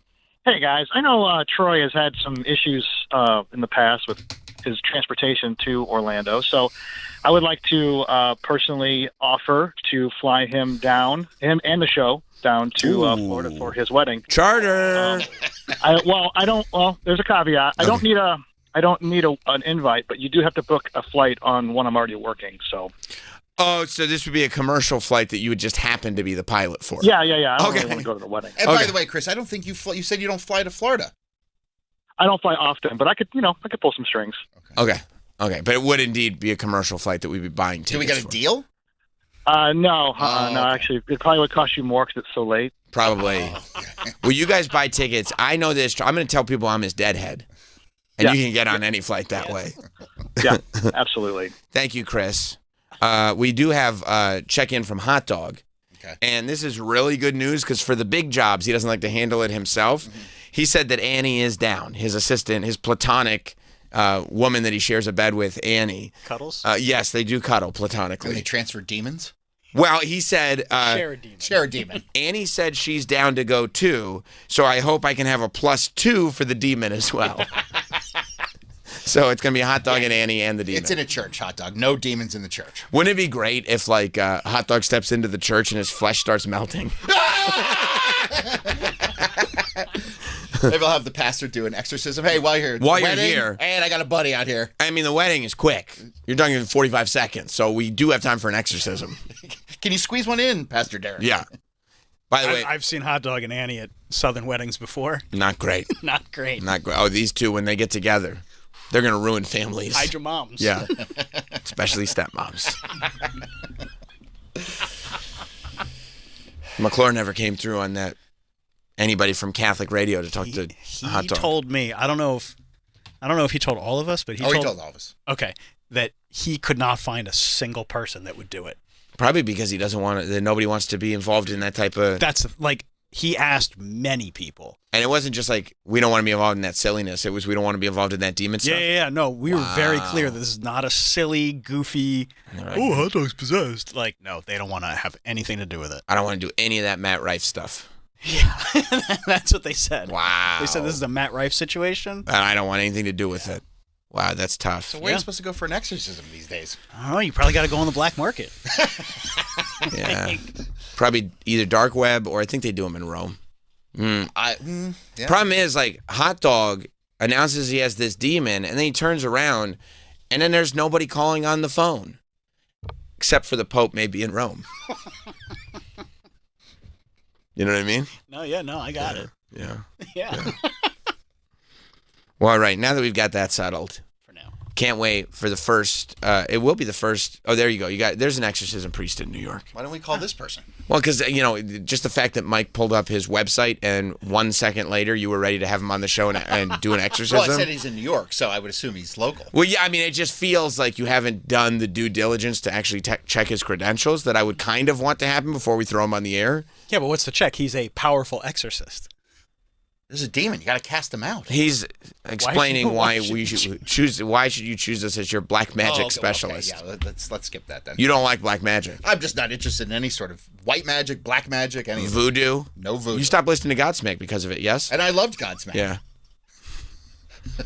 Hey, guys. I know Troy has had some issues in the past with his transportation to Orlando, so I would like to personally offer to fly him down, him and the show, down to Florida for his wedding. Charter. There's a caveat. I don't need an invite, but you do have to book a flight on one I'm already working. So. Oh, so this would be a commercial flight that you would just happen to be the pilot for? Yeah. I don't really want to go to the wedding. And by the way, Chris, I don't think you said you don't fly to Florida. I don't fly often, but I could pull some strings. Okay. But it would indeed be a commercial flight that we'd be buying tickets. Do we get a deal? No. Actually, it probably would cost you more because it's so late. Probably. Well, you guys buy tickets. I know this. I'm going to tell people I'm his deadhead. And you can get on any flight that way. Yeah, absolutely. Thank you, Chris. We do have check-in from Hot Dog. Okay. And this is really good news because for the big jobs, he doesn't like to handle it himself. Mm-hmm. He said that Annie is down, his assistant, his platonic woman that he shares a bed with, Annie. Cuddles? Yes, they do cuddle platonically. And they transfer demons? Well, he said... Share a demon. Annie said she's down to go too, so I hope I can have a +2 for the demon as well. So it's going to be Hot Dog and Annie and the demon. It's in a church, Hot Dog. No demons in the church. Wouldn't it be great if, Hot Dog steps into the church and his flesh starts melting? Maybe I'll have the pastor do an exorcism. Hey, while you're here, and I got a buddy out here. I mean, the wedding is quick. You're done in 45 seconds, so we do have time for an exorcism. Can you squeeze one in, Pastor Derek? Yeah. By the way, I've seen Hot Dog and Annie at Southern weddings before. Not great. Not great. Not great. Oh, these two, when they get together, they're going to ruin families. Hide your moms. Yeah. Especially stepmoms. McClure never came through on that. Anybody from Catholic radio to talk to Hot Dog. He told me, I don't know if he told all of us, but he told all of us. Okay, that he could not find a single person that would do it. Probably because he doesn't want to, that nobody wants to be involved in that type of... That's he asked many people. And it wasn't just we don't want to be involved in that silliness. It was, we don't want to be involved in that demon stuff. Yeah. No, we were very clear that this is not a silly, goofy, Hot Dog's possessed. No, they don't want to have anything to do with it. I don't want to do any of that Matt Rife stuff. Yeah, that's what they said. Wow. They said this is a Matt Rife situation. And I don't want anything to do with it. Wow, that's tough. So where are you supposed to go for an exorcism these days? I don't know. You probably got to go on the black market. Yeah. Probably either dark web or I think they do them in Rome. Problem is, Hot Dog announces he has this demon, and then he turns around, and then there's nobody calling on the phone. Except for the Pope maybe in Rome. You know what I mean? No, I got it. Yeah. Yeah. Well, all right. Now that we've got that settled. For now. Can't wait for the first, it will be the first, there you go. There's an exorcism priest in New York. Why don't we call this person? Well, because, just the fact that Mike pulled up his website and 1 second later you were ready to have him on the show and do an exorcism. Well, I said he's in New York, so I would assume he's local. Well, yeah, I mean, it just feels like you haven't done the due diligence to actually check his credentials that I would kind of want to happen before we throw him on the air. Yeah, but what's the check? He's a powerful exorcist. There's a demon. You got to cast him out. He's explaining why we should choose. Why should you choose us as your black magic specialist? Okay, yeah, let's skip that then. You don't like black magic. I'm just not interested in any sort of white magic, black magic, anything. Voodoo. No voodoo. You stopped listening to Godsmack because of it. Yes. And I loved Godsmack. Yeah.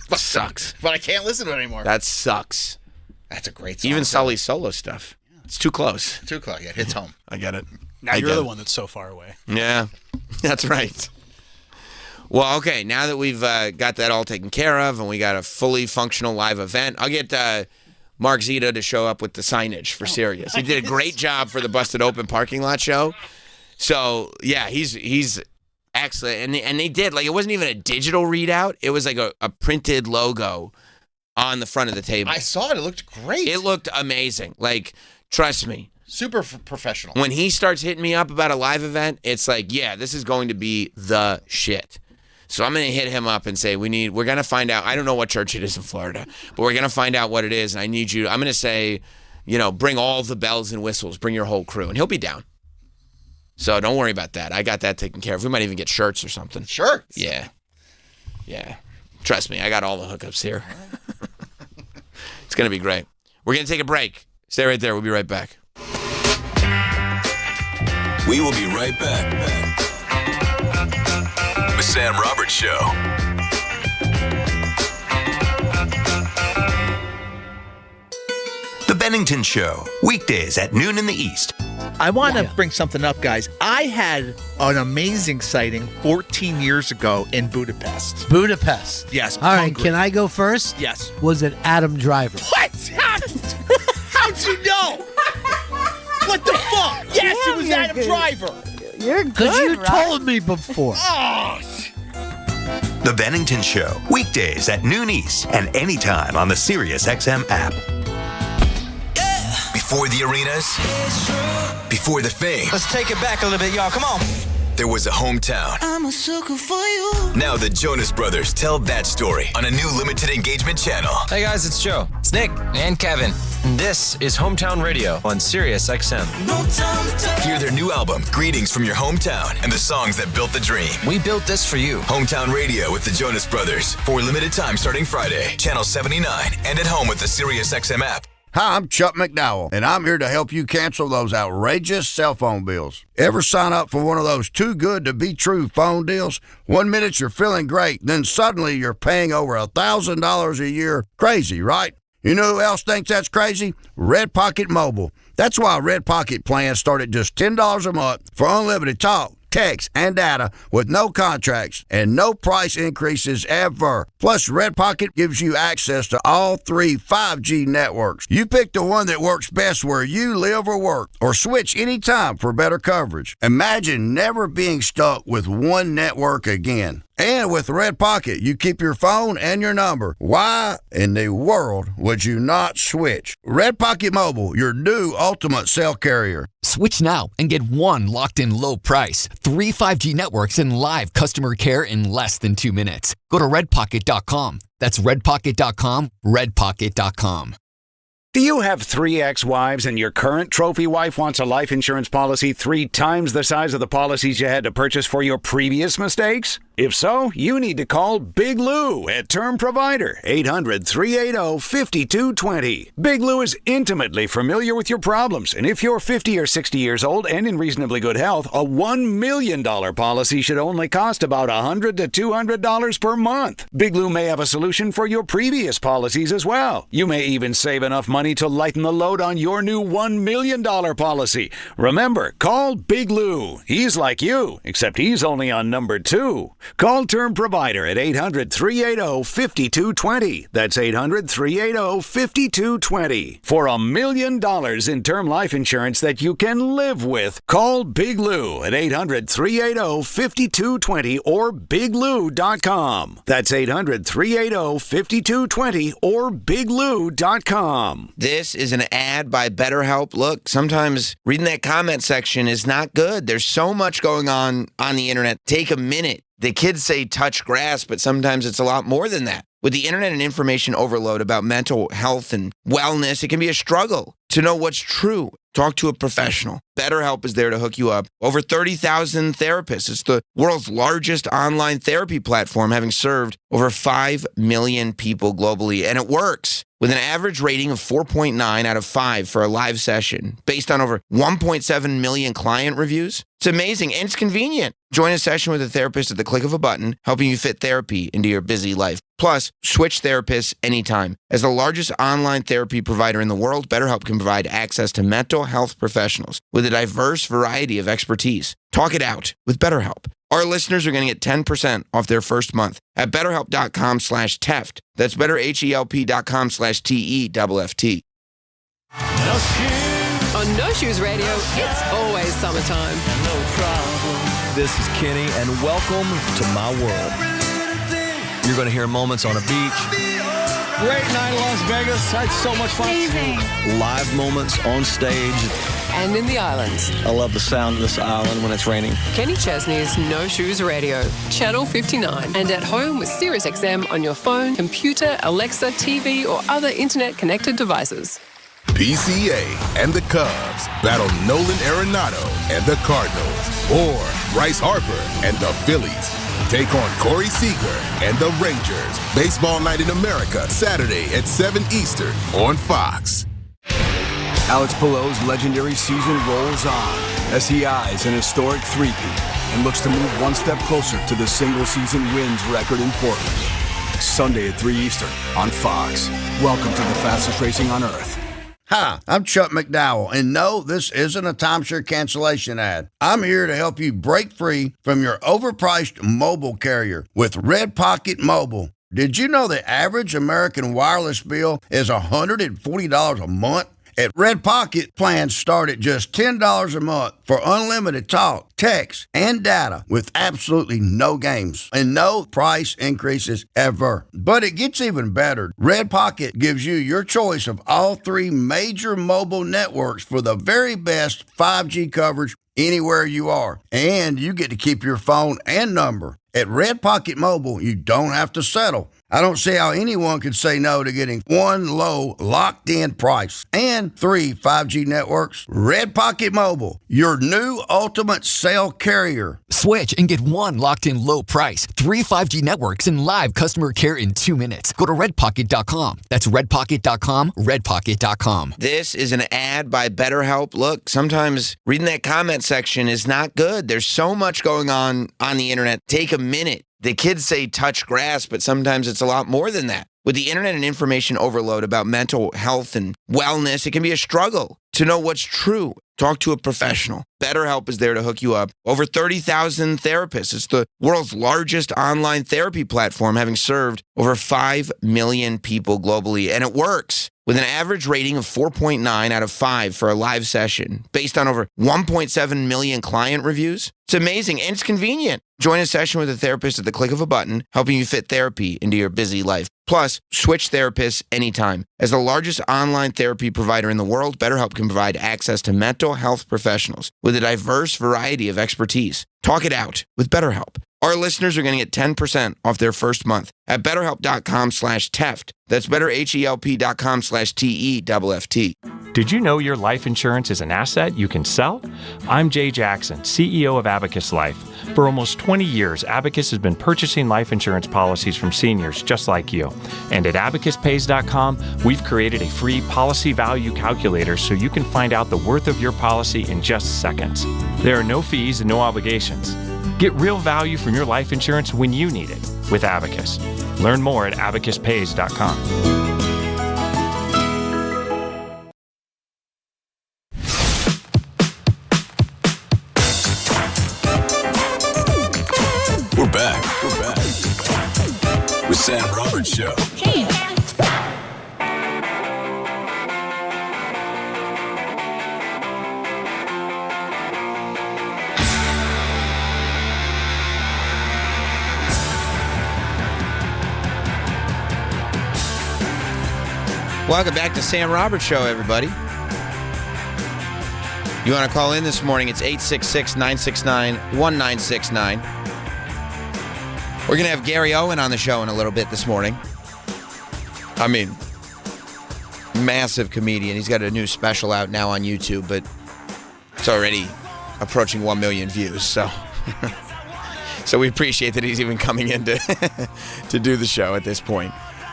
Sucks. But I can't listen to it anymore. That sucks. That's a great song. Even Sully's solo stuff. It's too close. Too close. Yeah, it hits home. I get it. Now you're the one that's so far away. Yeah, that's right. Well, okay, now that we've got that all taken care of and we got a fully functional live event, I'll get Mark Zito to show up with the signage for Sirius. He did a great job for the Busted Open parking lot show. So, yeah, he's excellent. And they did, like, it wasn't even a digital readout. It was like a printed logo on the front of the table. I saw it. It looked great. It looked amazing. Like, trust me. Super professional. When he starts hitting me up about a live event, it's like, yeah, this is going to be the shit. So I'm going to hit him up and say, we're going to find out. I don't know what church it is in Florida, but we're going to find out what it is. And I need you. I'm going to say, bring all the bells and whistles, bring your whole crew. And he'll be down. So don't worry about that. I got that taken care of. We might even get shirts or something. Shirts? Yeah. Yeah. Trust me, I got all the hookups here. It's going to be great. We're going to take a break. Stay right there. We'll be right back. We will be right back. The Sam Roberts Show. The Bennington Show, weekdays at noon in the East. I want to bring something up, guys. I had an amazing sighting 14 years ago in Budapest. Budapest. Yes. All right, Hungary. can I go first? Yes. Was it Adam Driver? What? How'd you know? What the fuck? Yes, it was Adam Driver. You're good, because you told me before. Oh. The Bennington Show, weekdays at noon East and anytime on the SiriusXM app. Before the arenas, before the fame. Let's take it back a little bit, y'all. Come on. There was a hometown. I'm a sucker for you. Now the Jonas Brothers tell that story on a new limited engagement channel. Hey guys, it's Joe. It's Nick. And Kevin. This is Hometown Radio on Sirius XM. Hear their new album, Greetings from Your Hometown, and the songs that built the dream. We built this for you. Hometown Radio with the Jonas Brothers for a limited time starting Friday. Channel 79 and at home with the Sirius XM app. Hi, I'm Chuck McDowell, and I'm here to help you cancel those outrageous cell phone bills. Ever sign up for one of those too-good-to-be-true phone deals? 1 minute you're feeling great, then suddenly you're paying over $1,000 a year. Crazy, right? You know who else thinks that's crazy? Red Pocket Mobile. That's why Red Pocket plans start at just $10 a month for unlimited talk, text, and data with no contracts and no price increases ever. Plus, Red Pocket gives you access to all 3 5G networks. You pick the one that works best where you live or work, or switch anytime for better coverage. Imagine never being stuck with one network again. And with Red Pocket, you keep your phone and your number. Why in the world would you not switch? Red Pocket Mobile, your new ultimate cell carrier. Switch now and get one locked-in low price, 3 5G networks, and live customer care in less than 2 minutes. Go to redpocket.com. That's redpocket.com, redpocket.com. Do you have 3 ex-wives and your current trophy wife wants a life insurance policy 3 times the size of the policies you had to purchase for your previous mistakes? If so, you need to call Big Lou at Term Provider, 800-380-5220. Big Lou is intimately familiar with your problems, and if you're 50 or 60 years old and in reasonably good health, a $1 million policy should only cost about $100 to $200 per month. Big Lou may have a solution for your previous policies as well. You may even save enough money to lighten the load on your new $1 million policy. Remember, call Big Lou. He's like you, except he's only on number 2. Call Term Provider at 800-380-5220. That's 800-380-5220. For $1 million in term life insurance that you can live with, call Big Lou at 800-380-5220 or biglou.com. That's 800-380-5220 or biglou.com. This is an ad by BetterHelp. Look, sometimes reading that comment section is not good. There's so much going on the internet. Take a minute. The kids say touch grass, but sometimes it's a lot more than that. With the internet and information overload about mental health and wellness, it can be a struggle to know what's true. Talk to a professional. BetterHelp is there to hook you up. Over 30,000 therapists. It's the world's largest online therapy platform, having served over 5 million people globally. And it works with an average rating of 4.9 out of 5 for a live session, based on over 1.7 million client reviews. It's amazing, and it's convenient. Join a session with a therapist at the click of a button, helping you fit therapy into your busy life. Plus, switch therapists anytime. As the largest online therapy provider in the world, BetterHelp can provide access to mental health professionals with a diverse variety of expertise. Talk it out with BetterHelp. Our listeners are going to get 10% off their first month at BetterHelp.com/Teft. That's BetterHelp.com/TEFT. On No Shoes Radio, it's always summertime. No problem. This is Kenny, and welcome to my world. You're going to hear moments on a beach. Great night in Las Vegas. I had so much fun. Amazing. Live moments on stage. And in the islands. I love the sound of this island when it's raining. Kenny Chesney's No Shoes Radio, Channel 59. And at home with SiriusXM on your phone, computer, Alexa, TV, or other internet-connected devices. PCA and the Cubs battle Nolan Arenado and the Cardinals, or Bryce Harper and the Phillies take on Corey Seager and the Rangers. Baseball Night in America, Saturday at 7 Eastern on Fox. Alex Pillows' legendary season rolls on as he eyes an historic three-peat and looks to move one step closer to the single-season wins record in Portland. Sunday at 3 Eastern on Fox. Welcome to the fastest racing on Earth. Hi, I'm Chuck McDowell, and no, this isn't a timeshare cancellation ad. I'm here to help you break free from your overpriced mobile carrier with Red Pocket Mobile. Did you know the average American wireless bill is $140 a month? At Red Pocket, plans start at just $10 a month for unlimited talk, text, and data with absolutely no games and no price increases ever. But it gets even better. Red Pocket gives you your choice of all 3 major mobile networks for the very best 5G coverage anywhere you are. And you get to keep your phone and number. At Red Pocket Mobile, you don't have to settle. I don't see how anyone could say no to getting 1 low, locked-in price and 3 5G networks. Red Pocket Mobile, your new ultimate cell carrier. Switch and get 1 locked-in low price, 3 5G networks, and live customer care in 2 minutes. Go to redpocket.com. That's redpocket.com, redpocket.com. This is an ad by BetterHelp. Look, sometimes reading that comment section is not good. There's so much going on the internet. Take a minute. The kids say touch grass, but sometimes it's a lot more than that. With the internet and information overload about mental health and wellness, it can be a struggle to know what's true. Talk to a professional. BetterHelp is there to hook you up. Over 30,000 therapists. It's the world's largest online therapy platform, having served over 5 million people globally. And it works with an average rating of 4.9 out of 5 for a live session, based on over 1.7 million client reviews. It's amazing, and it's convenient. Join a session with a therapist at the click of a button, helping you fit therapy into your busy life. Plus, switch therapists anytime. As the largest online therapy provider in the world, BetterHelp can provide access to mental health professionals with a diverse variety of expertise. Talk it out with BetterHelp. Our listeners are going to get 10% off their first month at BetterHelp.com/Teft. That's BetterHelp.com/TEFT. Did you know your life insurance is an asset you can sell? I'm Jay Jackson, CEO of Abacus Life. For almost 20 years, Abacus has been purchasing life insurance policies from seniors just like you. And at AbacusPays.com, we've created a free policy value calculator so you can find out the worth of your policy in just seconds. There are no fees and no obligations. Get real value from your life insurance when you need it with Abacus. Learn more at AbacusPays.com. We're back with Sam Roberts Show. Welcome back to Sam Roberts Show, everybody. You want to call in this morning, it's 866-969-1969. We're going to have Gary Owen on the show in a little bit this morning. I mean, massive comedian. He's got a new special out now on YouTube, but it's already approaching 1 million views. So we appreciate that he's even coming in to do the show at this point.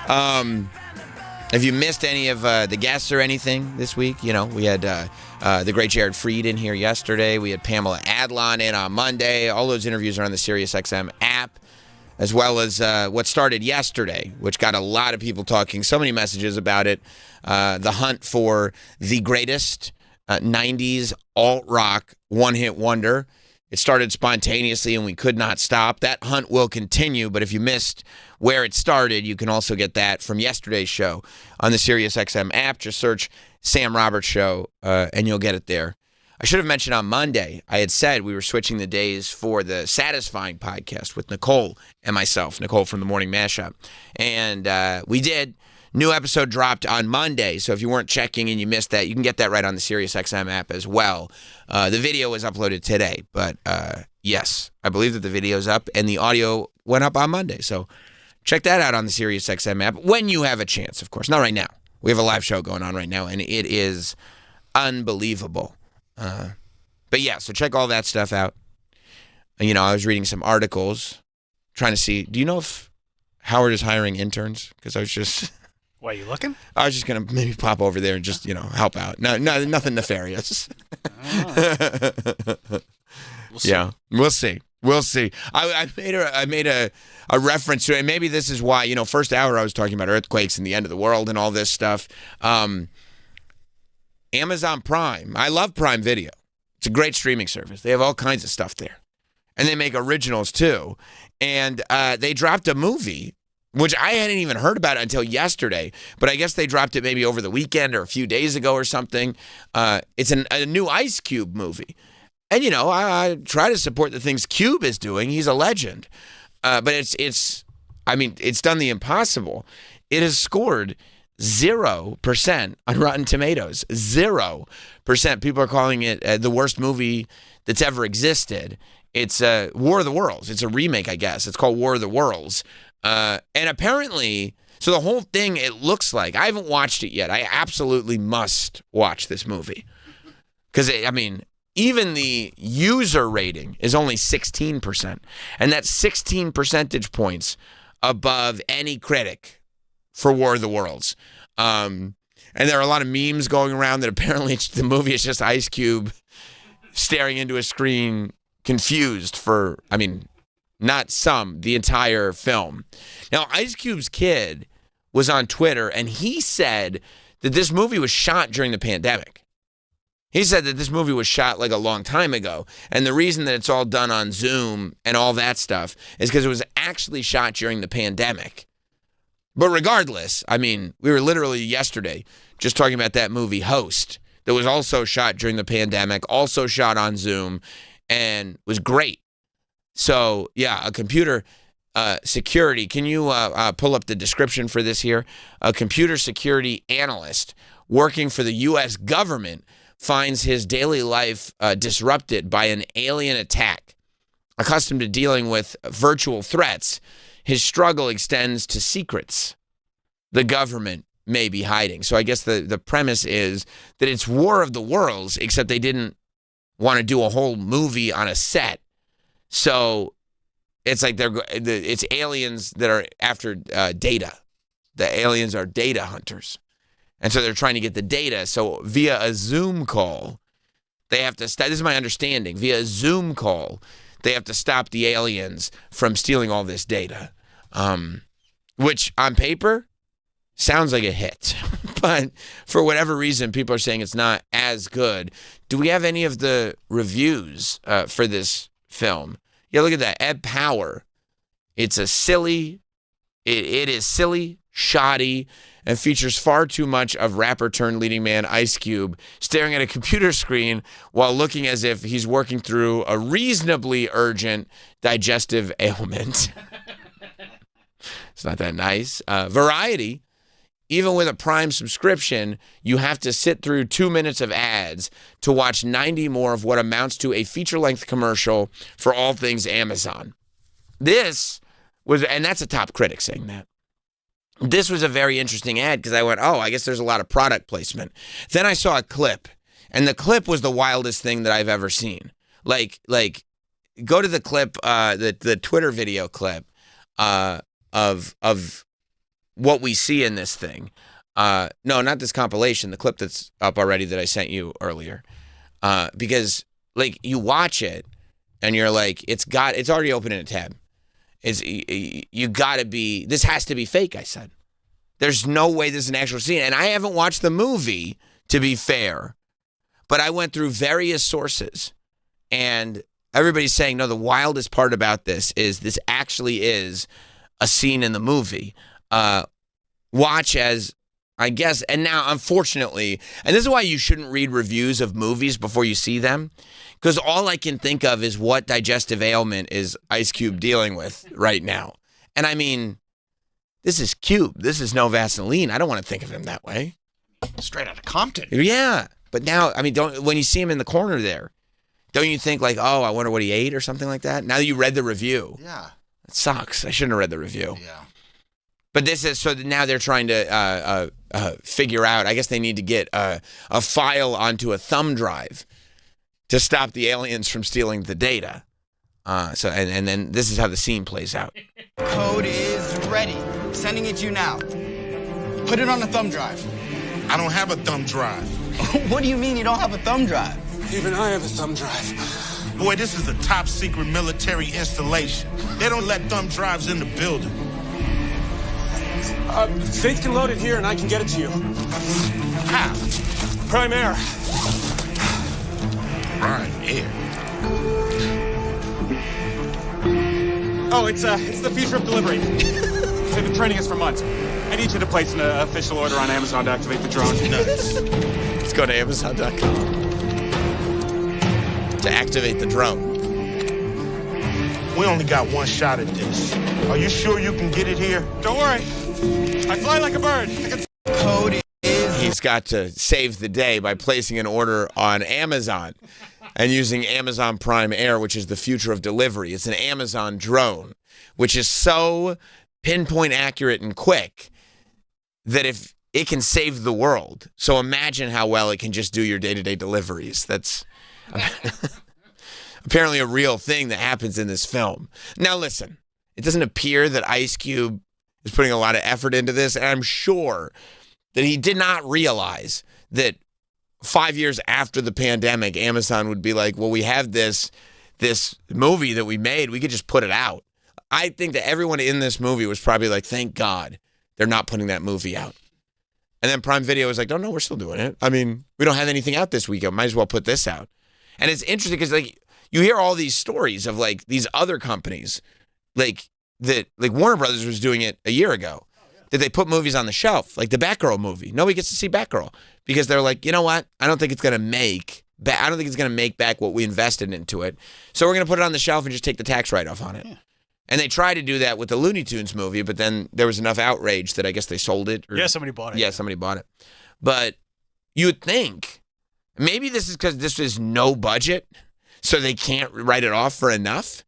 If you missed any of the guests or anything this week, we had the great Jared Freed in here yesterday. We had Pamela Adlon in on Monday. All those interviews are on the SiriusXM app, as well as what started yesterday, which got a lot of people talking. So many messages about it. The hunt for the greatest 90s alt-rock one-hit wonder. It started spontaneously, and we could not stop. That hunt will continue, but if you missed where it started, you can also get that from yesterday's show on the SiriusXM app. Just search Sam Roberts Show, and you'll get it there. I should have mentioned on Monday, I had said we were switching the days for the Satisfying podcast with Nicole and myself, Nicole from the Morning Mashup. And we did. New episode dropped on Monday, so if you weren't checking and you missed that, you can get that right on the SiriusXM app as well. The video was uploaded today, but yes, I believe that the video's up, and the audio went up on Monday. So check that out on the SiriusXM app when you have a chance, of course. Not right now. We have a live show going on right now, and it is unbelievable. But yeah, so check all that stuff out. I was reading some articles, trying to see, do you know if Howard is hiring interns? Because I was just... Why, you looking? I was just going to maybe pop over there and just, help out. No, nothing nefarious. Yeah, we'll see. We'll see. I made a reference to it, and maybe this is why, first hour I was talking about earthquakes and the end of the world and all this stuff. Amazon Prime. I love Prime Video. It's a great streaming service. They have all kinds of stuff there. And they make originals too. And they dropped a movie, which I hadn't even heard about until yesterday, but I guess they dropped it maybe over the weekend or a few days ago or something. It's a new Ice Cube movie. And, I try to support the things Cube is doing. He's a legend. But it's done the impossible. It has scored 0% on Rotten Tomatoes. 0%. People are calling it the worst movie that's ever existed. It's War of the Worlds. It's a remake, I guess. It's called War of the Worlds. And apparently, so the whole thing, it looks like, I haven't watched it yet. I absolutely must watch this movie. Because, even the user rating is only 16%. And that's 16 percentage points above any critic for War of the Worlds. And there are a lot of memes going around that apparently the movie is just Ice Cube staring into a screen, confused for, not some, the entire film. Now, Ice Cube's kid was on Twitter, and he said that this movie was shot during the pandemic. He said that this movie was shot like a long time ago, and the reason that it's all done on Zoom and all that stuff is because it was actually shot during the pandemic. But regardless, we were literally yesterday just talking about that movie Host that was also shot during the pandemic, also shot on Zoom, and was great. So, yeah, a computer security. Can you pull up the description for this here? A computer security analyst working for the U.S. government finds his daily life disrupted by an alien attack. Accustomed to dealing with virtual threats, his struggle extends to secrets the government may be hiding. So I guess the premise is that it's War of the Worlds, except they didn't want to do a whole movie on a set. So it's like it's aliens that are after data. The aliens are data hunters. And so they're trying to get the data. So via a Zoom call, they have to, this is my understanding, via a Zoom call, they have to stop the aliens from stealing all this data. Which on paper sounds like a hit. But for whatever reason, people are saying it's not as good. Do we have any of the reviews for this film? Yeah, look at that. Ed Power. It's a silly, it is silly, shoddy, and features far too much of rapper turned leading man Ice Cube staring at a computer screen while looking as if he's working through a reasonably urgent digestive ailment. It's not that nice. Variety. Even with a Prime subscription, you have to sit through 2 minutes of ads to watch 90 more of what amounts to a feature-length commercial for all things Amazon. This and that's a top critic saying that. This was a very interesting ad because I went, oh, I guess there's a lot of product placement. Then I saw a clip, and the clip was the wildest thing that I've ever seen. Like go to the clip, the Twitter video clip of what we see in this thing. No, not this compilation, the clip that's up already that I sent you earlier. Because like you watch it and you're like, it's already open in a tab. You gotta be, this has to be fake, I said. There's no way this is an actual scene. And I haven't watched the movie, to be fair, but I went through various sources and everybody's saying, no, the wildest part about this is this actually is a scene in the movie. Watch as, I guess, and now, unfortunately, and this is why you shouldn't read reviews of movies before you see them, because all I can think of is what digestive ailment is Ice Cube dealing with right now. And I mean, this is Cube. This is no Vaseline. I don't want to think of him that way. Straight out of Compton. Yeah, but now, I mean, when you see him in the corner there, don't you think like, oh, I wonder what he ate or something like that? Now that you read the review. Yeah. It sucks. I shouldn't have read the review. Yeah. But this is, so now they're trying to figure out, I guess they need to get a file onto a thumb drive to stop the aliens from stealing the data. And then this is how the scene plays out. Code is ready. Sending it to you now. Put it on the thumb drive. I don't have a thumb drive. What do you mean you don't have a thumb drive? Even I have a thumb drive. Boy, this is a top secret military installation. They don't let thumb drives in the building. Faith can load it here and I can get it to you. How? Prime Air. Prime Air? Oh, it's the future of delivery. They've been training us for months. I need you to place an official order on Amazon to activate the drone. Nice. Let's go to Amazon.com to activate the drone. We only got one shot at this. Are you sure you can get it here? Don't worry. I fly like a bird. Code is... He's got to save the day by placing an order on Amazon and using Amazon Prime Air, which is the future of delivery. It's an Amazon drone, which is so pinpoint accurate and quick that if it can save the world. So imagine how well it can just do your day-to-day deliveries. That's apparently a real thing that happens in this film. Now listen, it doesn't appear that Ice Cube is putting a lot of effort into this, and I'm sure that he did not realize that 5 years after the pandemic, Amazon would be like, well, we have this movie that we made, we could just put it out. I think that everyone in this movie was probably like, thank God they're not putting that movie out. And then Prime Video was like, no, we're still doing it. I mean, we don't have anything out this weekend. Might as well put this out. And it's interesting because like you hear all these stories of like these other companies, like Warner Brothers was doing it a year ago. That they put movies on the shelf, like the Batgirl movie. Nobody gets to see Batgirl because they're like, you know what? I don't think it's gonna make back what we invested into it. So we're gonna put it on the shelf and just take the tax write-off on it. Yeah. And they tried to do that with the Looney Tunes movie, but then there was enough outrage that I guess they sold it. Yeah, somebody bought it. Yeah, somebody bought it. But you would think maybe this is because this is no budget, so they can't write it off for enough.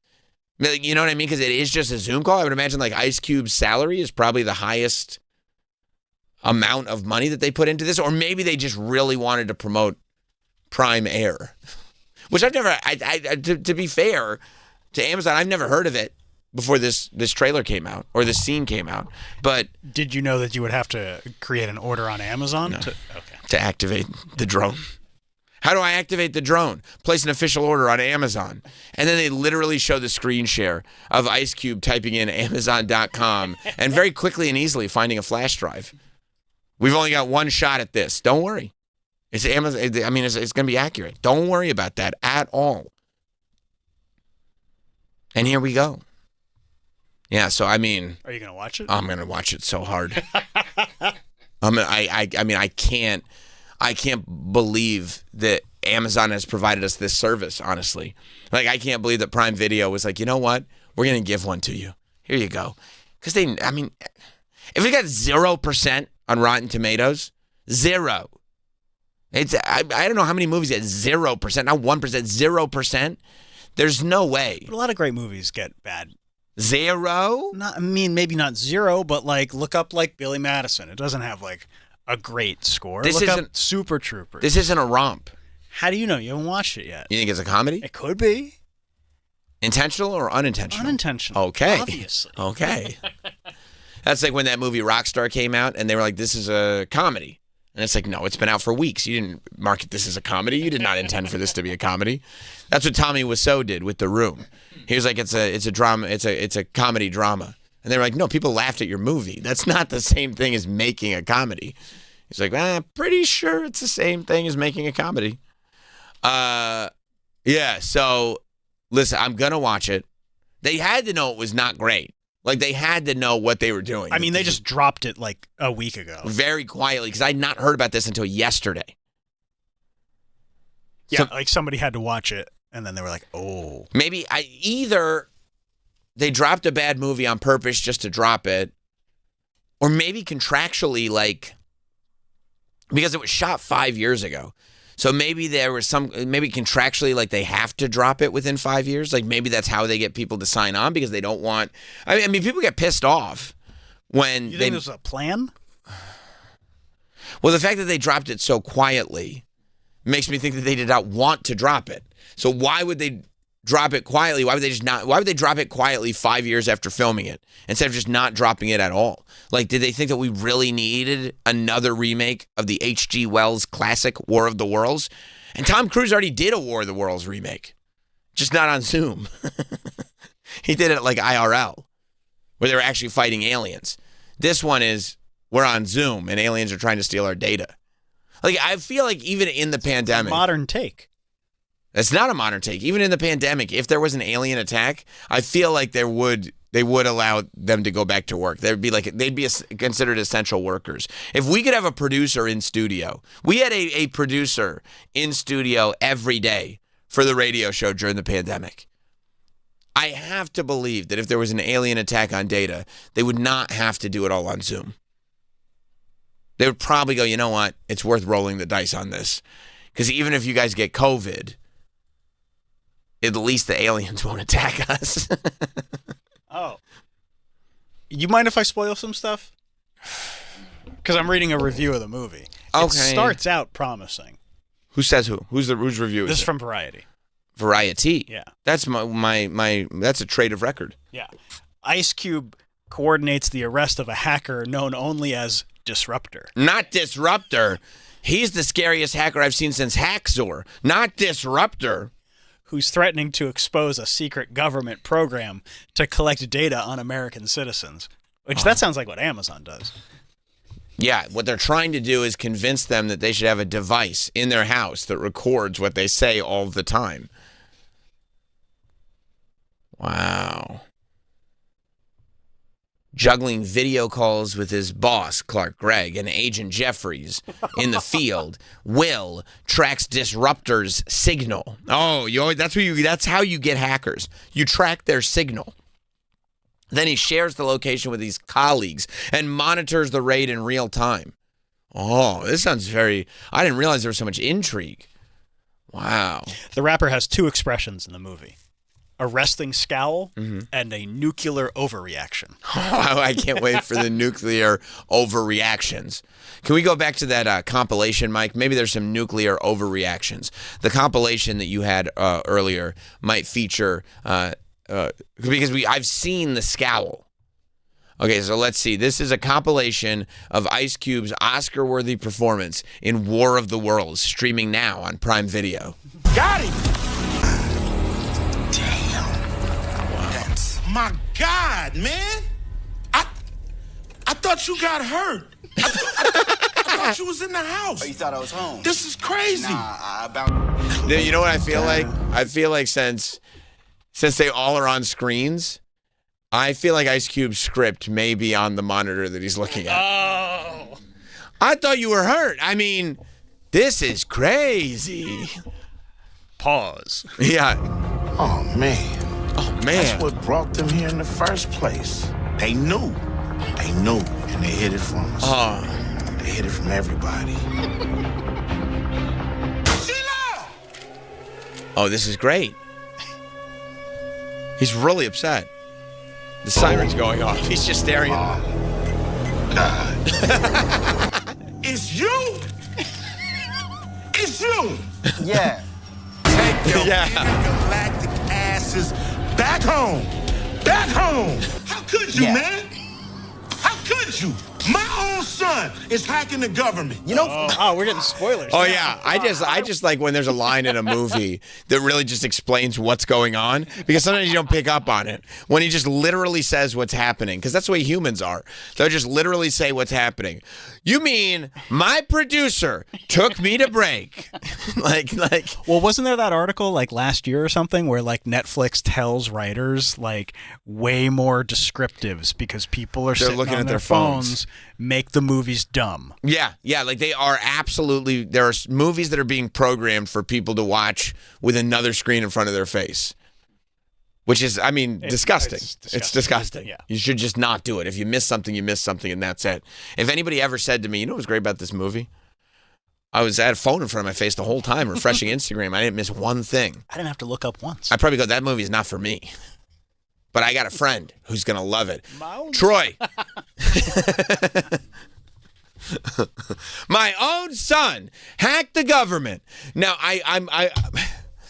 You know what I mean? Because it is just a Zoom call. I would imagine like Ice Cube's salary is probably the highest amount of money that they put into this. Or maybe they just really wanted to promote Prime Air, which I've never, to be fair to Amazon, I've never heard of it before this trailer came out or this scene came out. But did you know that you would have to create an order on Amazon to activate the drone? How do I activate the drone? Place an official order on Amazon. And then they literally show the screen share of Ice Cube typing in Amazon.com and very quickly and easily finding a flash drive. We've only got one shot at this. Don't worry. It's Amazon. I mean, it's going to be accurate. Don't worry about that at all. And here we go. Yeah, so I mean... Are you going to watch it? I'm going to watch it so hard. I can't believe that Amazon has provided us this service, honestly. Like, I can't believe that Prime Video was like, you know what? We're going to give one to you. Here you go. Because if it got 0% on Rotten Tomatoes, 0. I don't know how many movies get 0%, not 1%, 0%. There's no way. But a lot of great movies get bad Zero? I mean, maybe not zero, but like look up like Billy Madison. It doesn't have like a great score. This look isn't up Super Troopers. This isn't a romp. How do you know? You haven't watched it yet. You think it's a comedy? It could be. Intentional or unintentional? Unintentional. Okay. Obviously. Okay. That's like when that movie Rockstar came out and they were like, this is a comedy. And it's like, no, it's been out for weeks. You didn't market this as a comedy. You did not intend for this to be a comedy. That's what Tommy Wiseau did with The Room. He was like, it's a drama. It's a comedy drama. And they were like, no, people laughed at your movie. That's not the same thing as making a comedy. He's like, I'm pretty sure it's the same thing as making a comedy. Yeah, so listen, I'm going to watch it. They had to know it was not great. Like, they had to know what they were doing. I mean, they just dropped it like a week ago. Very quietly, because I had not heard about this until yesterday. Yeah, like somebody had to watch it, and then they were like, oh. Maybe either they dropped a bad movie on purpose just to drop it, or maybe contractually, like, because it was shot 5 years ago. So maybe there was maybe contractually, like, they have to drop it within 5 years. Like, maybe that's how they get people to sign on, because they don't want... I mean, people get pissed off when You think there's a plan? Well, the fact that they dropped it so quietly makes me think that they did not want to drop it. So why would they drop it quietly? Why would they drop it quietly 5 years after filming it instead of just not dropping it at all? Like, did they think that we really needed another remake of the H.G. Wells classic War of the Worlds? And Tom Cruise already did a War of the Worlds remake, just not on Zoom. He did it like IRL, where they were actually fighting aliens. This one is, we're on Zoom and aliens are trying to steal our data. Like, I feel like even in the pandemic... Modern take. It's not a modern take. Even in the pandemic, if there was an alien attack, I feel like they would allow them to go back to work. They'd be considered essential workers. If we could have a producer in studio, we had a producer in studio every day for the radio show during the pandemic. I have to believe that if there was an alien attack on Data, they would not have to do it all on Zoom. They would probably go, you know what? It's worth rolling the dice on this. Because even if you guys get COVID, at least the aliens won't attack us. Oh. You mind if I spoil some stuff? Because I'm reading a review of the movie. Okay. It starts out promising. Who says who? Whose review is This is it? from Variety. Variety? Yeah. That's my that's a trade of record. Yeah. Ice Cube coordinates the arrest of a hacker known only as Disruptor. Not Disruptor. He's the scariest hacker I've seen since Hacksaw. Not Disruptor. Who's threatening to expose a secret government program to collect data on American citizens. Which that sounds like what Amazon does. Yeah, what they're trying to do is convince them that they should have a device in their house that records what they say all the time. Wow. Juggling video calls with his boss, Clark Gregg, and Agent Jeffries in the field. Will tracks Disruptor's signal. Oh, that's how you get hackers. You track their signal. Then he shares the location with his colleagues and monitors the raid in real time. Oh, this sounds I didn't realize there was so much intrigue. Wow. The rapper has two expressions in the movie. A resting scowl and a nuclear overreaction. Oh, I can't wait for the nuclear overreactions. Can we go back to that compilation, Mike? Maybe there's some nuclear overreactions. The compilation that you had earlier might feature, because I've seen the scowl. Okay, so let's see. This is a compilation of Ice Cube's Oscar-worthy performance in War of the Worlds, streaming now on Prime Video. Got him! My God, man! I thought you got hurt. I thought you was in the house. Oh, you thought I was home? This is crazy. You know what I feel like? I feel like since they all are on screens, I feel like Ice Cube's script may be on the monitor that he's looking at. Oh! I thought you were hurt. I mean, this is crazy. Pause. Yeah. Oh, man. Oh, man. That's what brought them here in the first place. They knew. And they hid it from us. Oh. They hid it from everybody. Sheila! Oh, this is great. He's really upset. The siren's going off. He's just staring at him. It's you? It's you! Yeah. Take your galactic asses back home! Back home! How could you, man? How could you? My own son is hacking the government. You know, we're getting spoilers. Oh yeah, I just like when there's a line in a movie that really just explains what's going on, because sometimes you don't pick up on it when he just literally says what's happening, because that's the way humans are. They'll just literally say what's happening. You mean my producer took me to break? like. Well, wasn't there that article like last year or something where like Netflix tells writers like way more descriptives because people are sitting looking on at their their phones. Make the movies dumb. Yeah, like they are absolutely. There are movies that are being programmed for people to watch with another screen in front of their face, which is, I mean, disgusting. It's disgusting. Yeah. You should just not do it. If you miss something, you miss something, and that's it. If anybody ever said to me, you know what was great about this movie? I had a phone in front of my face the whole time, refreshing Instagram. I didn't miss one thing. I didn't have to look up once. I probably go, that movie is not for me. But I got a friend who's going to love it. Troy. My own son hacked the government. Now, I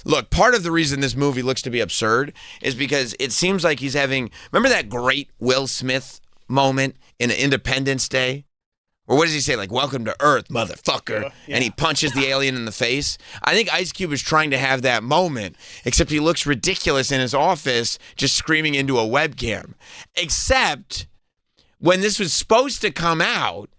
look, part of the reason this movie looks to be absurd is because it seems like he's having, remember that great Will Smith moment in Independence Day? Or what does he say? Like, welcome to Earth, motherfucker. Yeah. And he punches the alien in the face. I think Ice Cube is trying to have that moment, except he looks ridiculous in his office just screaming into a webcam. Except when this was supposed to come out,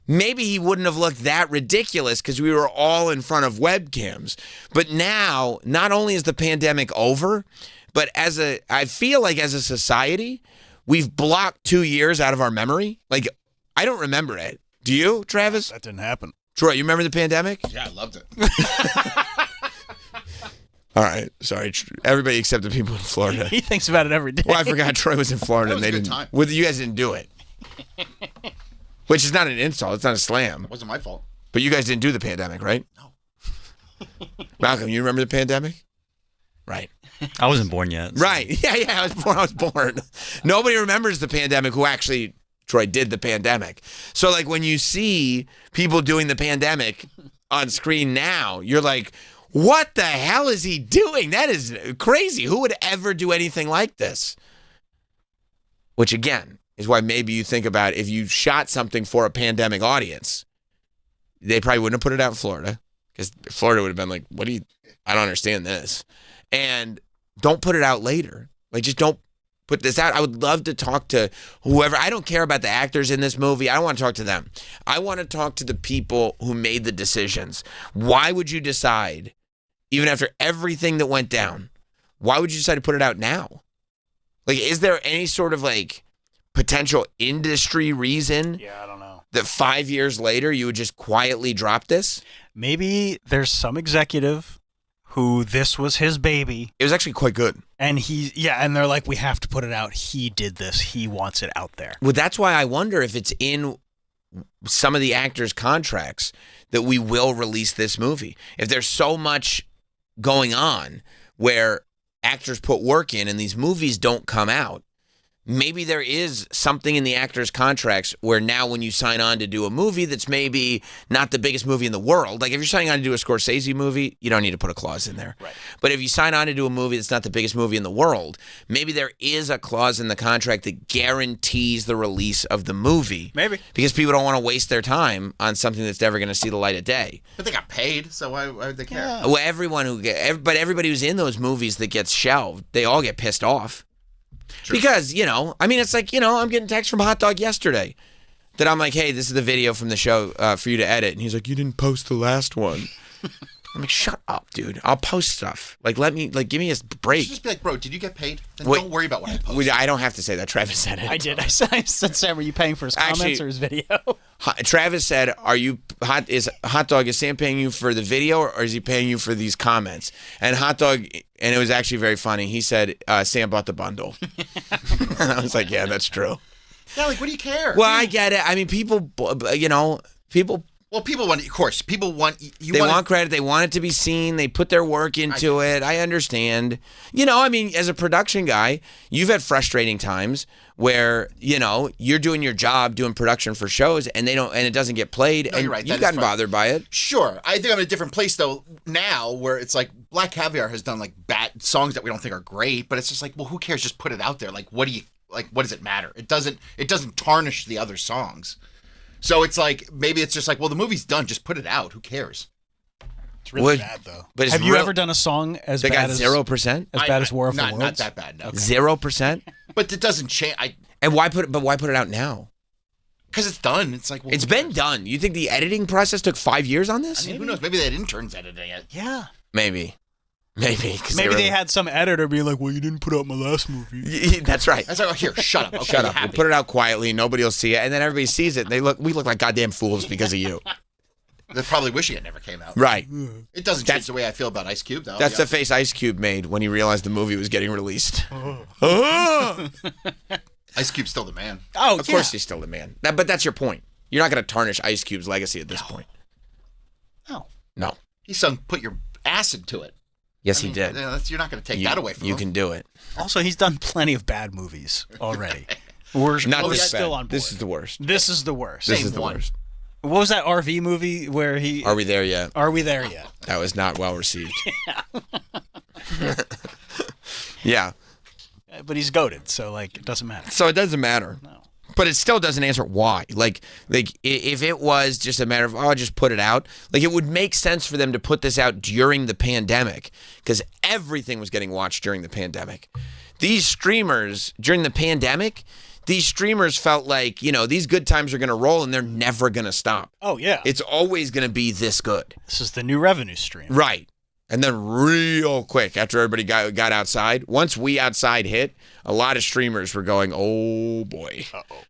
maybe he wouldn't have looked that ridiculous because we were all in front of webcams. But now, not only is the pandemic over, but I feel like as a society, we've blocked 2 years out of our memory. Like, I don't remember it. Do you, Travis? That didn't happen. Troy, you remember the pandemic? Yeah, I loved it. All right. Sorry. Everybody except the people in Florida. He thinks about it every day. Well, I forgot Troy was in Florida That and was they a good didn't. time. Well, you guys didn't do it. Which is not an insult. It's not a slam. It wasn't my fault. But you guys didn't do the pandemic, right? No. Malcolm, you remember the pandemic? Right. I wasn't born yet. Right. Yeah, I was born. Nobody remembers the pandemic who actually, Troy, did the pandemic. So, like, when you see people doing the pandemic on screen now, you're like, what the hell is he doing? That is crazy. Who would ever do anything like this? Which, again, is why maybe you think about if you shot something for a pandemic audience, they probably wouldn't have put it out in Florida, because Florida would have been like, I don't understand this. And don't put it out later. Like, just don't put this out. I would love to talk to whoever. I don't care about the actors in this movie. I don't want to talk to them. I want to talk to the people who made the decisions. Why would you decide, even after everything that went down, why would you decide to put it out now? Like, is there any sort of, like, potential industry reason? Yeah, I don't know. That 5 years later you would just quietly drop this? Maybe there's some executive who this was his baby. It was actually quite good. And and they're like, we have to put it out. He did this. He wants it out there. Well, that's why I wonder if it's in some of the actors' contracts that we will release this movie. If there's so much going on where actors put work in and these movies don't come out, maybe there is something in the actors' contracts where now when you sign on to do a movie that's maybe not the biggest movie in the world, like if you're signing on to do a Scorsese movie, you don't need to put a clause in there. Right. But if you sign on to do a movie that's not the biggest movie in the world, maybe there is a clause in the contract that guarantees the release of the movie. Maybe. Because people don't want to waste their time on something that's never going to see the light of day. But they got paid, so why would they care? Well, everybody who's in those movies that gets shelved, they all get pissed off. True. Because, it's like, I'm getting text from Hot Dog yesterday that I'm like, hey, this is the video from the show for you to edit. And he's like, you didn't post the last one. I'm like, shut up, dude. I'll post stuff. Like, give me a break. You should just be like, bro, did you get paid? Then Wait, don't worry about what I post. I don't have to say that. Travis said it. I did. I said, Sam, are you paying for his comments or his video? Travis said, is Hot Dog, is Sam paying you for the video or is he paying you for these comments? And Hot Dog, and it was actually very funny, he said, Sam bought the bundle. And I was like, yeah, that's true. Yeah, like, what do you care? Well, I get it. I mean, people Well, people want, of course, people want. They want credit. They want it to be seen. They put their work into it. I understand. You know, I mean, as a production guy, you've had frustrating times where, you know, you're doing your job, doing production for shows, and it doesn't get played, and you're right. you've gotten bothered by it. Sure. I think I'm in a different place, though, now, where it's like Black Caviar has done, like, bad songs that we don't think are great, but it's just like, well, who cares? Just put it out there. Like, what does it matter? It doesn't tarnish the other songs. So it's like, maybe it's just like, well, the movie's done. Just put it out. Who cares? It's really bad, though. But have you ever done a song as bad as 0%? As bad as War of the Worlds? Not that bad, no. 0%? But it doesn't change. And why put it out now? Because it's done. It's like, well, it's been done. You think the editing process took 5 years on this? I mean, who knows? Maybe they had interns editing it. Yeah. Maybe. Maybe they had some editor be like, well, you didn't put out my last movie. That's right. That's like, oh, here, shut up. Okay, shut up. We'll put it out quietly. Nobody will see it. And then everybody sees it. And we look like goddamn fools because of you. They probably wish it never came out. Right. It doesn't change the way I feel about Ice Cube, though. That's the face Ice Cube made when he realized the movie was getting released. Ice Cube's still the man. Oh, of course he's still the man. But that's your point. You're not going to tarnish Ice Cube's legacy at this point. No. He sung "Put Your Ass Into It." Yes, he did. You're not going to take that away from him. You can do it. Also, he's done plenty of bad movies already. Not this still bad. On board. This is the worst. This is the worst. This is the worst. What was that RV movie where he... Are We There Yet? Are We There Yet? That was not well received. Yeah. But he's goated, so, like, it doesn't matter. So it doesn't matter. No. But it still doesn't answer why. Like if it was just a matter of, just put it out, like it would make sense for them to put this out during the pandemic because everything was getting watched during the pandemic. These streamers, during the pandemic, these streamers felt like, you know, these good times are going to roll and they're never going to stop. Oh, yeah. It's always going to be this good. This is the new revenue stream. Right. And then real quick, after everybody got outside, once We Outside hit, a lot of streamers were going, oh, boy,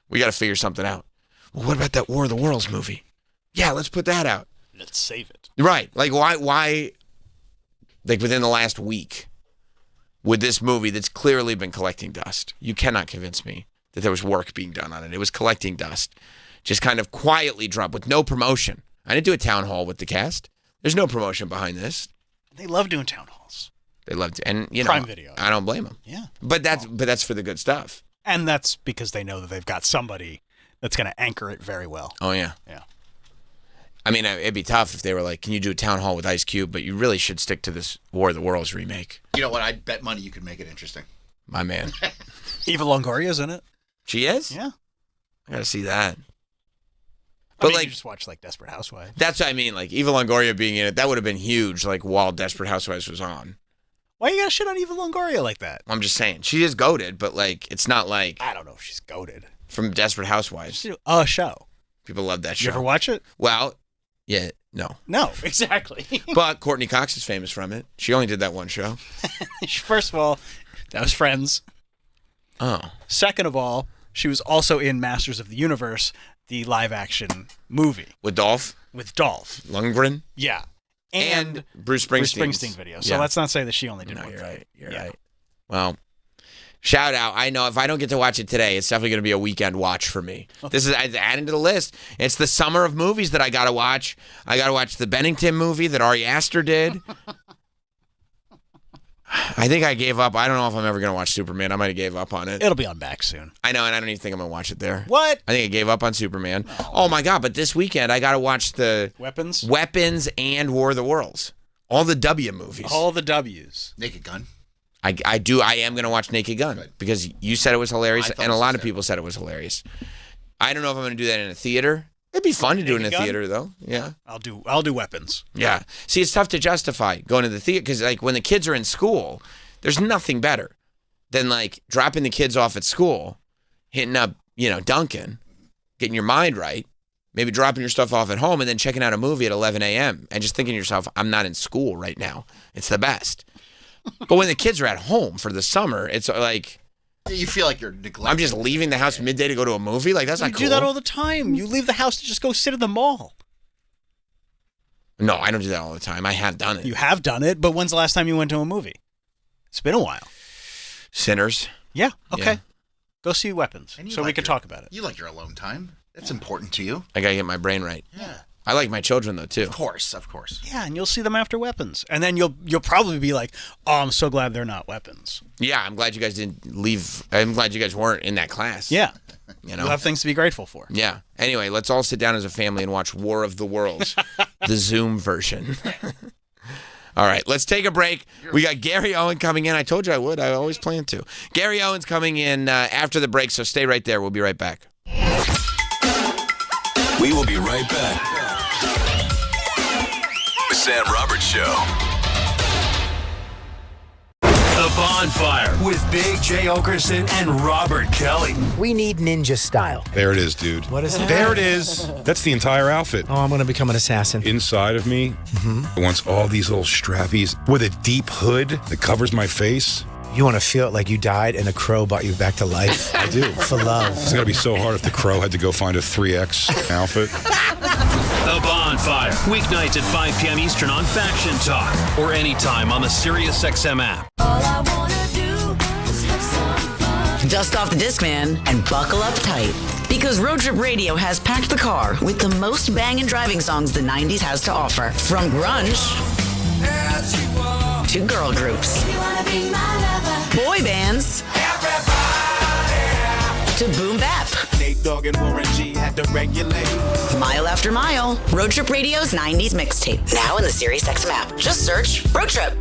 we got to figure something out. Well, what about that War of the Worlds movie? Yeah, let's put that out. Let's save it. Right. Like, why, like, within the last week, with this movie that's clearly been collecting dust, you cannot convince me that there was work being done on it. It was collecting dust. Just kind of quietly dropped with no promotion. I didn't do a town hall with the cast. There's no promotion behind this. They love doing town halls. They love to, and you know, Prime Video. I don't blame them. Yeah, but that's for the good stuff. And that's because they know that they've got somebody that's going to anchor it very well. Oh yeah, yeah. I mean, it'd be tough if they were like, "Can you do a town hall with Ice Cube?" But you really should stick to this War of the Worlds remake. You know what? I'd bet money you could make it interesting. My man, Eva Longoria's in it. She is. Yeah, I gotta see that. But like, you just watch like Desperate Housewives. That's what I mean. Like Eva Longoria being in it, that would have been huge. Like while Desperate Housewives was on. Why you gotta shit on Eva Longoria like that? I'm just saying she is goated, but like it's not like I don't know if she's goated from Desperate Housewives. A show. People love that show. You ever watch it? Well, yeah, no. No, exactly. But Courtney Cox is famous from it. She only did that one show. First of all, that was Friends. Oh. Second of all, she was also in Masters of the Universe, the live-action movie. With Dolph? With Dolph Lundgren? Yeah. And Bruce Springsteen video. So let's not say that she only did one. You're right. You're right. Well, shout out. I know if I don't get to watch it today, it's definitely going to be a weekend watch for me. This is adding to the list. It's the summer of movies that I got to watch. I got to watch the Bennington movie that Ari Aster did. I think I gave up. I don't know if I'm ever going to watch Superman. I might have gave up on it. It'll be on back soon. I know, and I don't even think I'm going to watch it there. What? I think I gave up on Superman. Oh my God, but this weekend I got to watch the Weapons and War of the Worlds. All the W movies. All the W's. Naked Gun. I am going to watch Naked Gun because you said it was hilarious, and a lot of people said it was hilarious. I don't know if I'm going to do that in a theater. It'd be fun to do in a theater, though. Yeah, I'll do Weapons. Yeah. See, it's tough to justify going to the theater because, like, when the kids are in school, there's nothing better than like dropping the kids off at school, hitting up, Dunkin', getting your mind right, maybe dropping your stuff off at home, and then checking out a movie at 11 a.m. and just thinking to yourself, "I'm not in school right now." It's the best. But when the kids are at home for the summer, it's like. You feel like you're neglected. I'm just leaving the house midday to go to a movie? Like, that's not cool. You do that all the time. You leave the house to just go sit at the mall. No, I don't do that all the time. I have done it. You have done it, but when's the last time you went to a movie? It's been a while. Sinners. Yeah, okay. Yeah. Go see Weapons so we can talk about it. You like your alone time. That's important to you. I got to get my brain right. Yeah. I like my children though too. Of course. Yeah, and you'll see them after weapons, and then you'll probably be like, "Oh, I'm so glad they're not weapons." Yeah, I'm glad you guys didn't leave. I'm glad you guys weren't in that class. Yeah, you know, you'll have things to be grateful for. Yeah. Anyway, let's all sit down as a family and watch War of the Worlds, the Zoom version. All right, let's take a break. We got Gary Owen coming in. I told you I would. I always plan to. Gary Owen's coming in after the break, so stay right there. We'll be right back. We will be right back. The Sam Roberts Show. The Bonfire with Big J. Okerson and Robert Kelly. We need ninja style. There it is, dude. What is it? There it is. That's the entire outfit. Oh, I'm going to become an assassin. Inside of me, it wants all these little strappies with a deep hood that covers my face. You want to feel it like you died and a crow brought you back to life. I do. For love. It's got to be so hard if the crow had to go find a 3X outfit. The Bonfire, weeknights at 5 p.m. Eastern on Faction Talk or anytime on the SiriusXM app. Dust off the Discman and buckle up tight. Because Road Trip Radio has packed the car with the most banging driving songs the 90s has to offer. From grunge to girl groups, boy bands, to boom bap. Nate Dogg and Warren G had to regulate. Mile after mile, Road Trip Radio's 90s mixtape. Now in the SiriusXM app. Just search Road Trip.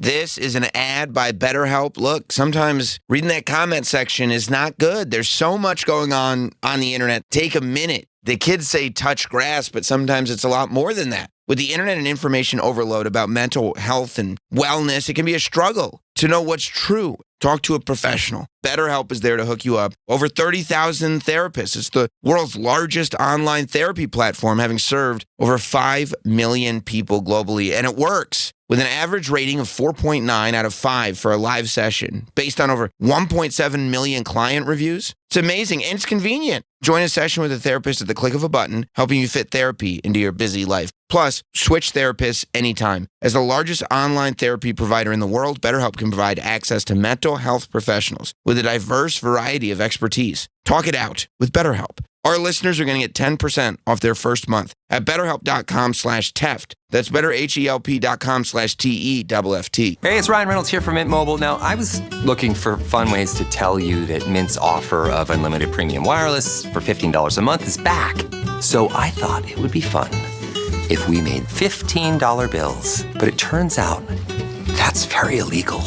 This is an ad by BetterHelp. Look, sometimes reading that comment section is not good. There's so much going on the internet. Take a minute. The kids say touch grass, but sometimes it's a lot more than that. With the internet and information overload about mental health and wellness, it can be a struggle to know what's true. Talk to a professional. BetterHelp is there to hook you up. Over 30,000 therapists. It's the world's largest online therapy platform, having served over 5 million people globally. And it works with an average rating of 4.9 out of 5 for a live session, based on over 1.7 million client reviews. It's amazing, and it's convenient. Join a session with a therapist at the click of a button, helping you fit therapy into your busy life. Plus, switch therapists anytime. As the largest online therapy provider in the world, BetterHelp can provide access to mental health professionals with a diverse variety of expertise. Talk it out with BetterHelp. Our listeners are going to get 10% off their first month at BetterHelp.com/Teft. That's BetterHelp.com/TEFT. Hey, it's Ryan Reynolds here from Mint Mobile. Now, I was looking for fun ways to tell you that Mint's offer of unlimited premium wireless for $15 a month is back. So I thought it would be fun if we made $15 bills. But it turns out that's very illegal.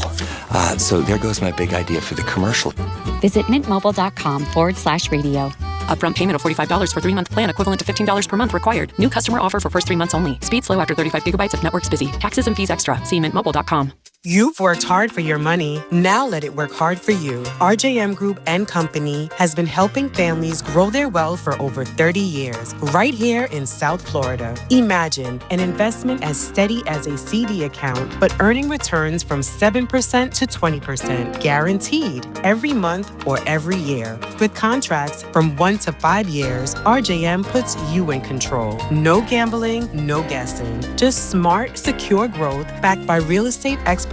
So there goes my big idea for the commercial. Visit mintmobile.com/radio. Upfront payment of $45 for 3-month plan equivalent to $15 per month required. New customer offer for first 3 months only. Speed slow after 35 gigabytes if network's busy. Taxes and fees extra. See mintmobile.com. You've worked hard for your money. Now let it work hard for you. RJM Group and Company has been helping families grow their wealth for over 30 years, right here in South Florida. Imagine an investment as steady as a CD account, but earning returns from 7% to 20%, guaranteed every month or every year. With contracts from 1 to 5 years, RJM puts you in control. No gambling, no guessing. Just smart, secure growth backed by real estate expertise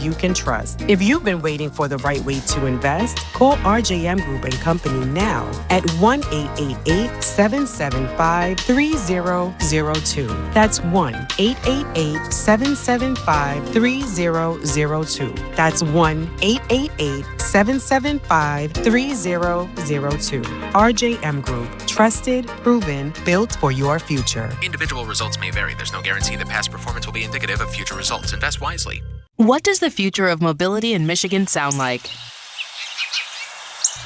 you can trust. If you've been waiting for the right way to invest, call RJM Group and Company now at 1-888-775-3002. That's 1-888-775-3002. That's 1-888-775-3002. RJM Group. Trusted, proven, built for your future. Individual results may vary. There's no guarantee that past performance will be indicative of future results. Invest wisely. What does the future of mobility in Michigan sound like?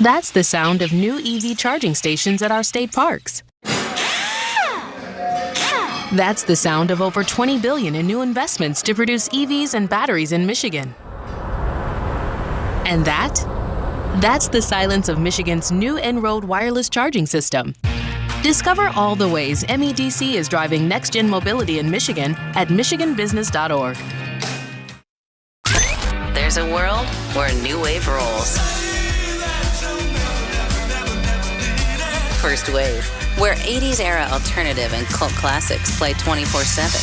That's the sound of new EV charging stations at our state parks. That's the sound of over $20 billion in new investments to produce EVs and batteries in Michigan. And that's the silence of Michigan's new En-Road wireless charging system. Discover all the ways MEDC is driving next-gen mobility in Michigan at michiganbusiness.org. There's a world where a new wave rolls. First Wave, where 80s era alternative and cult classics play 24/7.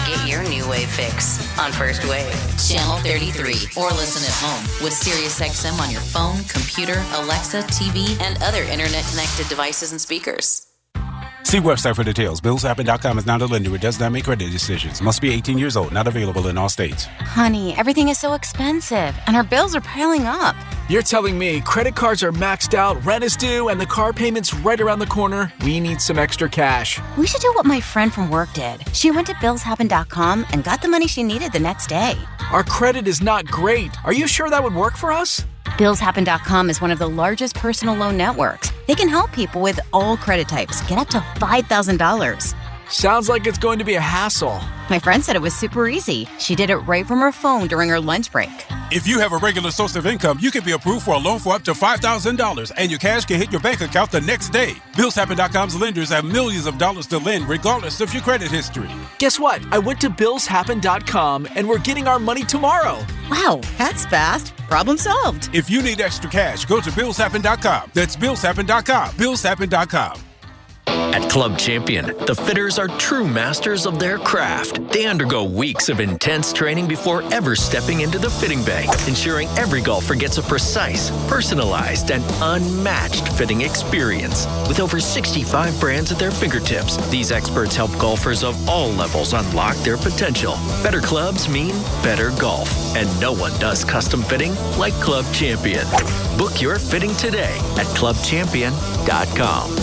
Get your new wave Wave fix on First Wave, Channel 33, or listen at home with SiriusXM on your phone, computer, Alexa, TV, and other internet-connected devices and speakers. See website for details. BillsHappen.com is not a lender. It does not make credit decisions. Must be 18 years old. Not available in all states. Honey, everything is so expensive, and our bills are piling up. You're telling me credit cards are maxed out, rent is due, and the car payment's right around the corner? We need some extra cash. We should do what my friend from work did. She went to BillsHappen.com and got the money she needed the next day. Our credit is not great. Are you sure that would work for us? BillsHappen.com is one of the largest personal loan networks. They can help people with all credit types get up to $5,000. Sounds like it's going to be a hassle. My friend said it was super easy. She did it right from her phone during her lunch break. If you have a regular source of income, you can be approved for a loan for up to $5,000, and your cash can hit your bank account the next day. BillsHappen.com's lenders have millions of dollars to lend, regardless of your credit history. Guess what? I went to BillsHappen.com, and we're getting our money tomorrow. Wow, that's fast. Problem solved. If you need extra cash, go to BillsHappen.com. That's BillsHappen.com. BillsHappen.com. At Club Champion, the fitters are true masters of their craft. They undergo weeks of intense training before ever stepping into the fitting bay, ensuring every golfer gets a precise, personalized, and unmatched fitting experience. With over 65 brands at their fingertips, these experts help golfers of all levels unlock their potential. Better clubs mean better golf, and no one does custom fitting like Club Champion. Book your fitting today at clubchampion.com.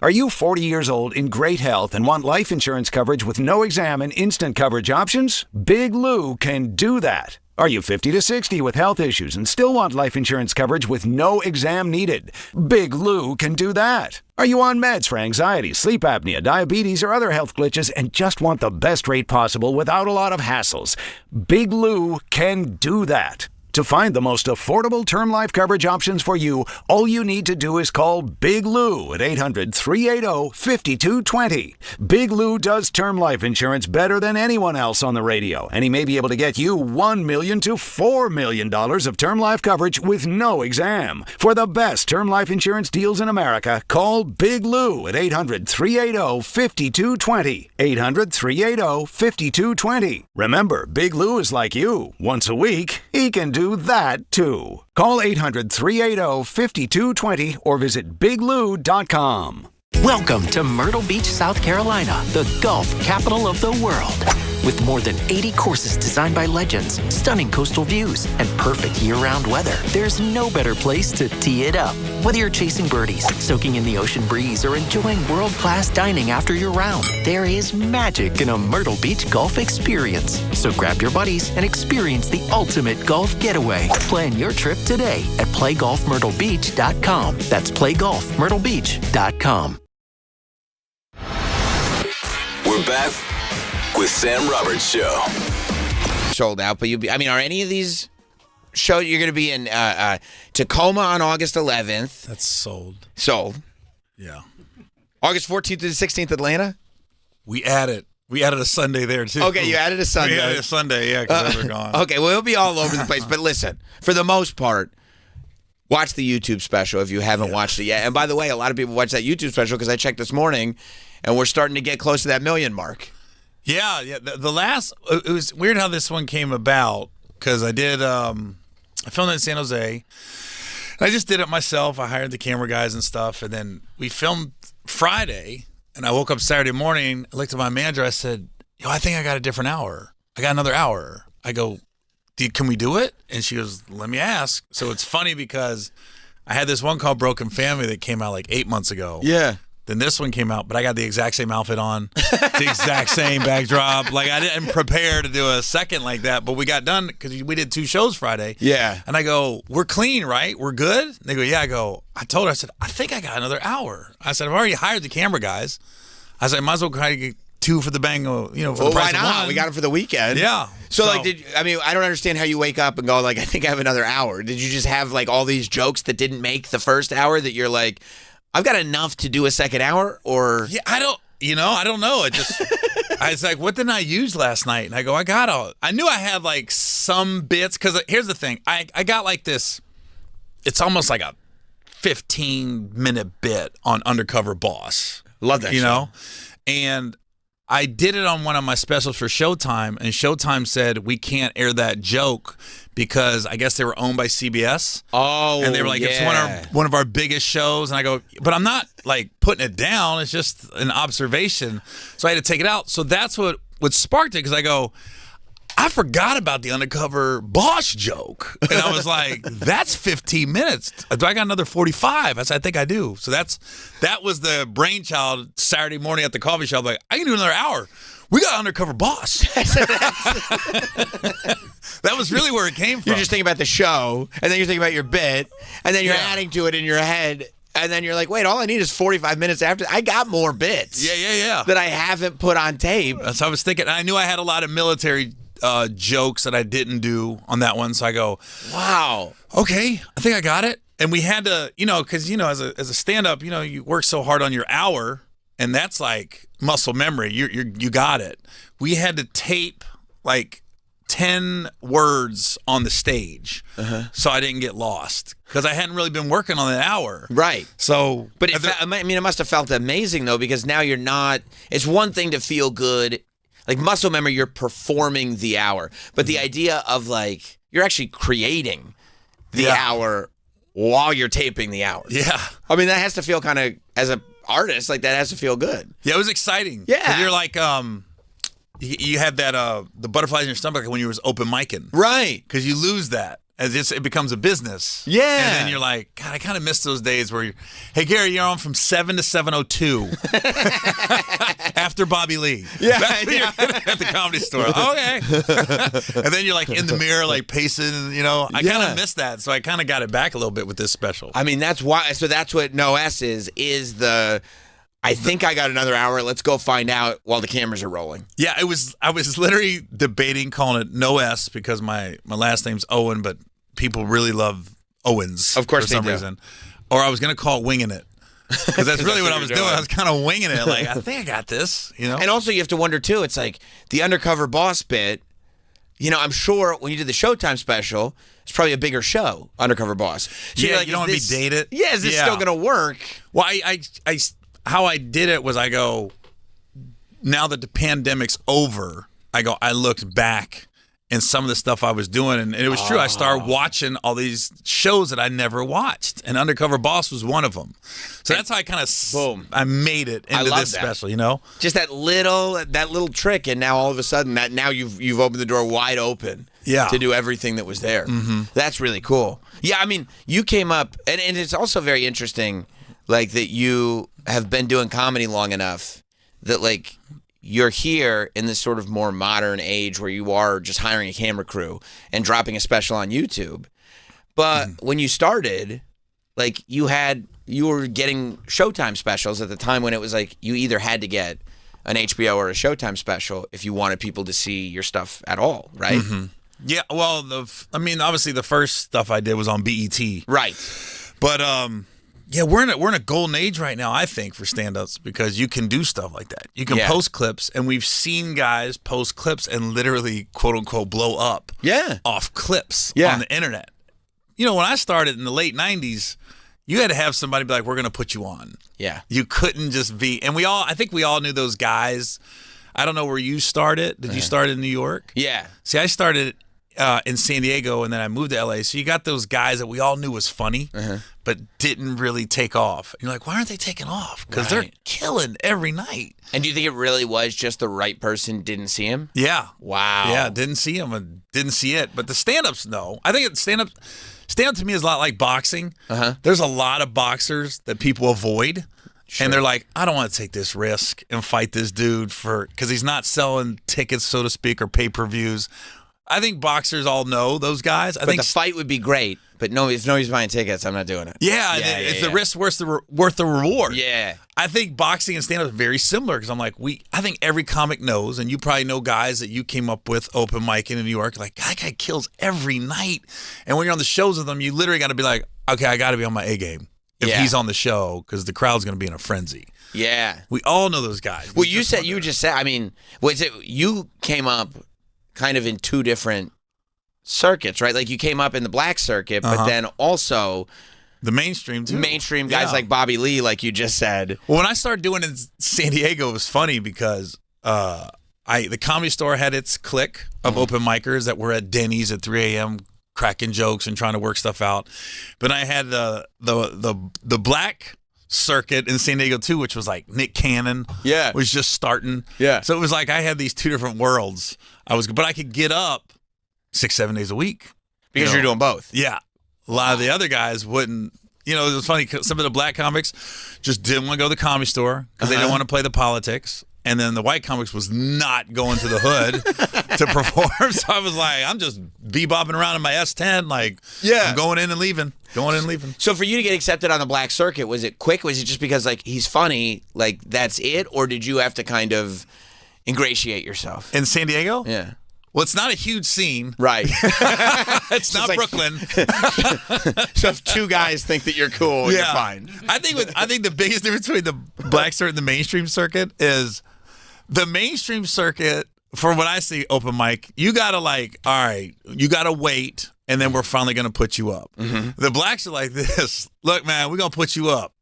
Are you 40 years old in great health and want life insurance coverage with no exam and instant coverage options? Big Lou can do that. Are you 50 to 60 with health issues and still want life insurance coverage with no exam needed? Big Lou can do that. Are you on meds for anxiety, sleep apnea, diabetes, or other health glitches and just want the best rate possible without a lot of hassles? Big Lou can do that. To find the most affordable term life coverage options for you, all you need to do is call Big Lou at 800-380-5220. Big Lou does term life insurance better than anyone else on the radio, and he may be able to get you $1 million to $4 million of term life coverage with no exam. For the best term life insurance deals in America, call Big Lou at 800-380-5220. 800-380-5220. Remember, Big Lou is like you. Once a week, he can do that too. Call 800-380-5220 or visit biglou.com. Welcome to Myrtle Beach, South Carolina, the golf capital of the world. With more than 80 courses designed by legends, stunning coastal views, and perfect year-round weather, there's no better place to tee it up. Whether you're chasing birdies, soaking in the ocean breeze, or enjoying world-class dining after your round, there is magic in a Myrtle Beach golf experience. So grab your buddies and experience the ultimate golf getaway. Plan your trip today at playgolfmyrtlebeach.com. That's playgolfmyrtlebeach.com. We're back with Sam Roberts Show. Sold out, but are any of these shows? You're going to be in Tacoma on August 11th. That's sold. Sold. Yeah. August 14th to the 16th, Atlanta. We added a Sunday there too. Okay, you added a Sunday. We added a Sunday, yeah, because we're gone. Okay, well, it'll be all over the place. But listen, for the most part, watch the YouTube special if you haven't watched it yet. And by the way, a lot of people watch that YouTube special because I checked this morning, and we're starting to get close to that million mark. Yeah. The last, it was weird how this one came about because I did, I filmed it in San Jose. I just did it myself. I hired the camera guys and stuff, and then we filmed Friday. And I woke up Saturday morning. I looked at my manager. I said, I think I got a different hour. I got another hour. I go, can we do it? And she goes, let me ask. So it's funny because I had this one called Broken Family that came out like 8 months ago. Yeah. Then this one came out, but I got the exact same outfit on, the exact same backdrop. Like, I didn't prepare to do a second like that, but we got done because we did 2 shows Friday. Yeah. And I go, we're clean, right? We're good? And they go, yeah. I told her, I said, I think I got another hour. I said, I've already hired the camera guys. I said, I might as well try to get 2 for the bang, for the price why not? of 1. We got them for the weekend. Yeah. So I don't understand how you wake up and go, like, I think I have another hour. Did you just have, like, all these jokes that didn't make the first hour that you're like, I've got enough to do a second hour? Or yeah, I don't know. It just, I was like, what didn't I use last night? And I go, I knew I had like some bits. Because here's the thing. I got like this, it's almost like a 15-minute bit on Undercover Boss. Love that you show. know? And I did it on one of my specials for Showtime, and Showtime said we can't air that joke because I guess they were owned by CBS. Oh, and they were like, it's one of our biggest shows. And I go, but I'm not like putting it down. It's just an observation. So I had to take it out. So that's what sparked it, because I go, I forgot about the undercover boss joke. And I was like, that's 15 minutes. Do I got another 45? I said, I think I do. So that was the brainchild Saturday morning at the coffee shop. Like, I can do another hour. We got undercover boss. That was really where it came from. You're just thinking about the show, and then you're thinking about your bit, and then you're adding to it in your head. And then you're like, wait, all I need is 45 minutes after. I got more bits. Yeah. That I haven't put on tape. That's what I was thinking. I knew I had a lot of military jokes that I didn't do on that one. So I go, wow. Okay, I think I got it. And we had to, because, as a stand-up, you work so hard on your hour, and that's like muscle memory. You got it. We had to tape like 10 words on the stage, so I didn't get lost, because I hadn't really been working on that hour. Right. So, but it must have felt amazing though, because now you're not. It's one thing to feel good, like muscle memory. You're performing the hour, but the idea of like you're actually creating the hour while you're taping the hour. Yeah. I mean, that has to feel kind of, as an artist, like that has to feel good. Yeah, it was exciting. Yeah. 'Cause you're like, you had that the butterflies in your stomach when you was open micing, right? Because you lose that as it becomes a business. Yeah, and then you're like, God, I kind of miss those days where you're, hey Gary, you're on from 7 to 7:02 after Bobby Lee. Yeah, at the Comedy Store. Okay, and then you're like in the mirror, like pacing. I kind of miss that, so I kind of got it back a little bit with this special. I mean, that's why. So that's what No S is the. I think I got another hour. Let's go find out while the cameras are rolling. Yeah, I was literally debating calling it No S because my last name's Owen, but people really love Owens. Of course for some they do. reason. Or I was gonna call it Winging It, because that's really what I was doing. I was kind of winging it. Like, I think I got this. And also you have to wonder too. It's like the undercover boss bit. I'm sure when you did the Showtime special, it's probably a bigger show, Undercover Boss. So Yeah, like, you don't want to be dated. Yeah, is this still gonna work? Well, how I did it was I go, now that the pandemic's over, I looked back and some of the stuff I was doing, and it was true. I started watching all these shows that I never watched, and Undercover Boss was one of them. So that's how I kind of I made it into this special, Just that little trick, and now all of a sudden now you've opened the door wide open. Yeah. To do everything that was there. Mm-hmm. That's really cool. Yeah, I mean, you came up, and it's also very interesting, like that you have been doing comedy long enough that like you're here in this sort of more modern age where you are just hiring a camera crew and dropping a special on YouTube. But when you started, like you were getting Showtime specials at the time when it was like you either had to get an HBO or a Showtime special if you wanted people to see your stuff at all, right? Mm-hmm. Yeah, well, obviously the first stuff I did was on BET. Right. But yeah, we're in a golden age right now, I think, for stand-ups, because you can do stuff like that. You can post clips, and we've seen guys post clips and literally, quote unquote, blow up off clips on the internet. When I started in the late 90s, you had to have somebody be like, we're going to put you on. Yeah. You couldn't just be, and I think we all knew those guys. I don't know where you started. Did you start in New York? Yeah. See, I started in San Diego, and then I moved to LA. So you got those guys that we all knew was funny, but didn't really take off. And you're like, why aren't they taking off? Because they're killing every night. And do you think it really was just the right person didn't see him? Yeah. Wow. Yeah, didn't see him and didn't see it. But the stand-ups, no. I think stand-up to me is a lot like boxing. There's a lot of boxers that people avoid. Sure. And they're like, I don't want to take this risk and fight this dude because he's not selling tickets, so to speak, or pay-per-views. I think boxers all know those guys. I think the fight would be great, but if nobody's buying tickets, I'm not doing it. It's the risk worth the reward. Yeah. I think boxing and stand-up are very similar, because I'm like, I think every comic knows, and you probably know guys that you came up with open mic in New York, like, that guy kills every night. And when you're on the shows with them, you literally got to be like, okay, I got to be on my A game if he's on the show, because the crowd's going to be in a frenzy. Yeah. We all know those guys. Well, you just said, I mean, you came up kind of in two different circuits, right? Like you came up in the black circuit, but then also the mainstream too. Mainstream guys like Bobby Lee, like you just said. Well, when I started doing it in San Diego, it was funny because the Comedy Store had its clique of open micers that were at Denny's at 3 a.m. cracking jokes and trying to work stuff out. But I had the black circuit in San Diego too, which was like Nick Cannon. Yeah, was just starting. Yeah, so it was like I had these two different worlds. But I could get up 6-7 days a week because you're doing both. Yeah, a lot of the other guys wouldn't. It was funny. Some of the black comics just didn't want to go to the Comedy Store because they didn't want to play the politics. And then the white comics was not going to the hood to perform. So I was like, I'm just bebopping around in my S10, like, I'm going in and leaving. So for you to get accepted on the black circuit, was it quick? Was it just because, like, he's funny, like, that's it? Or did you have to kind of ingratiate yourself? In San Diego? Yeah. Well, it's not a huge scene. Right. It's not like Brooklyn. So if two guys think that you're cool, you're fine. I think the biggest difference between the black circuit and the mainstream circuit is the mainstream circuit, for what I see open mic, you got to like, all right, you got to wait, and then we're finally going to put you up. Mm-hmm. The blacks are like this. Look, man, we're going to put you up.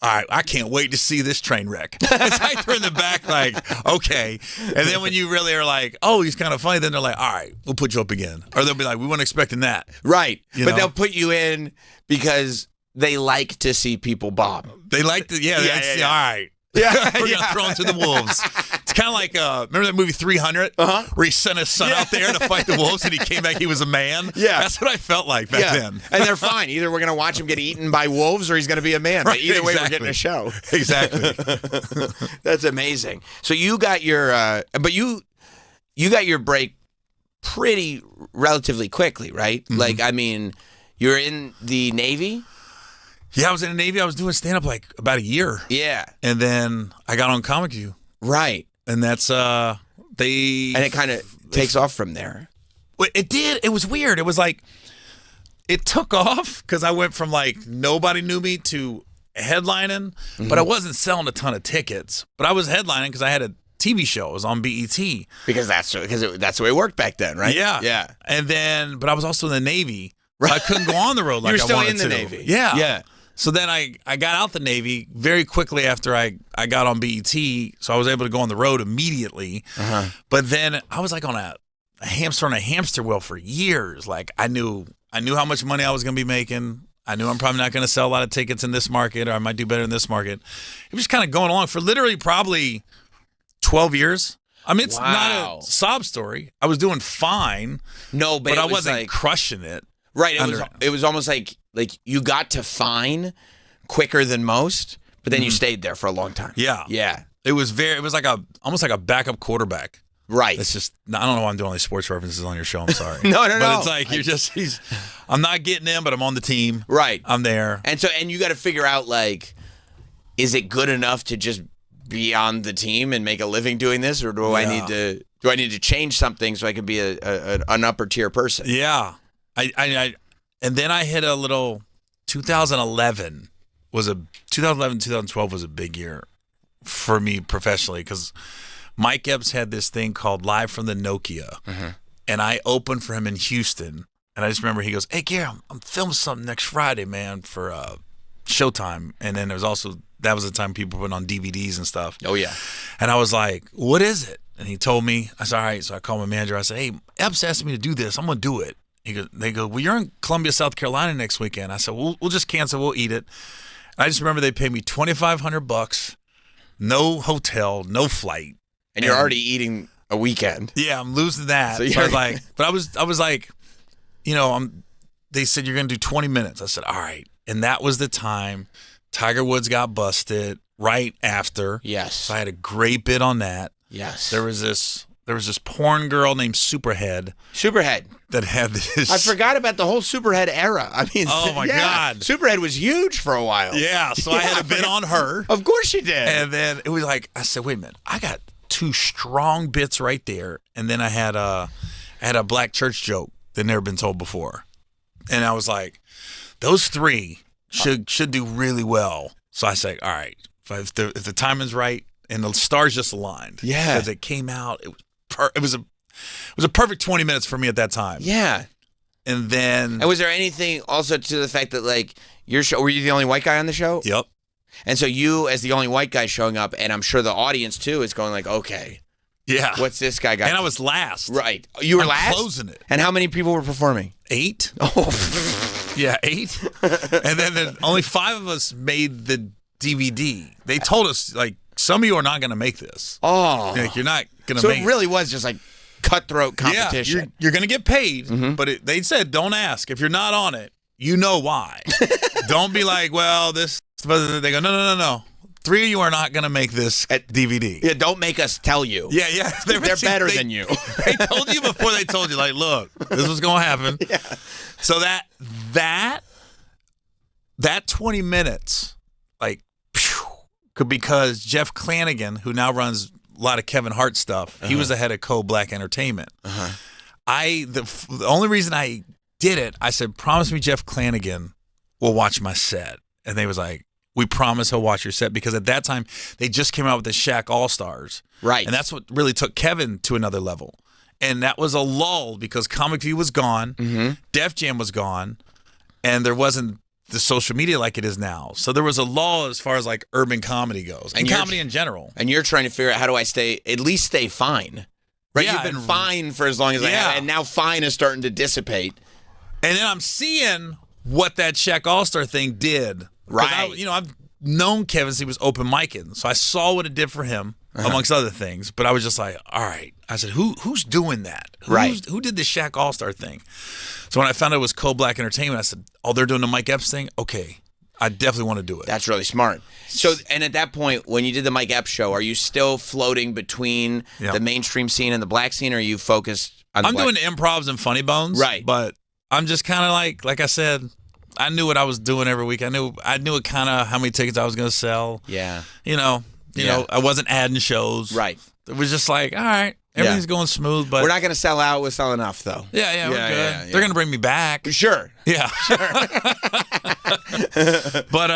All right, I can't wait to see this train wreck. It's like they're in the back like, okay. And then when you really are like, oh, he's kind of funny, then they're like, all right, we'll put you up again. Or they'll be like, we weren't expecting that. Right. You but know? they'll put you in because they like to see people bomb. They like to, all right. Yeah, we're going to throw him to the wolves. It's kind of like, remember that movie 300? Where he sent his son out there to fight the wolves and he came back, he was a man? Yeah. That's what I felt like back then. And they're fine. Either we're going to watch him get eaten by wolves or he's going to be a man. Right, but either way, we're getting a show. Exactly. That's amazing. So you got your, you got your break pretty relatively quickly, right? Mm-hmm. Like, I mean, you're in the Navy? Yeah, I was in the Navy. I was doing stand-up like about a year. Yeah. And then I got on Comic View. Right. And that's, And it kind of takes off from there. It did. It was weird. It was like, it took off because I went from like nobody knew me to headlining, but I wasn't selling a ton of tickets. But I was headlining because I had a TV show. It was on BET. Because that's the way it worked back then, right? Yeah. Yeah. And then, but I was also in the Navy. Right. I couldn't go on the road like I wanted to. You were still in the Navy. Yeah. Yeah. So then I got out the Navy very quickly after I got on BET, so I was able to go on the road immediately. But then I was like on a hamster on a hamster wheel for years. Like I knew how much money I was going to be making. I knew I'm probably not going to sell a lot of tickets in this market, or I might do better in this market. It was just kind of going along for literally probably 12 years. I mean, it's not a sob story. I was doing fine. No, but I wasn't crushing it. Right. It was almost like you got to fine quicker than most, but then you stayed there for a long time. Yeah. Yeah. It was like almost like a backup quarterback. Right. It's just, I don't know why I'm doing all these sports references on your show. I'm sorry. No. But it's like, I'm not getting in, but I'm on the team. Right. I'm there. And you got to figure out, like, is it good enough to just be on the team and make a living doing this, or do I need to change something so I can be an upper tier person? Yeah. And then I hit a little 2011, 2012 was a big year for me professionally because Mike Epps had this thing called Live from the Nokia, and I opened for him in Houston. And I just remember he goes, "Hey, Gary, I'm filming something next Friday, man, for Showtime." And then there was also, that was the time people put on DVDs and stuff. Oh, yeah. And I was like, "What is it?" And he told me. I said, "All right." So I called my manager. I said, "Hey, Epps asked me to do this. I'm going to do it." They go, "Well, you're in Columbia, South Carolina next weekend." I said, "We'll just cancel. We'll eat it." I just remember they paid me $2,500, no hotel, no flight, and you're already eating a weekend. Yeah, I'm losing that. So I was like, but I was like, they said you're gonna do 20 minutes. I said, all right, and that was the time Tiger Woods got busted right after. Yes, so I had a great bit on that. Yes, there was this porn girl named Superhead. That had this. I forgot about the whole Superhead era. I mean, oh my God. Superhead was huge for a while. Yeah, so I had a bit on her. Of course you did. And then it was like, I said, wait a minute, I got two strong bits right there. And then I had a black church joke that never been told before. And I was like, those three should do really well. So I said, all right, if the timing's right and the stars just aligned. Yeah. Because it came out, it was a perfect 20 minutes for me at that time. Yeah. And then... And was there anything also to the fact that, like, your show, were you the only white guy on the show? Yep. And so you, as the only white guy showing up, and I'm sure the audience, too, is going like, okay, Yeah. What's this guy got? And I was last. Right. You were I'm last? closing it. And how many people were performing? 8. Oh. Yeah, 8. And then only 5 of us made the DVD. They told us, like, some of you are not going to make this. Oh. Like, you're not going to So make it really was just like cutthroat competition. Yeah, you're going to get paid, but they said don't ask. If you're not on it, you know why. Don't be like, well, this. They go, no. 3 of you are not going to make this DVD. Yeah, don't make us tell you. Yeah. They're better than you. They told you before they told you, like, look, this was going to happen. Yeah. So that 20 minutes, like, because Jeff Clanagan, who now runs a lot of Kevin Hart stuff, he was the head of Co-Black Entertainment. The only reason I did it, I said, promise me Jeff Clanagan will watch my set. And they was like, we promise he'll watch your set, because at that time they just came out with the Shaq All-Stars. Right. And that's what really took Kevin to another level. And that was a lull because Comic View was gone, Def Jam was gone, and there wasn't the social media like it is now. So there was a lull as far as like urban comedy goes, and comedy in general. And you're trying to figure out, how do I at least stay fine? Right? Yeah, You've been fine for as long as I have, and now fine is starting to dissipate. And then I'm seeing what that Shaq All-Star thing did. Right. I've known Kevin since he was open micing, so I saw what it did for him, amongst other things. But I was just like, all right. I said, who's doing that? Who did the Shaq All-Star thing? So when I found out it was Co-Black Entertainment, I said, oh, they're doing the Mike Epps thing? Okay. I definitely want to do it. That's really smart. So, and at that point, when you did the Mike Epps show, are you still floating between the mainstream scene and the black scene, or are you focused on I'm doing improvs and funny bones. Right. But I'm just kind of like I said, I knew what I was doing every week. I knew it kind of how many tickets I was going to sell. Yeah. You know, I wasn't adding shows. Right. It was just like, all right, everything's going smooth, but we're not going to sell out. We'll sell enough, though. Yeah, we're good. They're going to bring me back. Sure. Yeah. But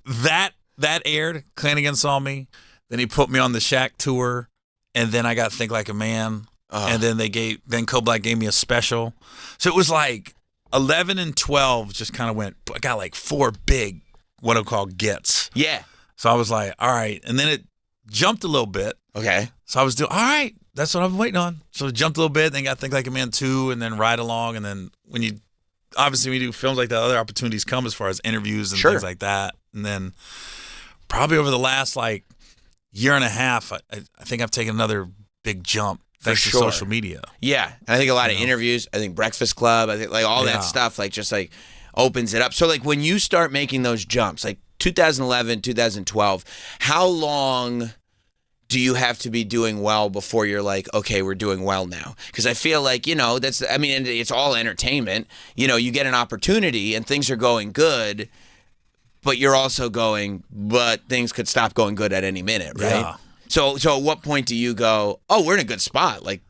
that aired. Clanagan saw me. Then he put me on the Shaq tour, and then I got Think Like a Man. And then Co-Black gave me a special. So it was like 11 and 12 just kind of went. I got like 4 big, what I call gets. Yeah. So I was like, all right, and then it jumped a little bit. Okay. So I was doing, all right, that's what I've been waiting on. So it jumped a little bit, then got Think Like a Man 2, and then Ride Along, and then when you do films like that, other opportunities come as far as interviews and things like that. And then probably over the last like year and a half, I think I've taken another big jump thanks to social media. Yeah. And I think a lot of interviews, I think Breakfast Club, I think like all that stuff like just like opens it up. So like when you start making those jumps, like 2011, 2012, how long do you have to be doing well before you're like, okay, we're doing well now? Because I feel like, it's all entertainment. You get an opportunity and things are going good, but you're also going, but things could stop going good at any minute, right? Yeah. So at what point do you go, oh, we're in a good spot, like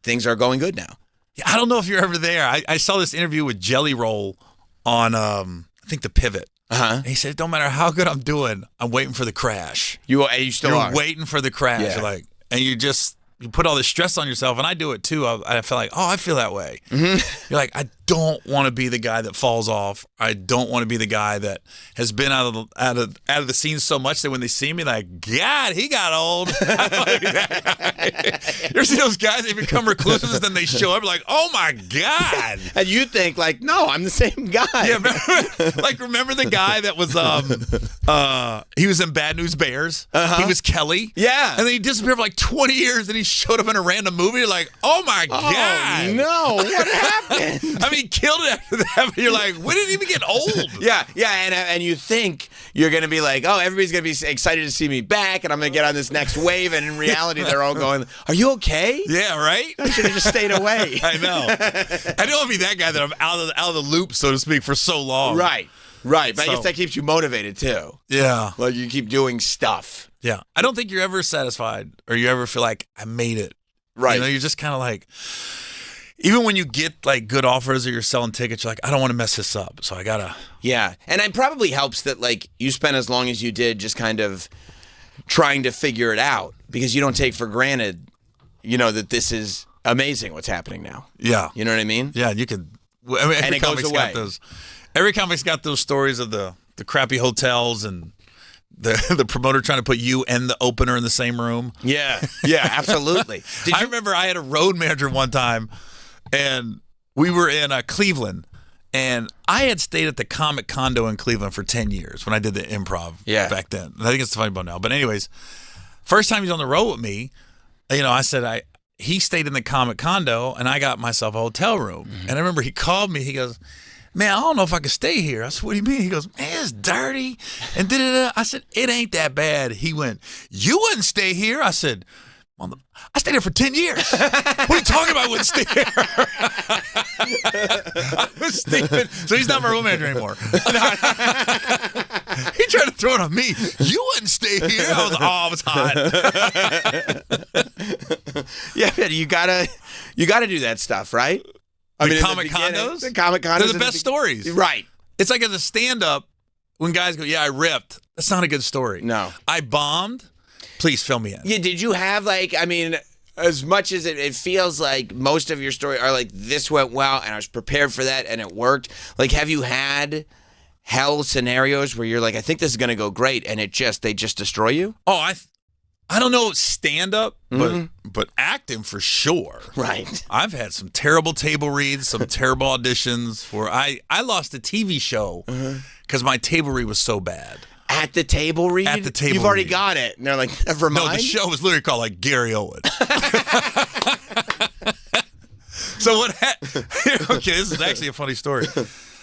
things are going good now? Yeah, I don't know if you're ever there. I saw this interview with Jelly Roll on, I think, The Pivot. And he said, it don't matter how good I'm doing, I'm waiting for the crash. You still are. You're waiting for the crash. Yeah. And you put all this stress on yourself, and I do it too. I feel like, I feel that way. You're like, I don't want to be the guy that falls off. I don't want to be the guy that has been out of the scene so much that when they see me, like, God, he got old. You ever see those guys? They become recluses, then they show up like, oh my God. And you think like, no, I'm the same guy. Yeah, remember the guy that was he was in Bad News Bears. He was Kelly. Yeah. And then he disappeared for like 20 years, and he showed up in a random movie. You're like, oh my God. No, what happened? I mean, he killed it after that, but you're like, when did he even get old? Yeah, and you think you're going to be like, oh, everybody's going to be excited to see me back, and I'm going to get on this next wave, and in reality, they're all going, are you okay? Yeah, right? I should have just stayed away. I know. I don't want to be that guy that I'm out of the loop, so to speak, for so long. Right. But I guess that keeps you motivated, too. Yeah. Like, you keep doing stuff. Yeah. I don't think you're ever satisfied, or you ever feel like, I made it. Right. You're just kind of like... Even when you get like good offers or you're selling tickets, you're like, I don't want to mess this up, so I gotta. Yeah, and it probably helps that like you spent as long as you did just kind of trying to figure it out, because you don't take for granted, that this is amazing what's happening now. Yeah, you know what I mean. Yeah, you could. I mean, and it goes away. Every comic's got those stories of the crappy hotels and the promoter trying to put you and the opener in the same room. Yeah, absolutely. I remember I had a road manager one time, and we were in Cleveland, and I had stayed at the Comic Condo in Cleveland for 10 years when I did the improv back then. I think it's the Funny Bone now. But anyways, first time he's on the road with me, I said he stayed in the Comic Condo, and I got myself a hotel room. And I remember he called me. He goes, man, I don't know if I can stay here. I said, what do you mean? He goes, man, it's dirty. And da-da-da. I said, it ain't that bad. He went, you wouldn't stay here? I said, I stayed here for 10 years. What are you talking about? I wouldn't stay here. I was stupid. So he's not my room manager anymore. He tried to throw it on me. You wouldn't stay here. I was hot. Yeah, you gotta do that stuff, right? The Comic Condos? The Comic Condos. They're the best stories. Right. It's like as a stand-up, when guys go, yeah, I ripped. That's not a good story. No. I bombed. Please fill me in. Yeah, did you have as much as it feels like most of your story are like, this went well and I was prepared for that and it worked. Like, have you had hell scenarios where you're like, I think this is going to go great and they just destroy you? Oh, I don't know stand-up, but acting for sure. Right. I've had some terrible table reads, some terrible auditions where I lost a TV show because my table read was so bad. At the table read? At the table You've already read. got it. And they're like, never mind. No, the show was literally called like Gary Owen. So what okay, this is actually a funny story.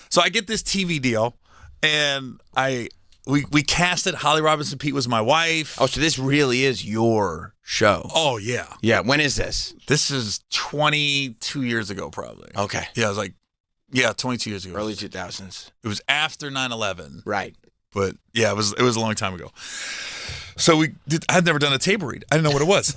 So I get this TV deal, and we cast it. Holly Robinson Peete was my wife. Oh, so this really is your show. Oh, yeah. Yeah, when is this? This is 22 years ago, probably. Okay. Yeah, I was like, 22 years ago. Early 2000s. It was after 9/11. Right. But yeah, it was a long time ago. So I had never done a table read. I didn't know what it was.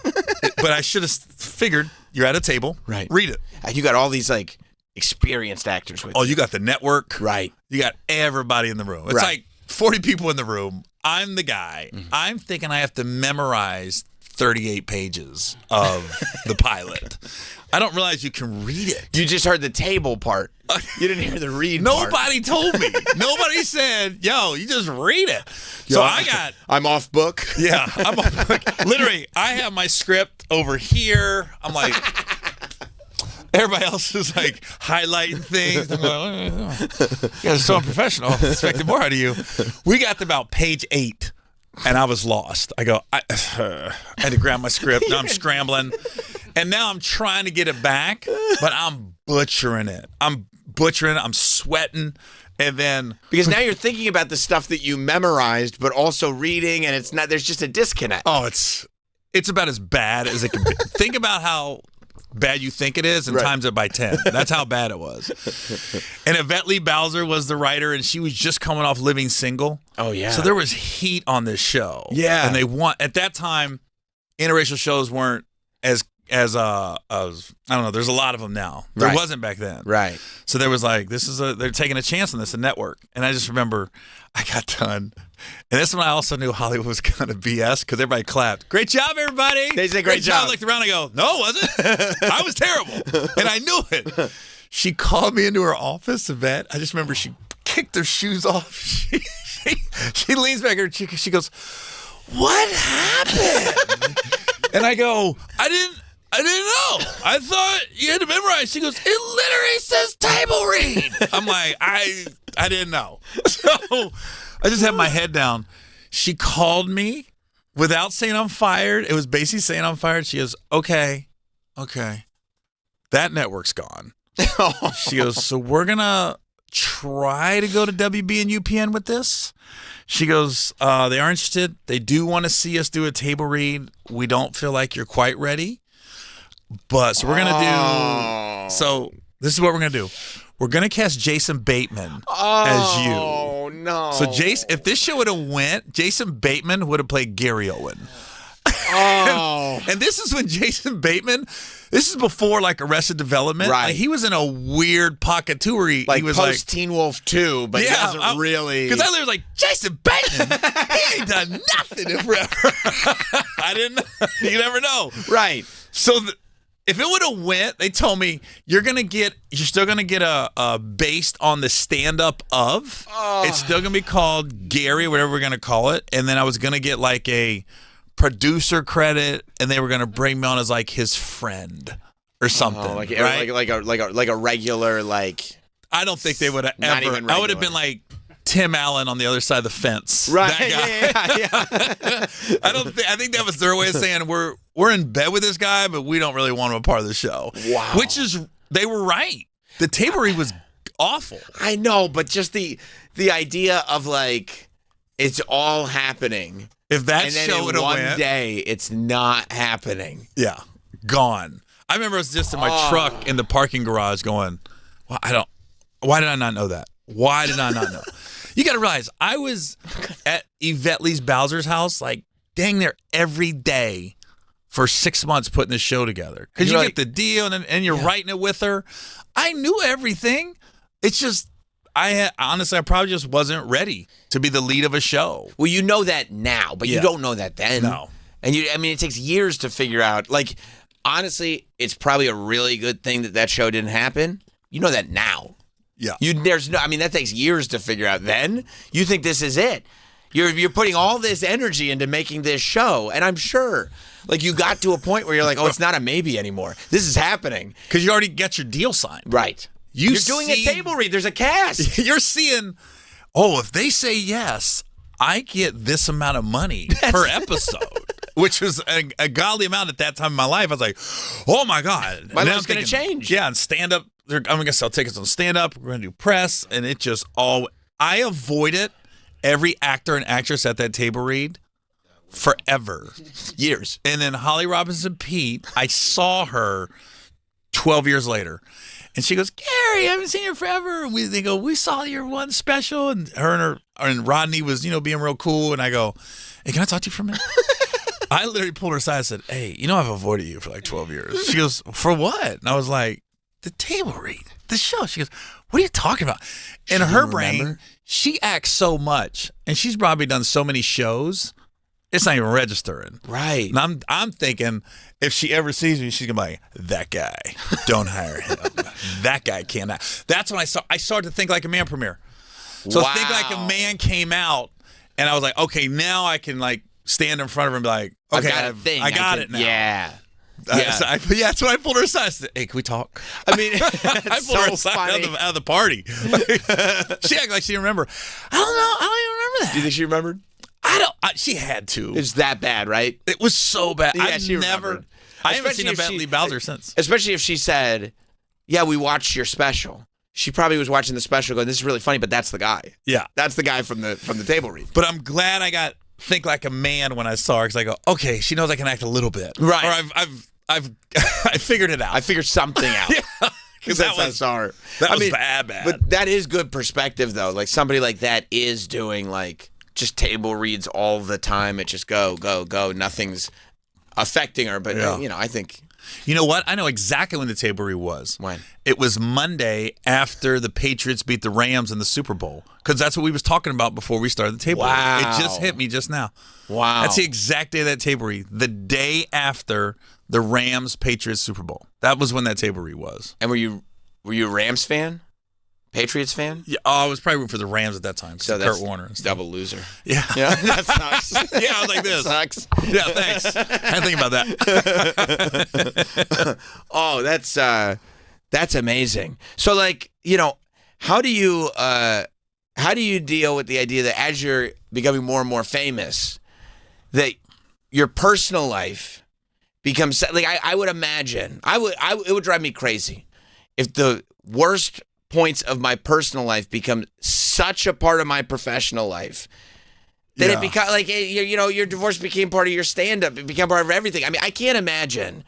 But I should have figured you're at a table. Right. Read it. You got all these like experienced actors with you. You got the network. Right. You got everybody in the room. It's like 40 people in the room. I'm the guy. I'm thinking I have to memorize 38 pages of the pilot. I don't realize you can read it. You just heard the table part. You didn't hear the read Nobody told me. Nobody said, yo, you just read it. So I'm off book. Yeah, I'm off book. Literally, I have my script over here. I'm like, everybody else is like highlighting things. I'm like, you guys are so unprofessional. I expected more out of you. We got to about page 8. And I was lost. I had to grab my script. Now I'm scrambling. And now I'm trying to get it back, but I'm butchering it. I'm sweating. And then because now you're thinking about the stuff that you memorized, but also reading, and there's just a disconnect. Oh, it's about as bad as it can be. Think about how bad you think it is and times it by 10. That's how bad it was. And Yvette Lee Bowser was the writer, and she was just coming off Living Single. Oh, yeah. So there was heat on this show. Yeah. And at that time, interracial shows weren't as I don't know, there's a lot of them now. There wasn't back then. Right. So there was like, they're taking a chance on this, a network. And I just remember I got done. And that's when I also knew Hollywood was kind of BS because everybody clapped. Great job, everybody. They said great job. I looked around and I go, no, it wasn't. I was terrible. And I knew it. She called me into her office, Yvette. I just remember she kicked her shoes off. She leans back her cheek. She goes, what happened? And I go, I didn't know. I thought you had to memorize. She goes, it literally says table read. I'm like, I didn't know. So I just had my head down. She called me without saying I'm fired. It was basically saying I'm fired. She goes, okay. That network's gone. She goes, so we're going to try to go to WB and UPN with this. She goes, they are interested. They do want to see us do a table read. We don't feel like you're quite ready. But so we're going to do, so this is what we're going to do. We're going to cast Jason Bateman as you. Oh, no. So if this show would have went, Jason Bateman would have played Gary Owen. Oh. And this is when Jason Bateman, this is before like Arrested Development. Right. Like, he was in a weird pocket too where he was post Teen Wolf 2, but he wasn't really. Because I was like, Jason Bateman, he ain't done nothing in forever. I didn't know. You never know. Right. So If it would have went, they told me you're still gonna get a based on the stand up of. It's still gonna be called Gary, whatever we're gonna call it, and then I was gonna get like a producer credit, and they were gonna bring me on as like his friend or something. Like a regular like. I don't think they would have ever. I would have been like Tim Allen on the other side of the fence. Right. That guy. I think that was their way of saying we're in bed with this guy, but we don't really want him a part of the show. Wow. They were right. The table read was awful. I know, but just the idea of like it's all happening. If that and then show would have one went, day it's not happening. Yeah, gone. I remember I was just in my truck in the parking garage going, well, why did I not know that? Why did I not know? You got to realize, I was at Yvette Lee Bowser's house, like, dang near every day for 6 months putting this show together. Because you get the deal, and you're writing it with her. I knew everything. It's just, honestly, I probably just wasn't ready to be the lead of a show. Well, you know that now, but you don't know that then. No. And it takes years to figure out. Like, honestly, it's probably a really good thing that show didn't happen. You know that now. Yeah. That takes years to figure out. Then you think this is it. You're putting all this energy into making this show, and I'm sure, like, you got to a point where you're like, oh, it's not a maybe anymore. This is happening because you already got your deal signed. Right. You're doing a table read. There's a cast. You're seeing. Oh, if they say yes, I get this amount of money per episode. Which was a godly amount at that time in my life. I was like, oh, my God. My life's going to change. Yeah, and stand-up. I'm going to sell tickets on stand-up. We're going to do press. And it just all... I avoided every actor and actress at that table read forever. Years. And then Holly Robinson Pete, I saw her 12 years later. And she goes, Gary, I haven't seen you forever. And they go, we saw your one special. And her and Rodney was, being real cool. And I go, hey, can I talk to you for a minute? I literally pulled her aside and said, hey, I've avoided you for like 12 years. She goes, for what? And I was like, the table read, the show. She goes, what are you talking about? In her brain, she acts so much, and she's probably done so many shows, it's not even registering. Right. And I'm thinking, if she ever sees me, she's going to be like, that guy, don't hire him. That guy can't act. That's when I started to think like a man premiere. So Think Like a Man came out, and I was like, okay, now I can like stand in front of her and be like, okay, I got it now. Yeah. That's when I pulled her aside. I said, hey, can we talk? I mean, I pulled her aside out of the party. She acted like she didn't remember. I don't even remember that. Do you think she remembered? She had to. It's that bad, right? It was so bad. Yeah, she remembered. I haven't seen Yvette Lee Bowser since. Especially if she said, yeah, we watched your special. She probably was watching the special going, this is really funny, but that's the guy. Yeah. That's the guy from the table read. But I'm glad I got Think Like a Man when I saw her, because I go, okay, she knows I can act a little bit. Right. Or I figured it out. I figured something out. Because that's how I saw her. That was bad. But that is good perspective, though. Like, somebody like that is doing, like, just table reads all the time. It just go. Nothing's affecting her. But, I think... You know what? I know exactly when the table read was. When? It was Monday after the Patriots beat the Rams in the Super Bowl. Because that's what we was talking about before we started the table read. It just hit me just now. Wow. That's the exact day of that table read. The day after the Rams-Patriots Super Bowl. That was when that table read was. And were you a Rams fan? Patriots fan? Yeah, I was probably rooting for the Rams at that time. So Kurt Warner. And stuff. Double loser. Yeah. Yeah, that sucks. Yeah, I was like this. Sucks. Yeah, thanks. I didn't think about that. Oh, that's amazing. So, like, how do you deal with the idea that as you're becoming more and more famous, that your personal life becomes like I would imagine it would drive me crazy if the worst points of my personal life become such a part of my professional life that it becomes like your divorce became part of your stand-up. It became part of everything. I mean, I can't imagine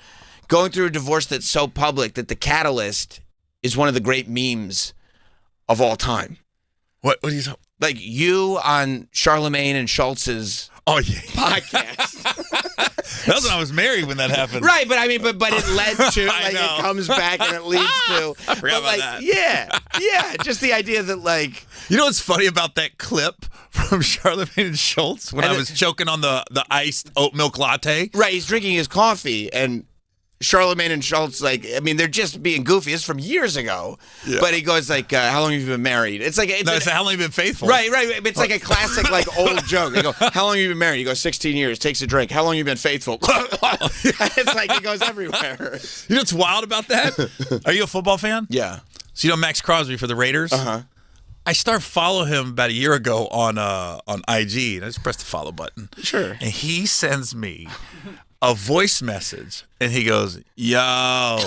going through a divorce that's so public that the catalyst is one of the great memes of all time. What are you talking? Like you on Charlemagne and Schultz's podcast. That was when I was married when that happened. Right, but I mean, but it led to like it comes back and it leads to. I forgot about that. Yeah, just the idea that like what's funny about that clip from Charlemagne and Schultz when I was choking on the iced oat milk latte. Right, he's drinking his coffee and Charlemagne and Schultz, like, I mean, they're just being goofy. It's from years ago. Yeah. But he goes like, how long have you been married? It's like, No, it's how long have you been faithful? Right. It's like a classic, like, old joke. They go, how long have you been married? He goes, 16 years. Takes a drink. How long have you been faithful? It's like it goes everywhere. You know what's wild about that? Are you a football fan? Yeah. So you know Max Crosby for the Raiders? Uh-huh. I started following him about a year ago on IG, and I just pressed the follow button. Sure. And he sends me a voice message, and he goes, yo.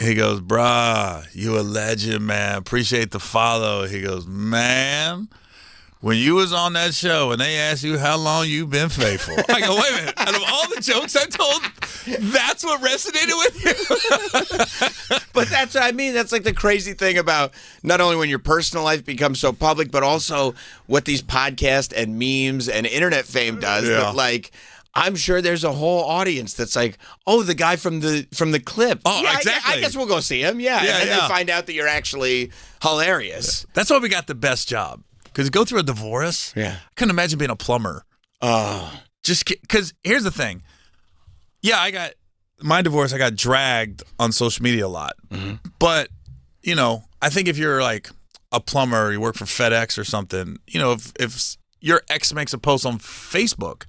He goes, bruh, you a legend, man. Appreciate the follow. He goes, man, when you was on that show and they asked you how long you been faithful, I go, wait a minute. Out of all the jokes I told, that's what resonated with you? But that's what I mean. That's like the crazy thing about not only when your personal life becomes so public, but also what these podcasts and memes and internet fame does. Yeah. But like, I'm sure there's a whole audience that's like, oh, the guy from the clip. Oh, yeah, exactly. I guess we'll go see him. Yeah. Yeah, And yeah. then find out that you're actually hilarious. That's why we got the best job. Because go through a divorce. Yeah. I couldn't imagine being a plumber. Just because here's the thing. Yeah, I got my divorce. I got dragged on social media a lot. Mm-hmm. But, you know, I think if you're like a plumber, you work for FedEx or something, you know, if your ex makes a post on Facebook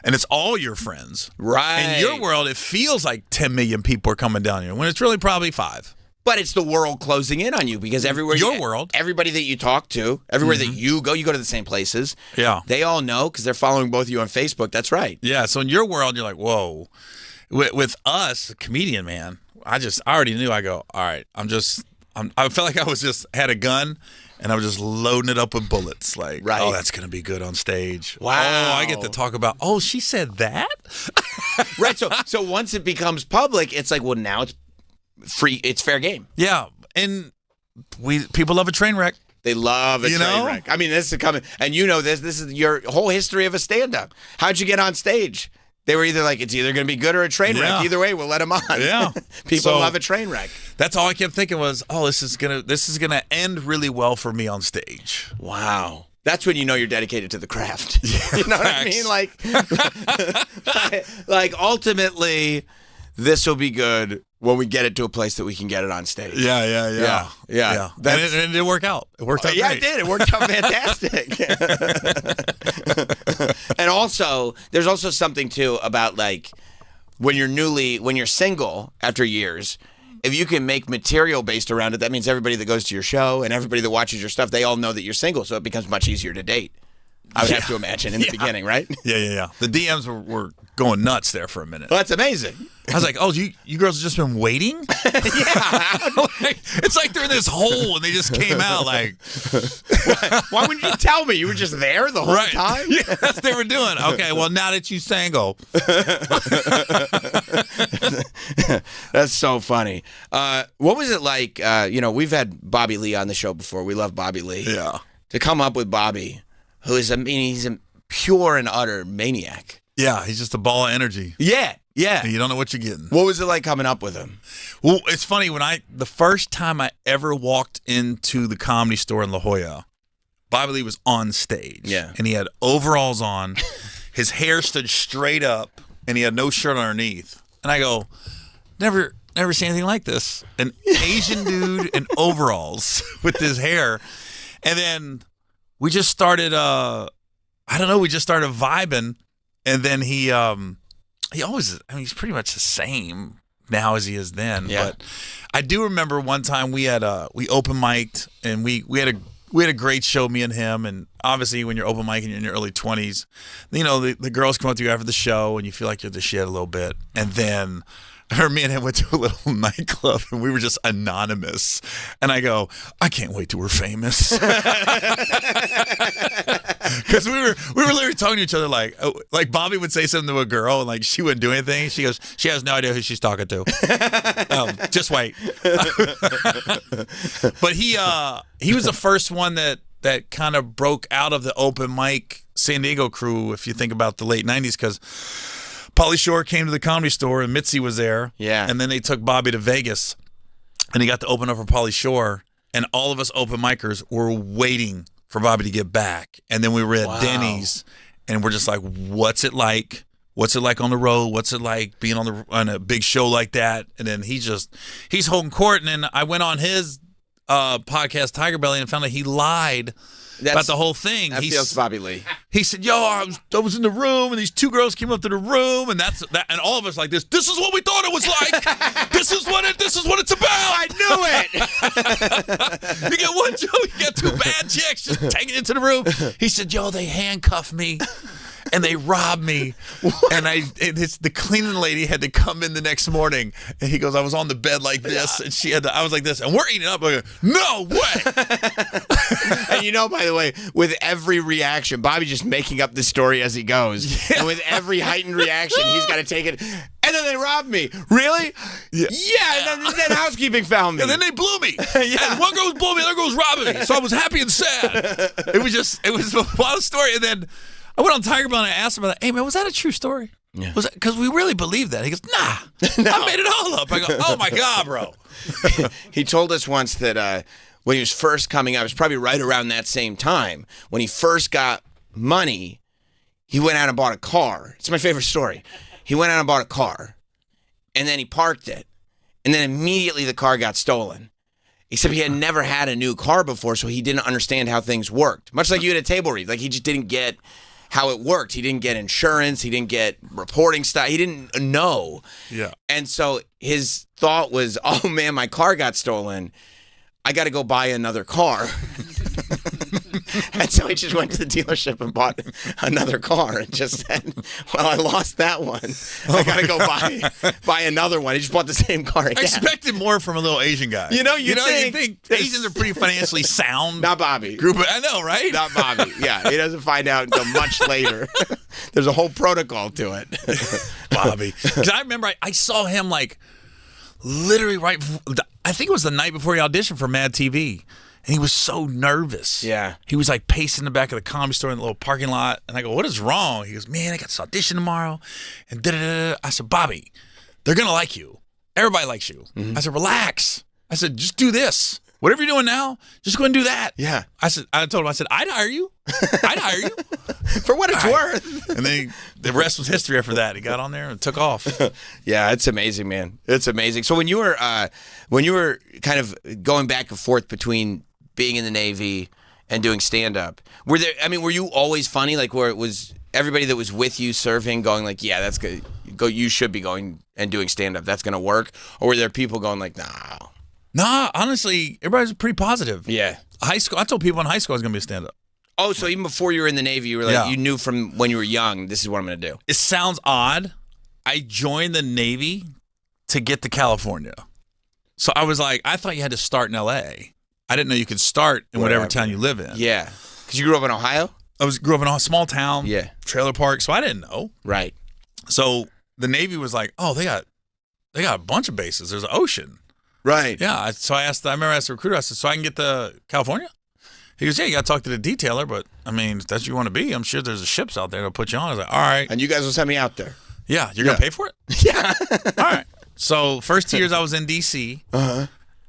and it's all your friends. Right. In your world, it feels like 10 million people are coming down here when it's really probably 5. But it's the world closing in on you because everywhere everybody that you talk to, everywhere that you go to the same places. Yeah. They all know because they're following both of you on Facebook. That's right. Yeah. So in your world, you're like, whoa. With us, a comedian, man, I already knew. I go, all right, I felt like I was just had a gun and I was just loading it up with bullets. Like, Right. oh, that's going to be good on stage. Wow. Oh, I get to talk about, oh, she said that? Right. So once it becomes public, it's like, well, now it's free. It's fair game. Yeah. And people love a train wreck. They love a train wreck. I mean, this is coming, and you know this. This is your whole history of a stand-up. How'd you get on stage? They were either like, it's either going to be good or a train wreck. Either way, we'll let them on. Yeah. People So- love a train wreck. That's all I kept thinking was, oh, this is gonna end really well for me on stage. Wow. That's when you know you're dedicated to the craft. You know what I mean? Like ultimately, this will be good when we get it to a place that we can get it on stage. Yeah. Yeah. And it did work out. It worked out Yeah, great. it did. It worked out fantastic. And also, there's also something too about like when you're single after years, if you can make material based around it, that means everybody that goes to your show and everybody that watches your stuff, they all know that you're single, so it becomes much easier to date. I would have to imagine in the beginning, right? Yeah. The DMs were going nuts there for a minute. Well, that's amazing. I was like, oh, you girls have just been waiting? It's like they're in this hole and they just came out like. Why wouldn't you tell me? You were just there the whole time? Yeah, that's what they were doing. Okay, well, now that you single. That's so funny. What was it like? We've had Bobby Lee on the show before. We love Bobby Lee. Yeah. To come up with Bobby, who is, he's a pure and utter maniac. Yeah, he's just a ball of energy. Yeah. And you don't know what you're getting. What was it like coming up with him? Well, it's funny, the first time I ever walked into the Comedy Store in La Jolla, Bobby Lee was on stage. Yeah. And he had overalls on, his hair stood straight up, and he had no shirt underneath. And I go, never seen anything like this. An Asian dude in overalls with his hair. And then we just started, we just started vibing. And then he always, he's pretty much the same now as he is then. Yeah. But I do remember one time we open mic'd and we had a great show, me and him. And obviously when you're open mic'ing, you're in your early 20s, the girls come up to you after the show and you feel like you're the shit a little bit. And then I remember me and him went to a little nightclub and we were just anonymous. And I go, I can't wait till we're famous. Because we were literally talking to each other like Bobby would say something to a girl and like she wouldn't do anything. She goes, she has no idea who she's talking to. Just wait. But he was the first one that kind of broke out of the open mic San Diego crew, if you think about the late 90s, because Pauly Shore came to the Comedy Store and Mitzi was there. Yeah. And then they took Bobby to Vegas and he got to open up for Pauly Shore. And all of us open micers were waiting for Bobby to get back. And then we were at Denny's and we're just like, what's it like What's it like on the road? What's it like being on a big show like that? And then he's holding court. And then I went on his podcast, Tiger Belly, and found out he lied about the whole thing. That feels Bobby Lee. He said, "Yo, I was in the room, and these two girls came up to the room, and and all of us like this. This is what we thought it was like. This is what it's about. I knew it. You get one joke, you got two bad chicks just taking it into the room." He said, "Yo, they handcuffed me." And they robbed me, and the cleaning lady had to come in the next morning, and he goes, "I was on the bed like this, and I was like this, and we're eating up." I go, "No way!" And by the way, with every reaction, Bobby just making up the story as he goes, and with every heightened reaction, he's got to take it. And then they robbed me. Really? Yeah. And then housekeeping found me. And then they blew me. And one girl was blowing me, the other girl was robbing me. So I was happy and sad. It was a wild story, and then I went on Tiger Belly and I asked him about that. "Hey, man, was that a true story?" Yeah. Because we really believed that. He goes, "Nah, I made it all up." I go, "Oh, my God, bro." He told us once that when he was first coming up, it was probably right around that same time, when he first got money, he went out and bought a car. It's my favorite story. He went out and bought a car, and then he parked it, and then immediately the car got stolen. Except he had never had a new car before, so he didn't understand how things worked. Much like you at a table read. Like, he just didn't get how it worked. He didn't get insurance. He didn't get reporting stuff. He didn't know. Yeah. And so his thought was, "Oh, man, my car got stolen. I got to go buy another car." And so he just went to the dealership and bought another car and just said, "Well, I lost that one. I got to go buy another one." He just bought the same car again. I expected more from a little Asian guy. You think Asians are pretty financially sound. Not Bobby. I know, right? Not Bobby. Yeah, he doesn't find out until much later. There's a whole protocol to it. Bobby. Because I remember I saw him like literally right before, I think it was the night before he auditioned for Mad TV. And he was so nervous. Yeah. He was like pacing the back of the Comedy Store in the little parking lot. And I go, "What is wrong?" He goes, "Man, I got this audition tomorrow." And da-da-da-da. I said, "Bobby, they're going to like you. Everybody likes you." I said, "Relax." I said, "Just do this. Whatever you're doing now, just go and do that." Yeah. I told him, "I'd hire you. I'd hire you." For what it's worth. And then the rest was history after that. He got on there and took off. Yeah, it's amazing, man. It's amazing. So when you were kind of going back and forth between being in the Navy and doing stand-up, were you always funny? Like, where it was everybody that was with you serving going like, "Yeah, that's good. You should be going and doing stand-up. That's going to work"? Or were there people going like, "Nah"? Nah, honestly, everybody's pretty positive. Yeah. High school, I told people in high school I was going to be a stand-up. Oh, so even before you were in the Navy, you were like, you knew from when you were young, this is what I'm going to do. It sounds odd. I joined the Navy to get to California. So I was like, I thought you had to start in L.A. I didn't know you could start in whatever town you live in. Yeah. Because you grew up in Ohio? Grew up in a small town. Yeah. Trailer park. So I didn't know. Right. So the Navy was like, "Oh, they got a bunch of bases. There's an ocean." Right. Yeah. So I remember I asked the recruiter, I said, "So I can get to California?" He goes, "Yeah, you got to talk to the detailer, but I mean, if that's what you want to be, I'm sure there's ships out there to put you on." I was like, "All right." And you guys will send me out there. Yeah. You're going to pay for it? Yeah. All right. So first 2 years I was in D.C.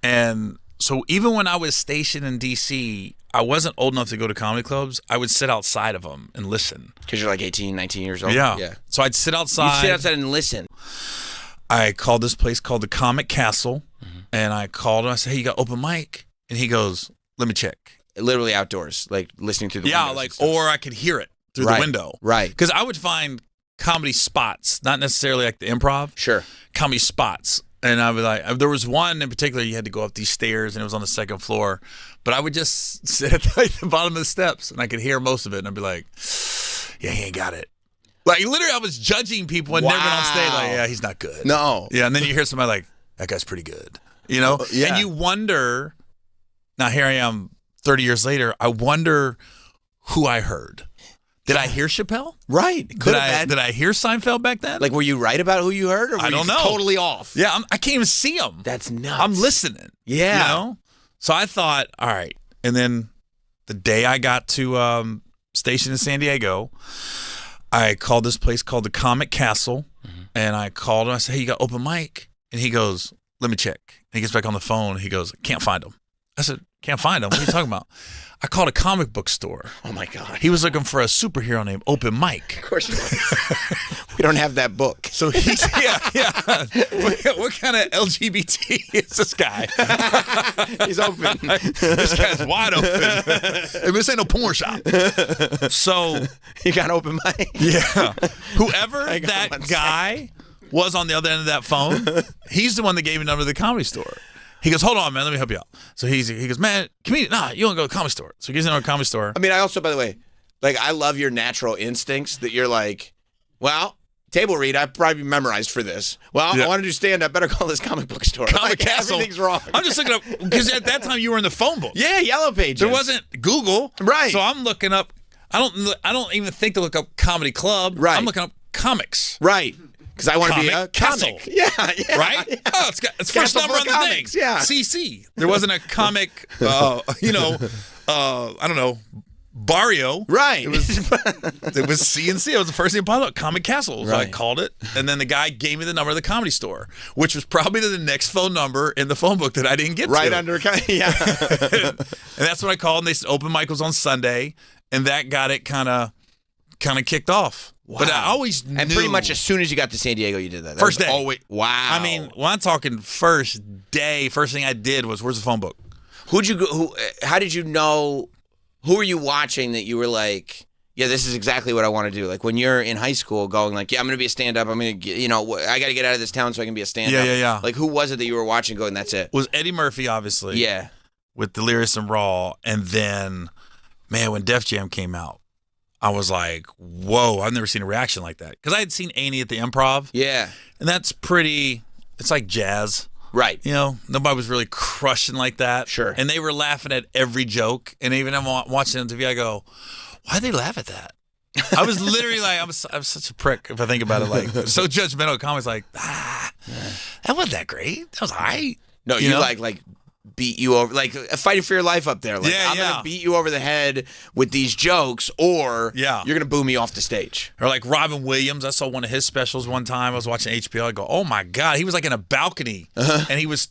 And so even when I was stationed in D.C., I wasn't old enough to go to comedy clubs. I would sit outside of them and listen. Because you're like 18, 19 years old? Yeah. So I'd sit outside. You sit outside and listen. I called this place called the Comic Castle, and I called him. I said, "Hey, you got open mic?" And he goes, "Let me check." Literally outdoors, like listening through the windows. Yeah, like, or I could hear it through the window. Right. Because I would find comedy spots, not necessarily like the Improv. Sure. Comedy spots. And I was like, there was one in particular, you had to go up these stairs, and it was on the second floor. But I would just sit at the bottom of the steps, and I could hear most of it, and I'd be like, "Yeah, he ain't got it." Like, literally, I was judging people and never been on stage. Like, "Yeah, he's not good." No. Yeah, and then you hear somebody like, "That guy's pretty good." You know? Yeah. And you wonder, now here I am 30 years later, I wonder who I heard. Did I hear Chappelle? Right. Did I hear Seinfeld back then? Like, were you right about who you heard, or were I don't you know. totally off? Yeah, I can't even see him. That's nuts. I'm listening. Yeah. You know? So I thought, all right. And then the day I got to station in San Diego, I called this place called the Comic Castle, and I called him. I said, "Hey, you got open mic?" And he goes, "Let me check." And he gets back on the phone. He goes, "Can't find him." I said, can't find him. What are you talking about? I called a comic book store. Oh, my God. He was looking for a superhero named Open Mike. Of course he was. We don't have that book. So he's, yeah. What kind of LGBT is this guy? He's open. This guy's wide open. Hey, this ain't no porn shop. So. You got Open Mike? Yeah. Whoever that guy was on the other end of that phone, he's the one that gave me the number of the Comedy Store. He goes, hold on, man, let me help you out. So he goes, man, comedian, you want to go to the Comedy Store. So he gives me a Comedy Store. I mean, I also, by the way, like, I love your natural instincts that you're like, well, table read, I probably memorized for this. Well, I want to do stand-up, better call this comic book store. Comic Castle. Everything's wrong. I'm just looking up, because at that time you were in the phone book. Yeah, Yellow Pages. There wasn't Google. Right. So I'm looking up, I don't even think to look up Comedy Club. Right. I'm looking up comics. Right. Because I want to be Comic a Castle. comic. Yeah. Right? Yeah. Oh, it's first Castle number for on the comics, thing. yeah. CC. There wasn't a comic, I don't know, Barrio. Right. It was CNC. It was the first thing I popped up, Comic Castle. So I called it, and then the guy gave me the number of the Comedy Store, which was probably the next phone number in the phone book that I didn't get right to. under, yeah. And that's when I called, and they said Open Mic was on Sunday, and that got it kind of kicked off. Wow. But I always knew. And pretty much as soon as you got to San Diego, you did that. First day. Wow. I mean, when I'm talking first day, first thing I did was, where's the phone book? How did you know, who were you watching that you were like, yeah, this is exactly what I want to do? Like when you're in high school going like, yeah, I'm going to be a stand-up. I'm going to, I got to get out of this town so I can be a stand-up. Yeah. Like who was it that you were watching going, that's it? It was Eddie Murphy, obviously. Yeah. With Delirious and Raw. And then, man, when Def Jam came out, I was like, whoa, I've never seen a reaction like that. Because I had seen Annie at the Improv. Yeah. And that's it's like jazz. Right. Nobody was really crushing like that. Sure. And they were laughing at every joke. And even I'm watching the TV, I go, why'd they laugh at that? I was literally like, I'm such a prick if I think about it. Like, so judgmental. Comics like, that wasn't that great. That was all right. No, you like beat you over, like fighting for your life up there. Like, I'm going to beat you over the head with these jokes, or you're going to boo me off the stage. Or like Robin Williams, I saw one of his specials one time. I was watching HBO. I go, oh my God, he was like in a balcony, and he was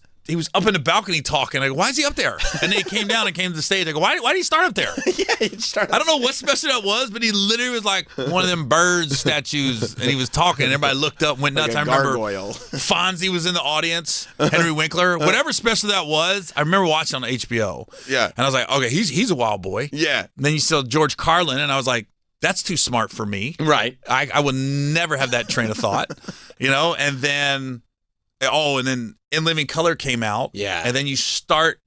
up in the balcony talking. I go, why is he up there? And then he came down and came to the stage. I go, why did he start up there? He started. I don't know what special that was, but he literally was like one of them bird statues, and he was talking. And everybody looked up, went nuts. Like I remember gargoyle. Fonzie was in the audience, Henry Winkler, whatever special that was. I remember watching on HBO. Yeah, and I was like, okay, he's a wild boy. Yeah. And then you saw George Carlin, and I was like, that's too smart for me. Right. I would never have that train of thought, And then. And then In Living Color came out. Yeah. And then you start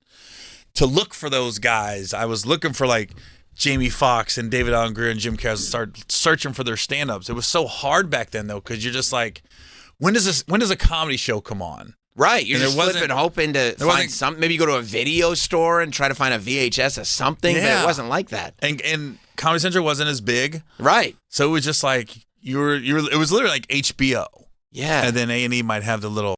to look for those guys. I was looking for like Jamie Foxx and David Allen Greer and Jim Carrey. Started searching for their stand-ups. It was so hard back then though, because you're just like, when does a comedy show come on? Right. You're just flipping, hoping to find something. Maybe you go to a video store and try to find a VHS of something, but it wasn't like that. And Comedy Central wasn't as big. Right. So it was just like it was literally like HBO. Yeah. And then A&E might have the little